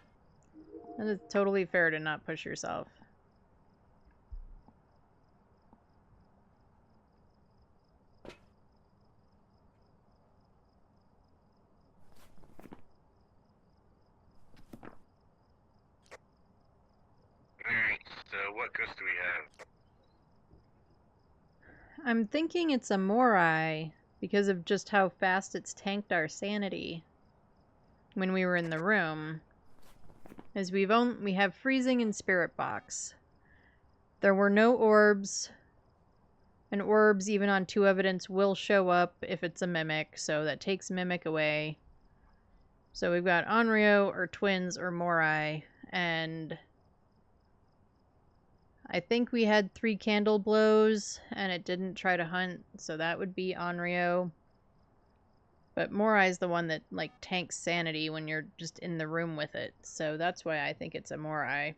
That is totally fair to not push yourself. Alright, so what ghost do we have? I'm thinking it's a Morai because of just how fast it's tanked our sanity when we were in the room. As we have freezing and spirit box. There were no orbs. And orbs, even on 2 evidence, will show up if it's a mimic, so that takes mimic away. So we've got Onryo or twins or Morai, and I think we had 3 candle blows and it didn't try to hunt, so that would be Onryo. But Morai's the one that, like, tanks sanity when you're just in the room with it. So that's why I think it's a Morai.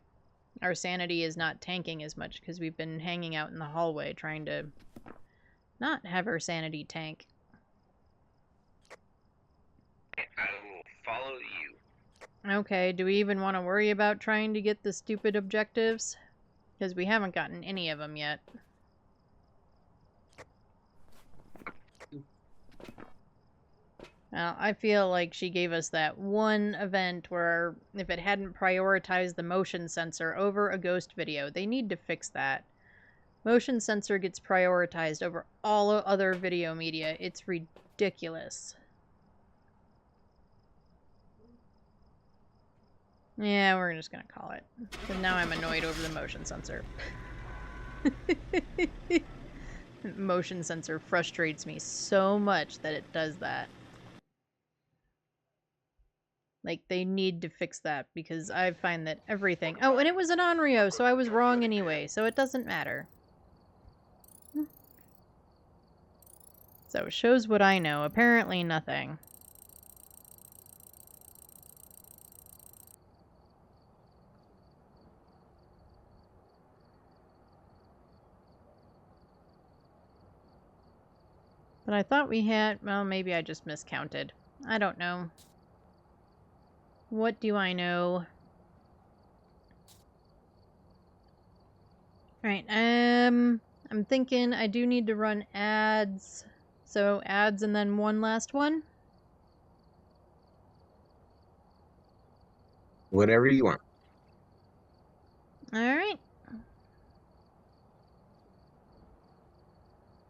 Our sanity is not tanking as much because we've been hanging out in the hallway trying to not have our sanity tank. I will follow you. Okay, do we even want to worry about trying to get the stupid objectives? Because we haven't gotten any of them yet. Well, I feel like she gave us that one event where if it hadn't prioritized the motion sensor over a ghost video, they need to fix that. Motion sensor gets prioritized over all other video media. It's ridiculous. Yeah, we're just gonna call it. Because now I'm annoyed over the motion sensor. Motion sensor frustrates me so much that it does that. Like, they need to fix that because I find that everything... Oh, and it was an Onryo, so I was wrong anyway, so it doesn't matter. So it shows what I know. Apparently nothing. But I thought we had... Well, maybe I just miscounted. I don't know. What do I know? Alright, I'm thinking I do need to run ads. So ads and then one last one? Whatever you want. Alright.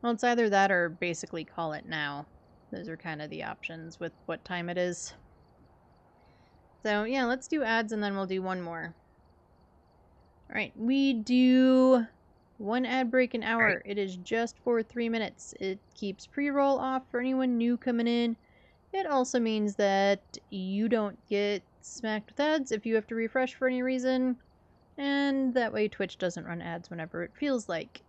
Well, it's either that or basically call it now. Those are kind of the options with what time it is. So, yeah, let's do ads and then we'll do one more. Alright, we do one ad break an hour. Right. It is just for 3 minutes. It keeps pre-roll off for anyone new coming in. It also means that you don't get smacked with ads if you have to refresh for any reason. And that way Twitch doesn't run ads whenever it feels like.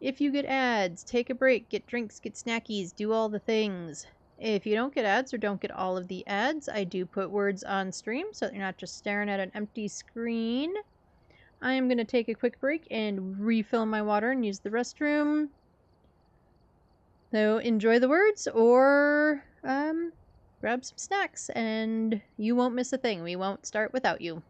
If you get ads, take a break, get drinks, get snackies, do all the things. If you don't get ads or don't get all of the ads, I do put words on stream so that you're not just staring at an empty screen. I am going to take a quick break and refill my water and use the restroom. So enjoy the words or grab some snacks and you won't miss a thing. We won't start without you.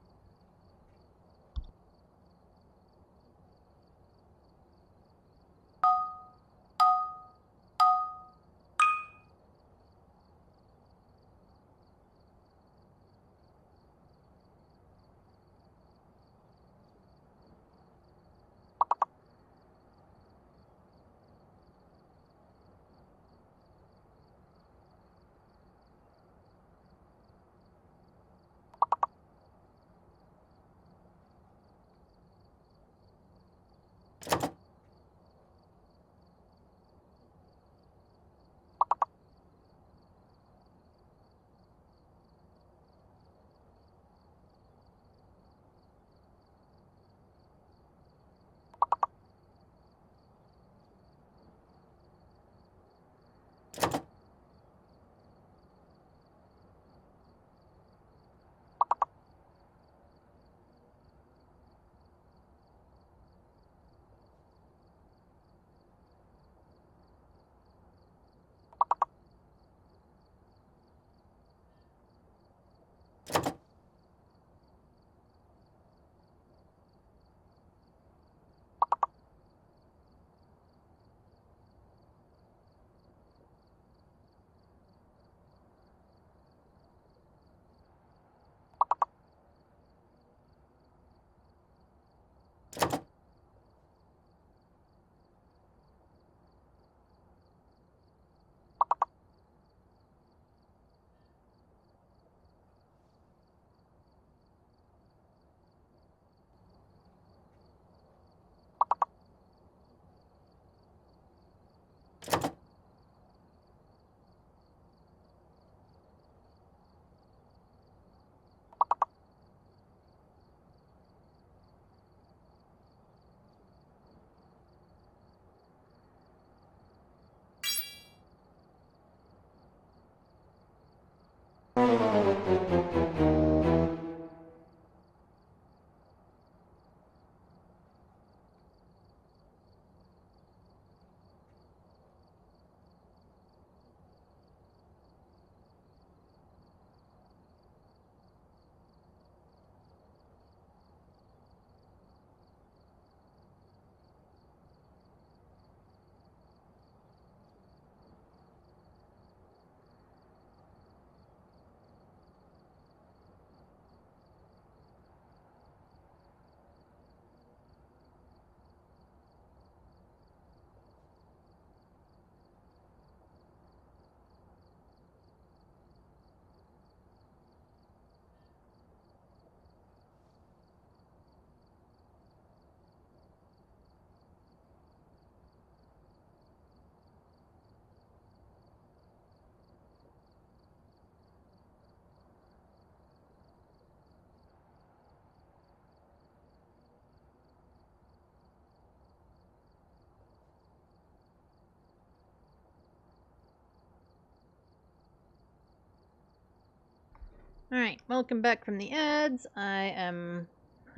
Alright, welcome back from the ads. I am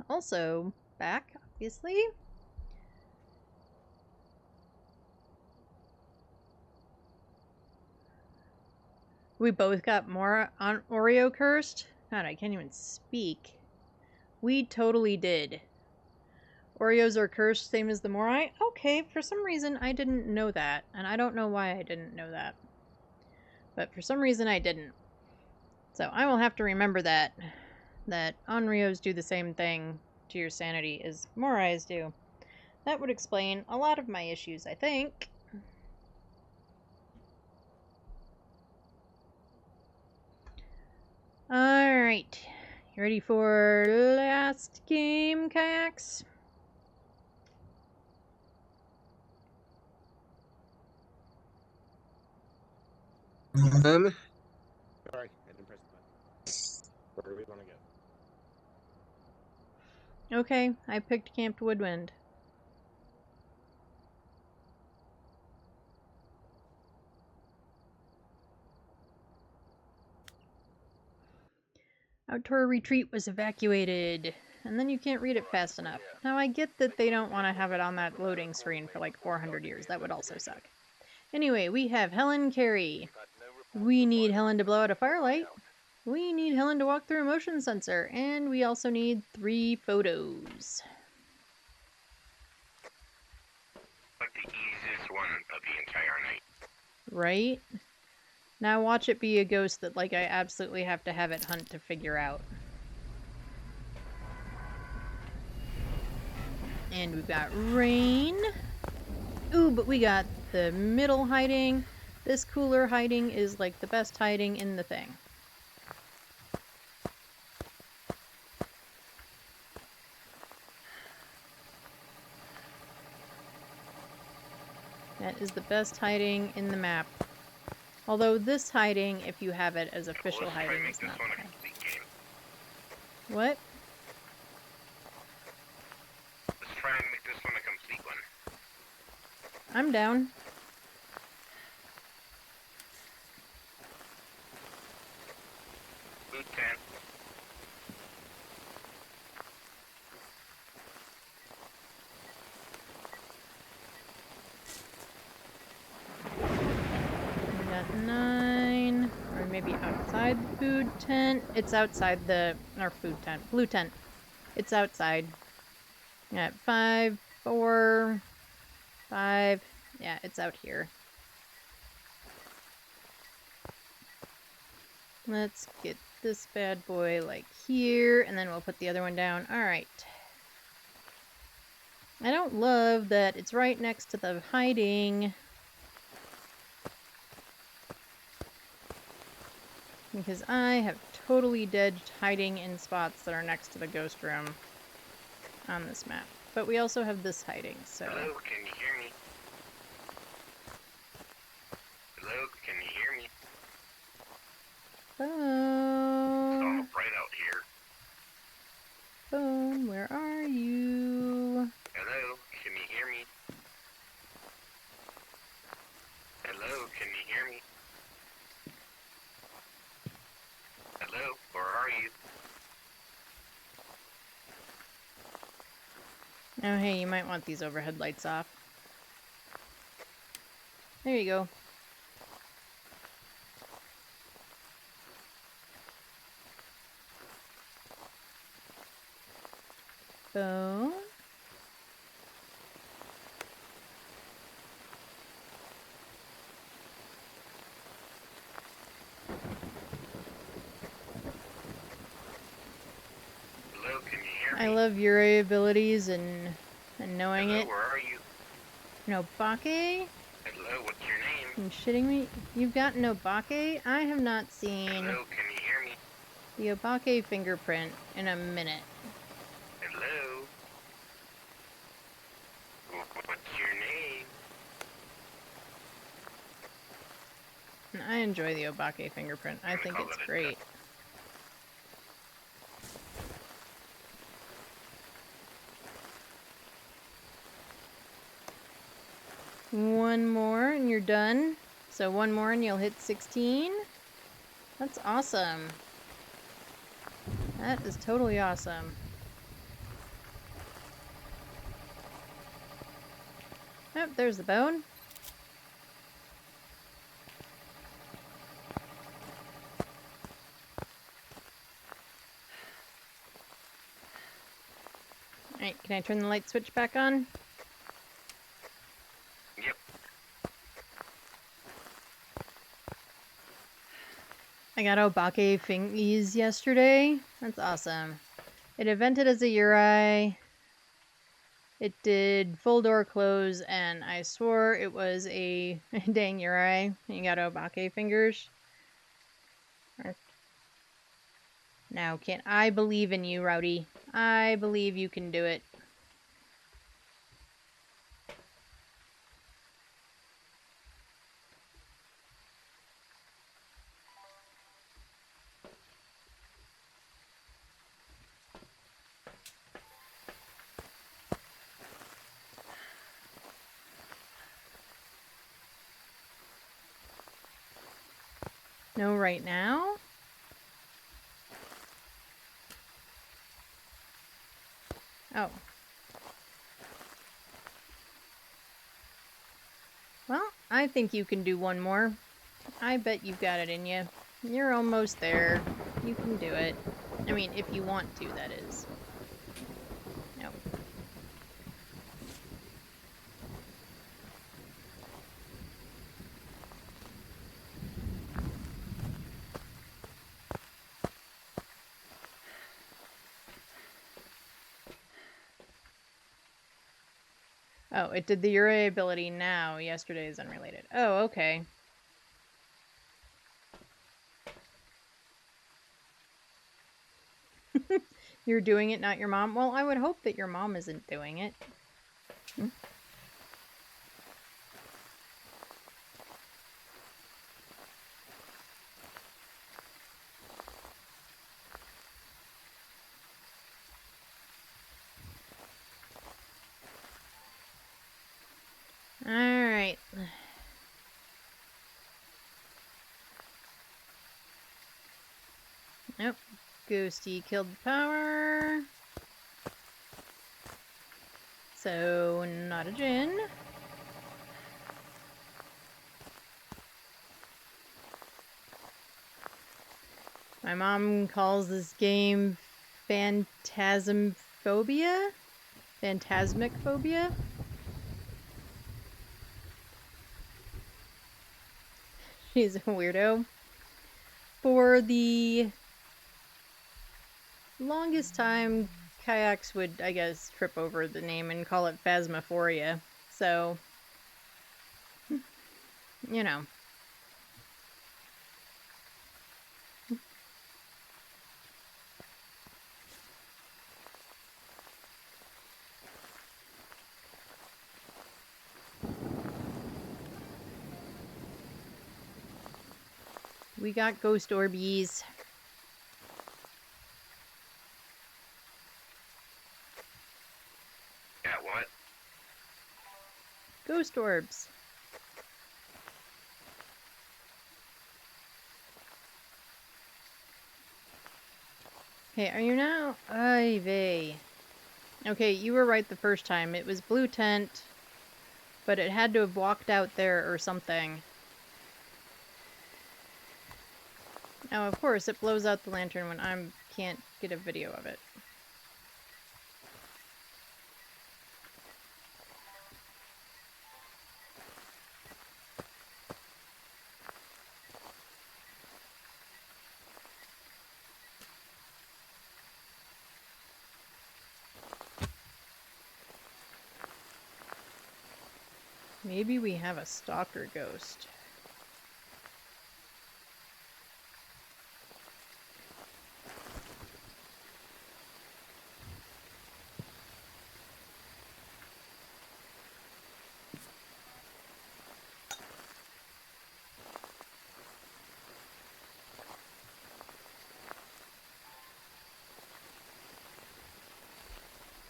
also back, obviously. We both got more on Oreo cursed. God, I can't even speak. We totally did. Oreos are cursed, same as the Morai? Okay, for some reason I didn't know that, and I don't know why I didn't know that. But for some reason I didn't. So I will have to remember that Onryos do the same thing to your sanity as Morais do. That would explain a lot of my issues, I think. Alright. You ready for last game, Kiacs? Sorry, I didn't press the button. Where do we want to go? Okay, I picked Camp Woodwind. Outdoor retreat was evacuated. And then you can't read it fast enough. Now I get that they don't want to have it on that loading screen for like 400 years. That would also suck. Anyway, we have Helen Carey. We need Helen to blow out a firelight. We need Helen to walk through a motion sensor. And we also need 3 photos. Like the easiest one of the entire night. Right? Now watch it be a ghost that like I absolutely have to have it hunt to figure out. And we've got rain. Ooh, but we got the middle hiding. This cooler hiding is like the best hiding in the thing. That is the best hiding in the map. Although this hiding, if you have it as official hiding, is not bad. What? Let's try and make this one a complete one. I'm down. Boot 10. We got 9. Or maybe outside the food tent. It's outside the... Our food tent. Blue tent. It's outside. At 5, 4, 5. Yeah, it's out here. Let's get this bad boy like here, and then we'll put the other one down. Alright. I don't love that it's right next to the hiding. Because I have totally dodged hiding in spots that are next to the ghost room on this map. But we also have this hiding, so... Hello, can you hear me? Hello, can you hear me? It's all Phone, bright out here. phone, where are you? Hello, can you hear me? Hello, can you hear me? Oh, hey, you might want these overhead lights off. There you go. Bone. Hello, can you hear me? I love your abilities and knowing Hello, it. where are you? Nobake? Hello, what's your name? You shitting me? You've got Nobake? I have not seen Hello, can you hear me? the Obake fingerprint in a minute. Hello? What's your name? And I enjoy the Obake fingerprint. I think Call it's it a great. One more and you're done. So one more and you'll hit 16. That's awesome. That is totally awesome. Oh, there's the bone. Alright, can I turn the light switch back on? Yep. I got Obake fingies yesterday. That's awesome. It evented as a Uri. It did full door close, and I swore it was a dang Uri. You got Obake fingers. Now, can I believe in you, Rowdy? I believe you can do it. No, right now? Oh. Well, I think you can do one more. I bet you've got it in you. You're almost there. You can do it. I mean, if you want to, that is. No. Oh, it did the Uri ability now. Yesterday is unrelated. Oh, okay. You're doing it, not your mom? Well, I would hope that your mom isn't doing it. Alright. Nope. Ghosty killed the power. So, not a Jin. My mom calls this game Phantasmophobia? Phantasmic phobia? She's a weirdo. For the longest time, Kiacs would, I guess, trip over the name and call it Phasmophobia. So, you know. We got ghost orbies. Got what? Ghost orbs. Okay, are you now? Ay vey. Okay, you were right the first time. It was blue tent, but it had to have walked out there or something. Now, of course, it blows out the lantern when I can't get a video of it. Maybe we have a stalker ghost.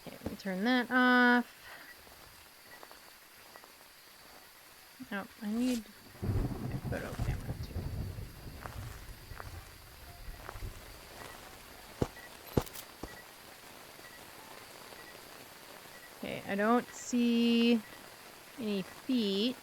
Okay, we'll turn that off. Oh, I need my photo camera too. Okay, I don't see any feet.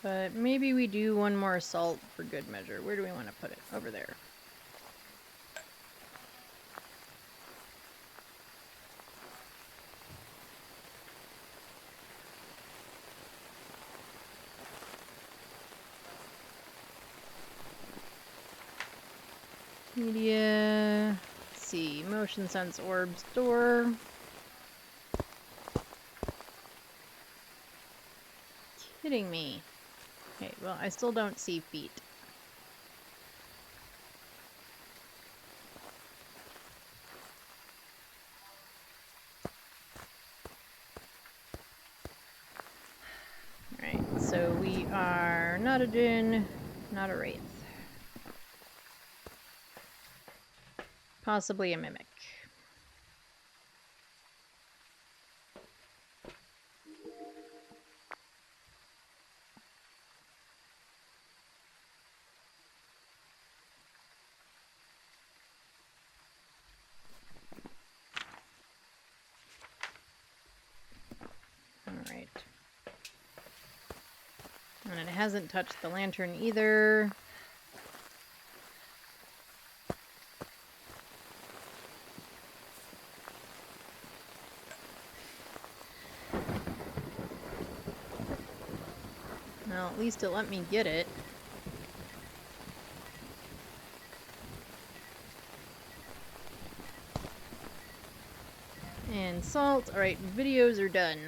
But maybe we do one more assault for good measure. Where do we want to put it? Over there. Media. Let's see. Motion sense orbs door. Kidding me. Okay, well, I still don't see feet. Alright, so we are not a djinn, not a wraith. Possibly a mimic. Alright. And it hasn't touched the lantern either. Well, at least it let me get it. And salt. Alright, videos are done.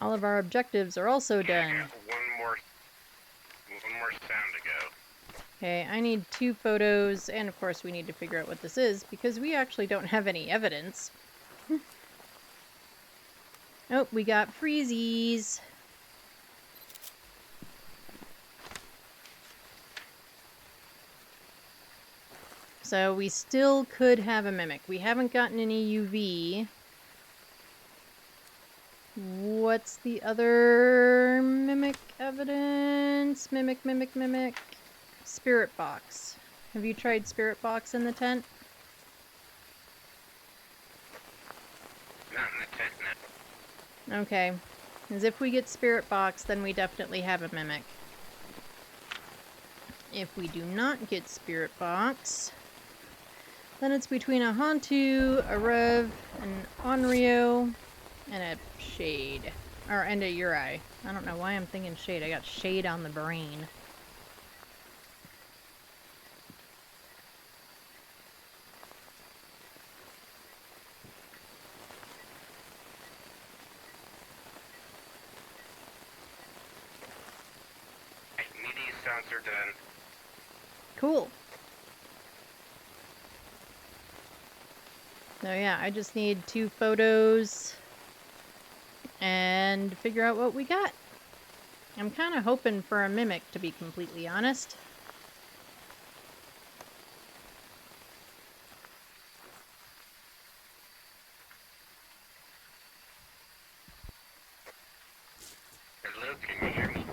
All of our objectives are also done. I got one more sound to go. Okay, I need 2 photos, and of course we need to figure out what this is, because we actually don't have any evidence. Oh, we got freezies. So we still could have a mimic. We haven't gotten any UV. What's the other mimic evidence? Mimic. Spirit box. Have you tried spirit box in the tent? Not in the tent, no. Okay. As if we get spirit box, then we definitely have a mimic. If we do not get spirit box, then it's between a Hantu, a Rev, an Onryo, and a Shade. And a Uri. I don't know why I'm thinking Shade. I got Shade on the brain. Meaty sounds are done. Cool. So yeah, I just need 2 photos and figure out what we got. I'm kind of hoping for a mimic, to be completely honest. can you hear me?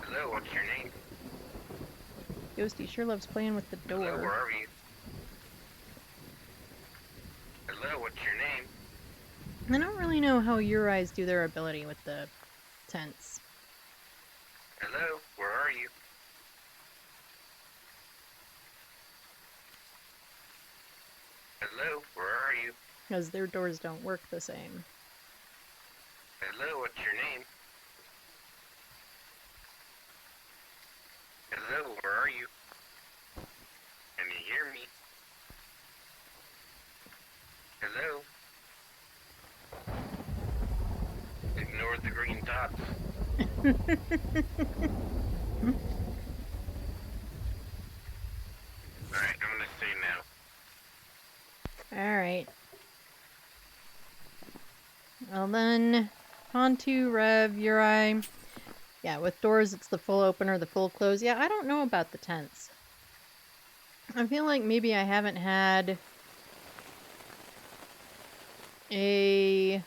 Hello, what's your name? Ghosty sure loves playing with the Hello, where door. are you? Hello, what's your name? I don't really know how your eyes do their ability with the tents. Hello, where are you? Hello, where are you? Because their doors don't work the same. Hello, what's your name? Hello, where are you? Can you hear me? Hello? Ignore the green dots. Alright, I'm gonna say no. Alright. Well then, Pontu, Rev, Uri. Yeah, with doors it's the full open or the full close. Yeah, I don't know about the tents. I feel like maybe I haven't had a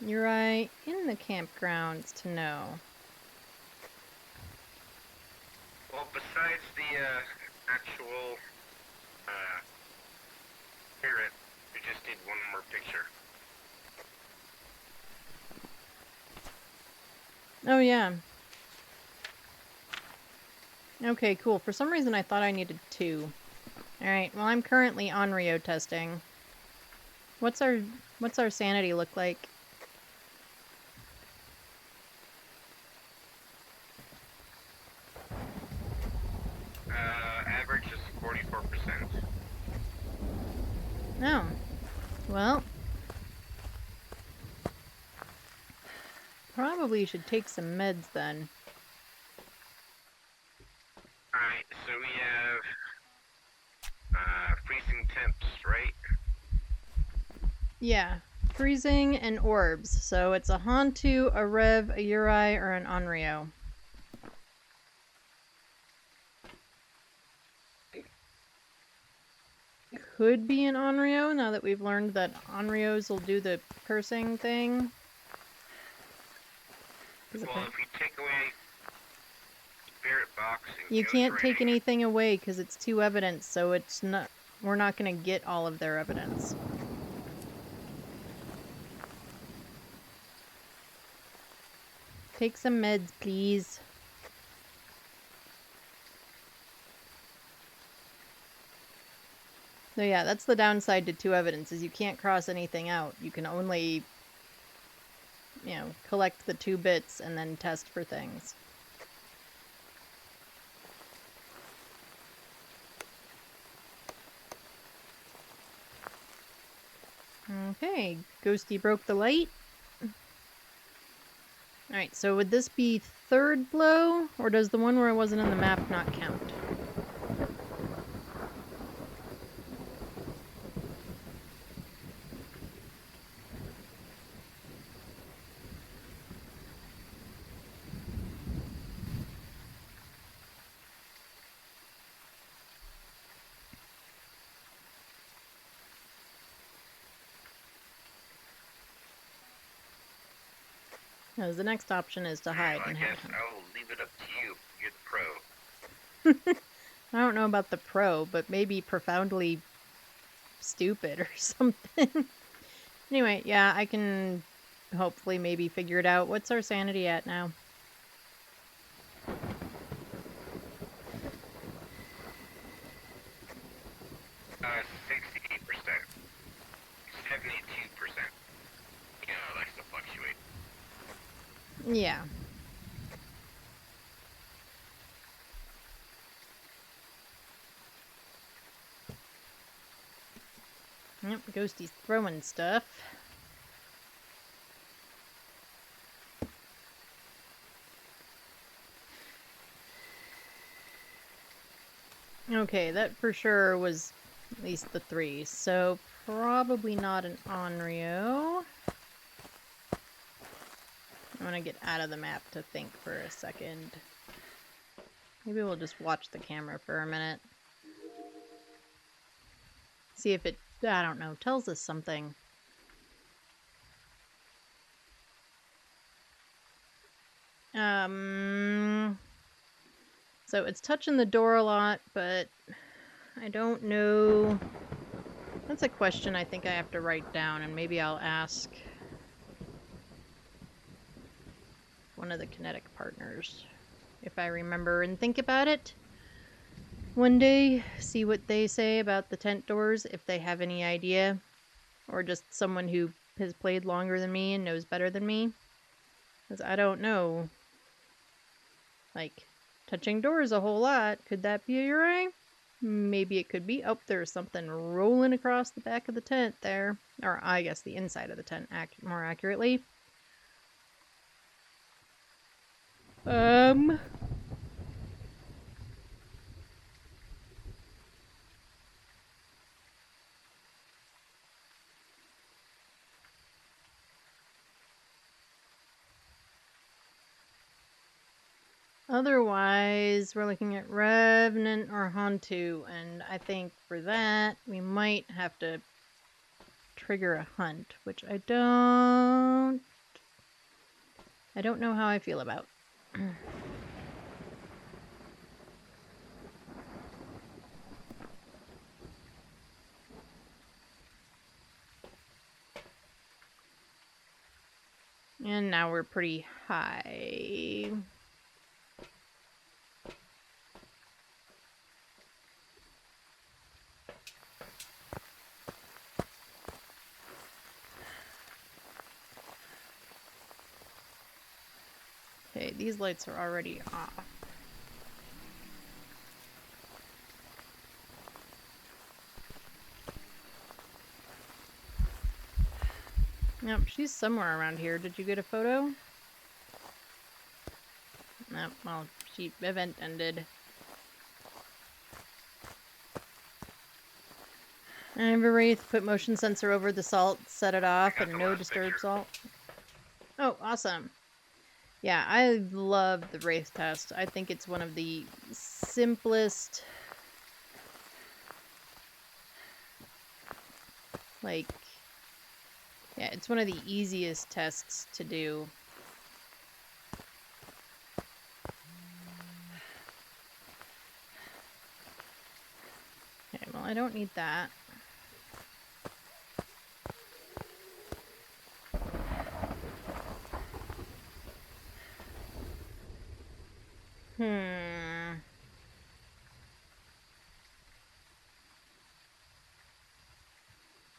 Uri in the campgrounds to know. Well, besides the actual spirit, we just need one more picture. Oh yeah. Okay, cool. For some reason I thought I needed 2. Alright, well I'm currently on Rio testing. What's our sanity look like? Average is 44%. Oh. Well. Probably should take some meds then. Alright, so we have freezing temps, right? Yeah. Freezing and orbs. So it's a Hantu, a Rev, a Uri, or an Onryo. Could be an Onryo now that we've learned that Onryos will do the cursing thing. Well, if we take away spirit box and You ghost can't take writing, anything away because it's 2 evidence, so it's not. We're not going to get all of their evidence. Take some meds, please. So yeah, that's the downside to 2 evidence, is you can't cross anything out. You can only, collect the 2 bits and then test for things. Okay, Ghosty broke the light. Alright, so would this be 3rd blow, or does the one where I wasn't in the map not count? Because the next option is to hide I and guess have I will leave it up to you. You're the pro. I don't know about the pro, but maybe profoundly stupid or something. Anyway, yeah, I can hopefully maybe figure it out. What's our sanity at now? 68%. 72%. You know, it likes to fluctuate. Yeah. Yep, Ghosty's throwing stuff. Okay, that for sure was at least the 3, so probably not an Onryo. I'm gonna get out of the map to think for a second. Maybe we'll just watch the camera for a minute. See if it, I don't know, tells us something. So it's touching the door a lot, but I don't know. That's a question I think I have to write down, and maybe I'll ask one of the kinetic partners if I remember and think about it one day. See what they say about the tent doors, if they have any idea, or just someone who has played longer than me and knows better than me, because I don't know. Like, touching doors a whole lot, could that be a Uri? Maybe it could be. Oh, there's something rolling across the back of the tent there. Or I guess the inside of the tent, more accurately. Otherwise, we're looking at Revenant or Hantu, and I think for that, we might have to trigger a hunt, which I don't know how I feel about. And now we're pretty high. Okay, these lights are already off. Yep, she's somewhere around here. Did you get a photo? Nope, well, event ended. I have a Wraith, put motion sensor over the salt, set it off, and no disturb salt. Oh, awesome. Yeah, I love the Wraith test. I think it's one of the simplest, like, yeah, it's one of the easiest tests to do. Okay, well, I don't need that.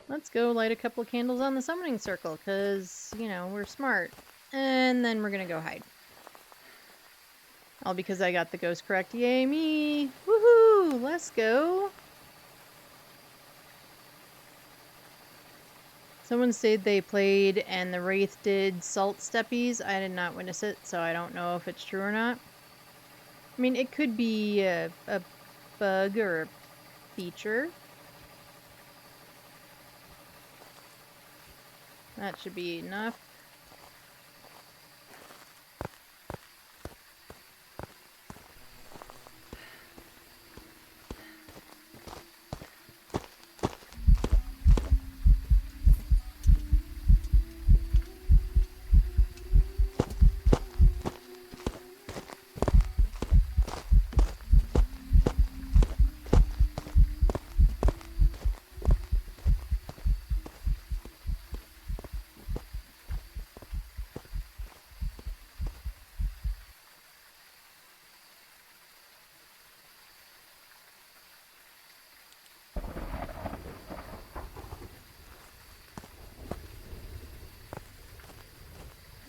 Let's go light a couple of candles on the summoning circle, because, you know, we're smart. And then we're gonna go hide. All because I got the ghost correct. Yay me! Woohoo! Let's go! Someone said they played and the Wraith did salt steppies. I did not witness it, so I don't know if it's true or not. I mean, it could be a bug or a feature. That should be enough.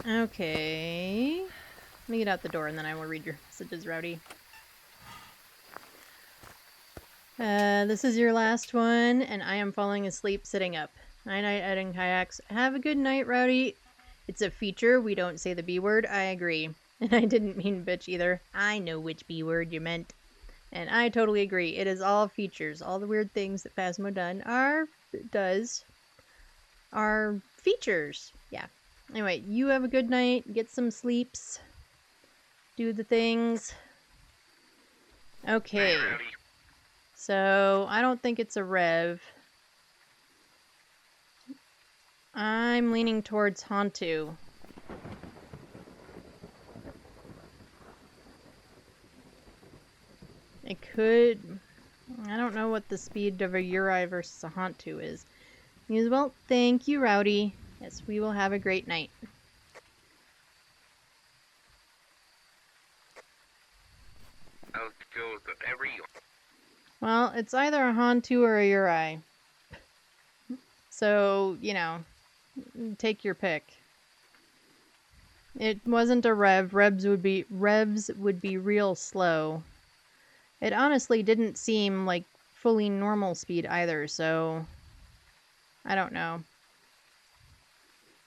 Okay. Let me get out the door and then I will read your messages, Rowdy. This is your last one, and I am falling asleep sitting up. Night-night, Ed and Kiacs. Have a good night, Rowdy. It's a feature. We don't say the B word. I agree. And I didn't mean bitch either. I know which B word you meant. And I totally agree. It is all features. All the weird things that Phasmo does are features. Yeah. Anyway, you have a good night. Get some sleeps. Do the things. Okay. So, I don't think it's a Rev. I'm leaning towards Hantu. It could... I don't know what the speed of a Uri versus a Hantu is. Well, thank you, Rowdy. Yes, we will have a great night. I'll go with whatever you want. Well, it's either a Hantu or a Uri. So, you know, take your pick. It wasn't a Rev. Revs would be real slow. It honestly didn't seem like fully normal speed either, so I don't know.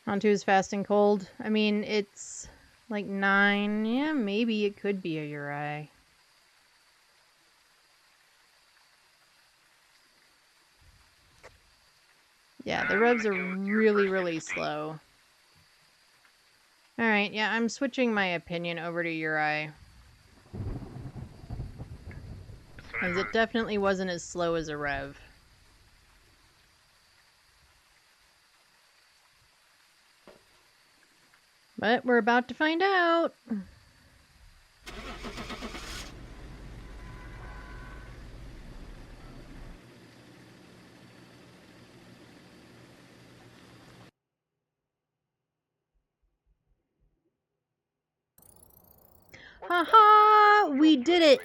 Hantu is fast and cold. I mean, it's like 9. Yeah, maybe it could be a Uri. Yeah, the I'm revs gonna are go with your really, first really instinct. slow. Alright, yeah, I'm switching my opinion over to Uri. That's what Because I'm it definitely wasn't as slow as a Rev. But we're about to find out. Haha! We did it!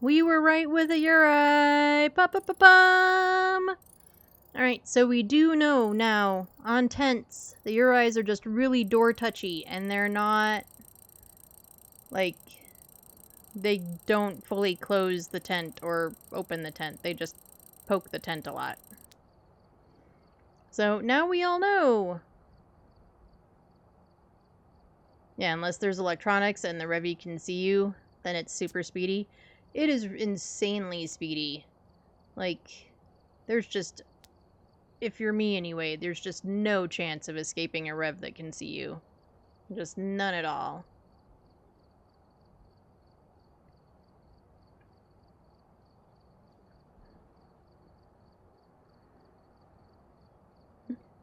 We were right with a Uri! Pa-pa-pa-pum! Alright, so we do know now, on tents, the Uris are just really door touchy, and they're not, like, they don't fully close the tent or open the tent. They just poke the tent a lot. So now we all know! Yeah, unless there's electronics and the Revy can see you, then it's super speedy. It is insanely speedy. Like, there's just... if you're me anyway, there's just no chance of escaping a Rev that can see you. Just none at all.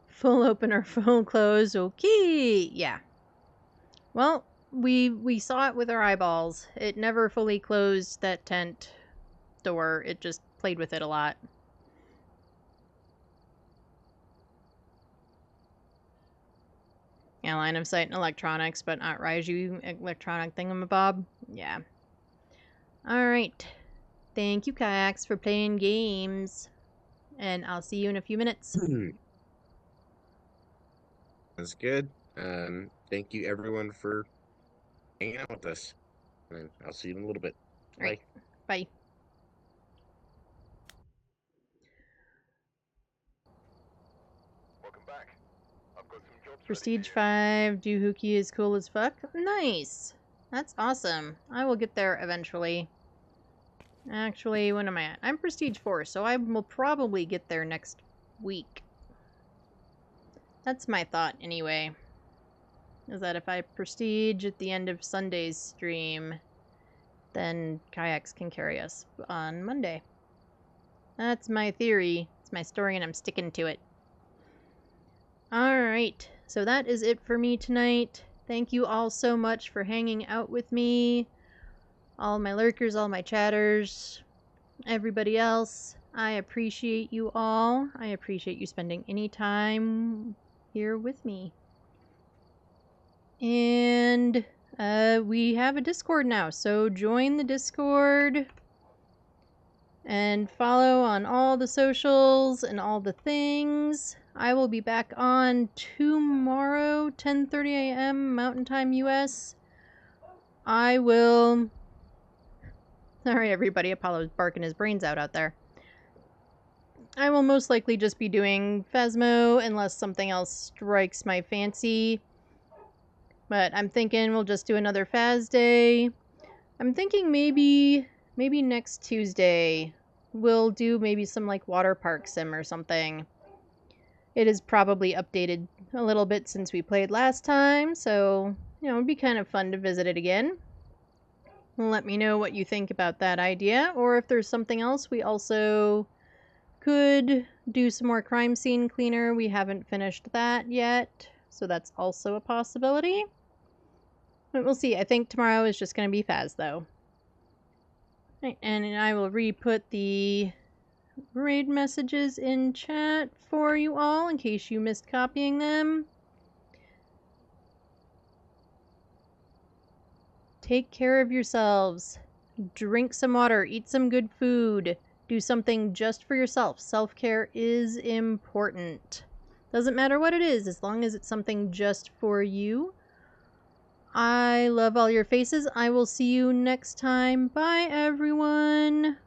Full opener, full close, okay, yeah. Well, we saw it with our eyeballs. It never fully closed that tent door. It just played with it a lot. Yeah, line of sight and electronics, but not Raiju electronic thingamabob. Yeah. Alright. Thank you, Kiacs, for playing games. And I'll see you in a few minutes. That's good. Thank you everyone for hanging out with us. And I'll see you in a little bit. Bye. Alright. Bye. Welcome back. I've got some jobs ready Prestige for you. 5, Doohickey is cool as fuck. Nice! That's awesome. I will get there eventually. Actually, when am I at? I'm Prestige 4, so I will probably get there next week. That's my thought, anyway. Is that if I Prestige at the end of Sunday's stream, then Kiacs can carry us on Monday. That's my theory. It's my story, and I'm sticking to it. Alright, so that is it for me tonight. Thank you all so much for hanging out with me. All my lurkers, all my chatters, everybody else. I appreciate you all. I appreciate you spending any time here with me. And we have a Discord now, so join the Discord and follow on all the socials and all the things. I will be back on tomorrow, 10:30 a.m. Mountain Time US. I will... Sorry, everybody. Apollo's barking his brains out there. I will most likely just be doing Phasmo unless something else strikes my fancy. But I'm thinking we'll just do another Phas day. I'm thinking maybe next Tuesday we'll do maybe some like water park sim or something. It is probably updated a little bit since we played last time, so you know, it'd be kind of fun to visit it again. Let me know what you think about that idea, or if there's something else. We also could do some more crime scene cleaner. We haven't finished that yet, so that's also a possibility. But we'll see. I think tomorrow is just going to be Phas, though. Right, and I will re-put the raid messages in chat for you all in case you missed copying them. Take care of yourselves. Drink some water, eat some good food, do something just for yourself. Self-care is important. Doesn't matter what it is, as long as it's something just for you. I love all your faces. I will see you next time. Bye, everyone.